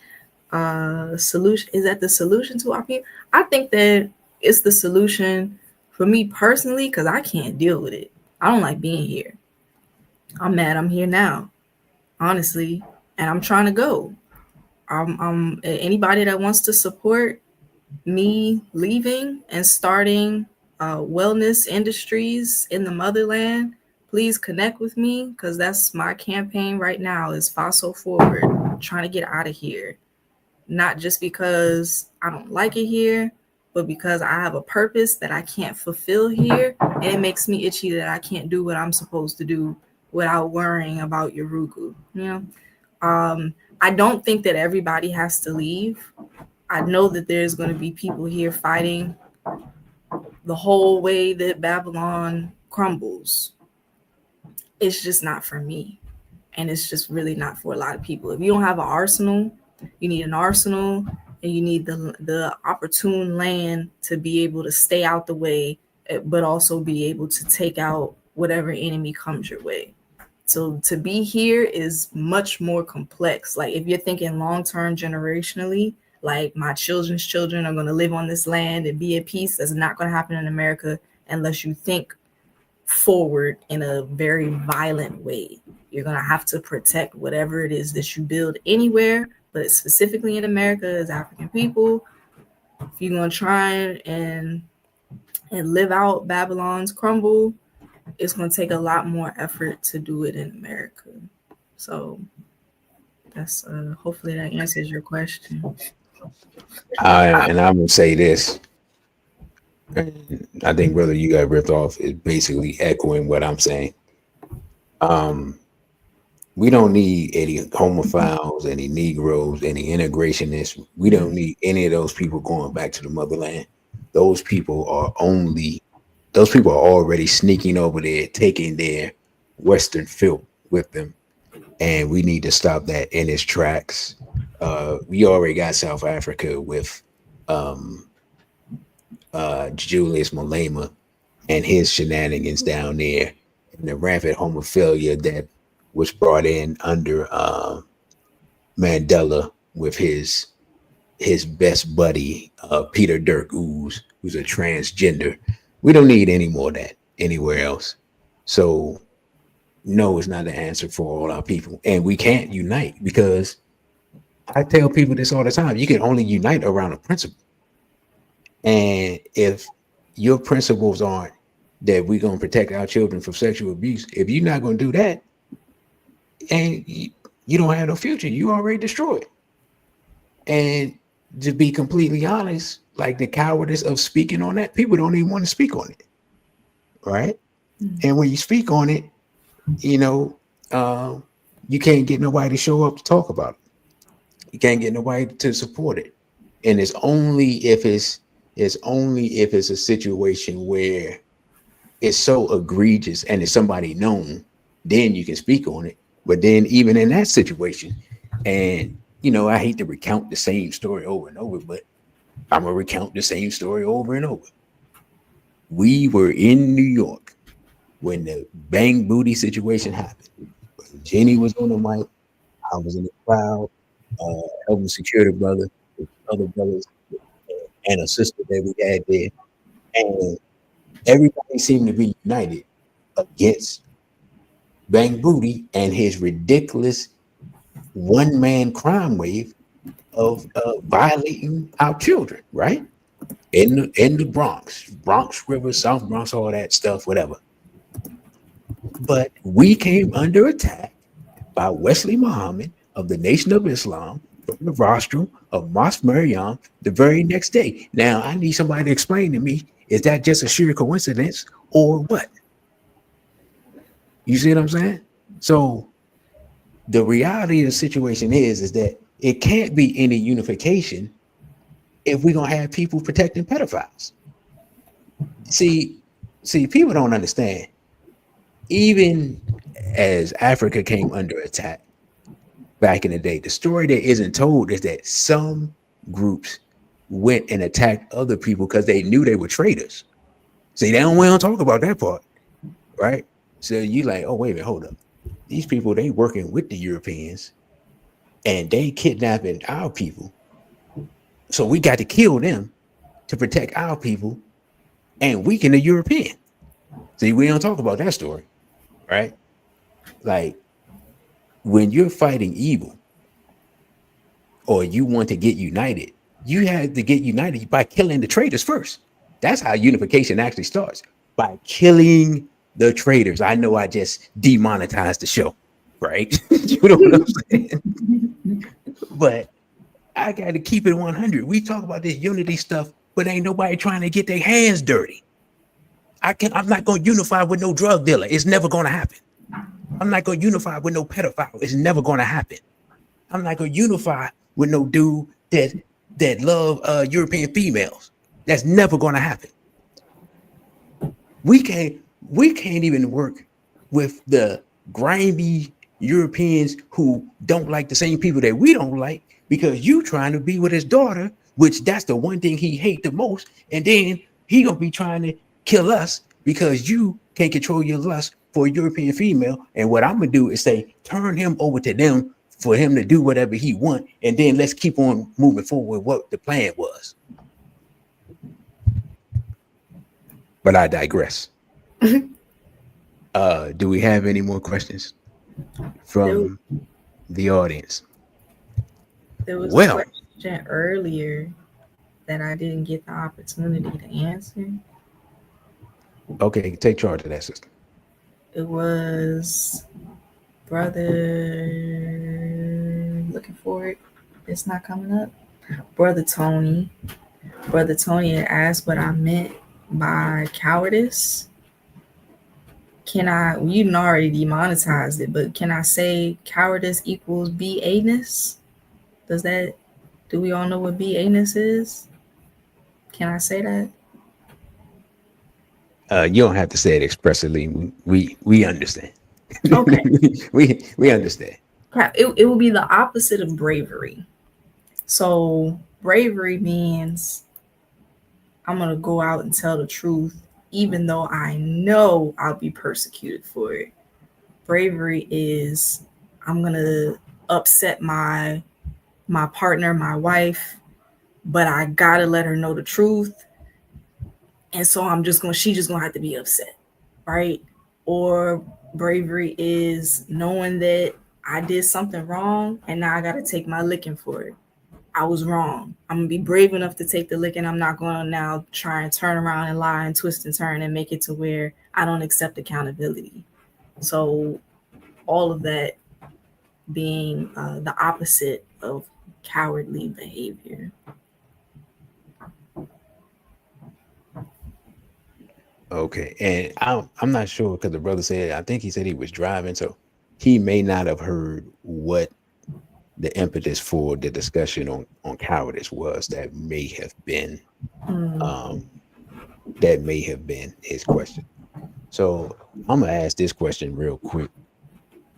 Solution, is that the solution to our people? I think that it's the solution for me personally, because I can't deal with it. I don't like being here. I'm mad I'm here now, honestly, and I'm trying to go. Anybody that wants to support me leaving and starting wellness industries in the motherland, please connect with me, because that's my campaign right now, is FOSO Forward. I'm trying to get out of here. Not just because I don't like it here, but because I have a purpose that I can't fulfill here, and it makes me itchy that I can't do what I'm supposed to do without worrying about Yorugu. You know, I don't think that everybody has to leave. I know that there's going to be people here fighting the whole way that Babylon crumbles. It's just not for me, and it's just really not for a lot of people. If you don't have an arsenal, you need an arsenal, and you need the opportune land to be able to stay out the way, but also be able to take out whatever enemy comes your way. So to be here is much more complex. Like, if you're thinking long-term generationally, like my children's children are going to live on this land and be at peace, that's not going to happen in America unless you think forward in a very violent way. You're going to have to protect whatever it is that you build anywhere, but specifically in America as African people. If you're going to try and live out Babylon's crumble, it's going to take a lot more effort to do it in America. So that's hopefully that answers your question.
And I'm going to say this. I think, brother, you got ripped off is basically echoing what I'm saying. We don't need any homophiles, any Negroes, any integrationists. We don't need any of those people going back to the motherland. Those people are already sneaking over there, taking their Western filth with them. And we need to stop that in its tracks. We already got South Africa with Julius Malema and his shenanigans down there, and the rampant homophilia that was brought in under Mandela with his best buddy Peter Dirk Ooze, who's a transgender. We don't need any more of that anywhere else. So no, it's not the answer for all our people, and we can't unite because I tell people this all the time. You can only unite around a principle, and if your principles aren't that we're going to protect our children from sexual abuse, if you're not going to do that, and you don't have no future, you already destroyed. And to be completely honest, like the cowardice of speaking on that, people don't even want to speak on it, right? And when you speak on it, you can't get nobody to show up to talk about it. You can't get nobody to support it, and it's only if it's a situation where it's so egregious and it's somebody known, then you can speak on it. But then even in that situation, and I hate to recount the same story over and over, but I'm gonna recount the same story over and over. We were in New York when the bang booty situation happened. Jenny was on the mic. I was in the crowd, helping secure the brother, with other brothers, and a sister that we had there. And everybody seemed to be united against Bang Booty and his ridiculous one-man crime wave of violating our children, right? In the Bronx River, South Bronx, all that stuff, whatever. But we came under attack by Wesley Muhammad of the Nation of Islam from the rostrum of Mosque Maryam the very next day. Now, I need somebody to explain to me, is that just a sheer coincidence or what? You see what I'm saying? So the reality of the situation is that it can't be any unification if we're going to have people protecting pedophiles. See, people don't understand. Even as Africa came under attack back in the day, the story that isn't told is that some groups went and attacked other people because they knew they were traitors. See, they don't want to talk about that part, right? So you like, oh, wait a minute, hold up. These people, they working with the Europeans and they kidnapping our people. So we got to kill them to protect our people and weaken the European. See, we don't talk about that story, right? Like when you're fighting evil or you want to get united, you have to get united by killing the traitors first. That's how unification actually starts, by killing the traitors. I know I just demonetized the show, right? You know what I'm saying? But I got to keep it 100. We talk about this unity stuff, but ain't nobody trying to get their hands dirty. I'm not going to unify with no drug dealer. It's never going to happen. I'm not going to unify with no pedophile. It's never going to happen. I'm not going to unify with no dude that love European females. That's never going to happen. We can't even work with the grimy Europeans who don't like the same people that we don't like, because you trying to be with his daughter, which that's the one thing he hate the most. And then he gonna be trying to kill us because you can't control your lust for a European female. And what I'm gonna do is say, turn him over to them for him to do whatever he want. And then let's keep on moving forward with what the plan was. But I digress. Do we have any more questions from the audience?
There was a question earlier that I didn't get the opportunity to answer.
Okay, take charge of that, sister.
It was brother, looking for it. It's not coming up. Brother Tony. Brother Tony had asked what I meant by cowardice. can I, you didn't already demonetized it, but can I say cowardice equals BA-ness? Do we all know what BA-ness is? Can I say that?
You don't have to say it expressly. We understand.
Okay.
we understand.
It would be the opposite of bravery. So bravery means I'm going to go out and tell the truth, even though I know I'll be persecuted for it. Bravery is I'm going to upset my partner, my wife, but I got to let her know the truth. And so she's just going to have to be upset, right? Or bravery is knowing that I did something wrong and now I got to take my licking for it. I was wrong. I'm going to be brave enough to take the licking. I'm not going to now try and turn around and lie and twist and turn and make it to where I don't accept accountability. So all of that being the opposite of cowardly behavior.
Okay, and I'm not sure because the brother said, I think he said he was driving, so he may not have heard what the impetus for the discussion on cowardice was. That may have been his question. So I'm gonna ask this question real quick.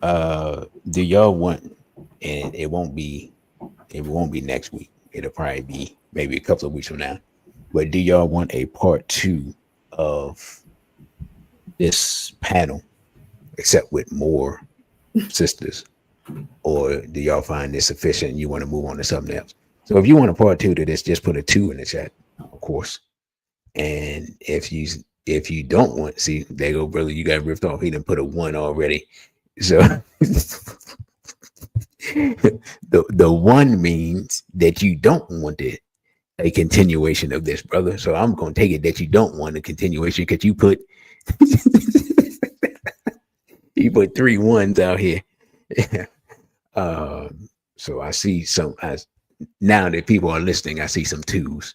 Do y'all want, and it won't be next week, it'll probably be maybe a couple of weeks from now, but do y'all want a part 2 of this panel, except with more sisters, or do y'all find this sufficient and you want to move on to something else? So if you want a part 2 to this, just put a 2 in the chat, of course. And if you don't want, see, there go brother, you got ripped off. He done put a 1 already. So the 1 means that you don't want a continuation of this, brother. So I'm gonna take it that you don't want a continuation because you put you put 3 1s out here. So I see some, now that people are listening, I see some 2s.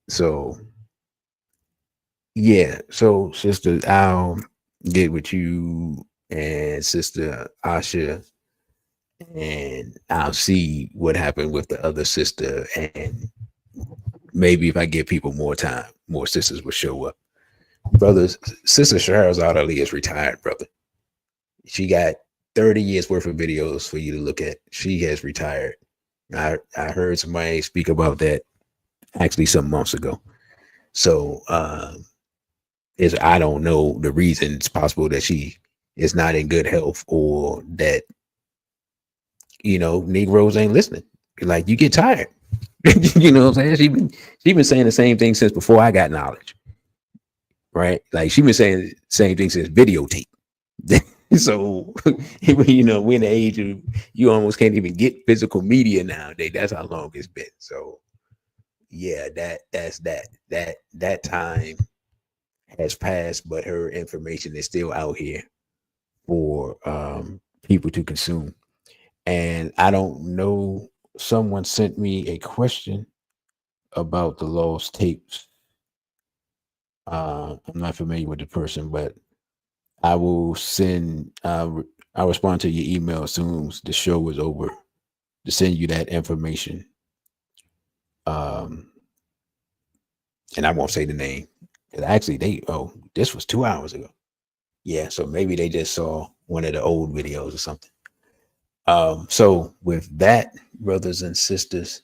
So yeah, so sister, I'll get with you and sister Asha, and I'll see what happened with the other sister, and maybe if I give people more time, more sisters will show up. Brothers, sister Shahrazad Ali is retired, brother. She got 30 years worth of videos for you to look at. She has retired. I heard somebody speak about that actually some months ago. So I don't know the reason. It's possible that she is not in good health, or that, Negroes ain't listening. Like, you get tired. You know what I'm saying? She been saying the same thing since before I got knowledge. Right? Like, she been saying the same thing since videotape. So, we're in the age of, you almost can't even get physical media nowadays. That's how long it's been. So yeah, that's that time has passed, but her information is still out here for people to consume. And I don't know, someone sent me a question about the lost tapes. I'm not familiar with the person, but I will I'll respond to your email as soon as the show is over to send you that information. And I won't say the name. Actually, this was 2 hours ago. Yeah, so maybe they just saw one of the old videos or something. So with that, brothers and sisters,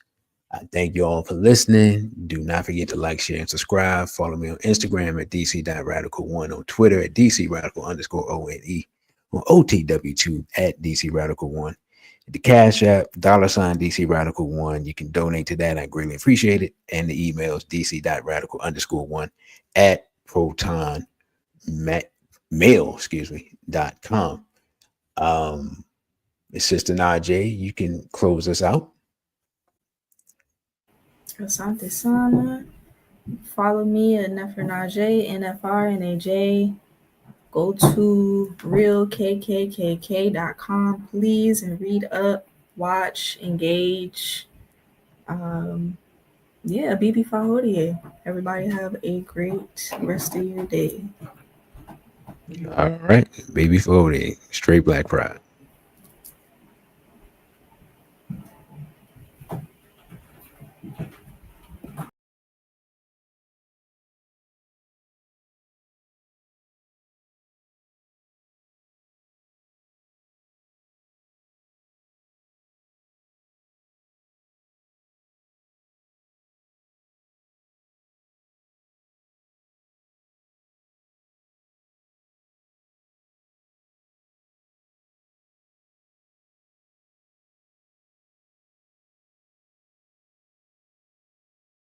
I thank you all for listening. Do not forget to like, share, and subscribe. Follow me on Instagram at dc.radical1, on Twitter at dc_radical_one, on OTW2 at dcradical1. The Cash App, $ dcradical1. You can donate to that. I greatly appreciate it. And the email is dc.radical_1 at protonmail.com. Sister Najee, you can close us out.
Asante Sana. Follow me at Nefernaj, NFRNAJ. Go to realkkkk.com, please, and read up, watch, engage. Bibi Fahodie. Everybody have a great rest of your day.
All right, baby 40, straight black pride.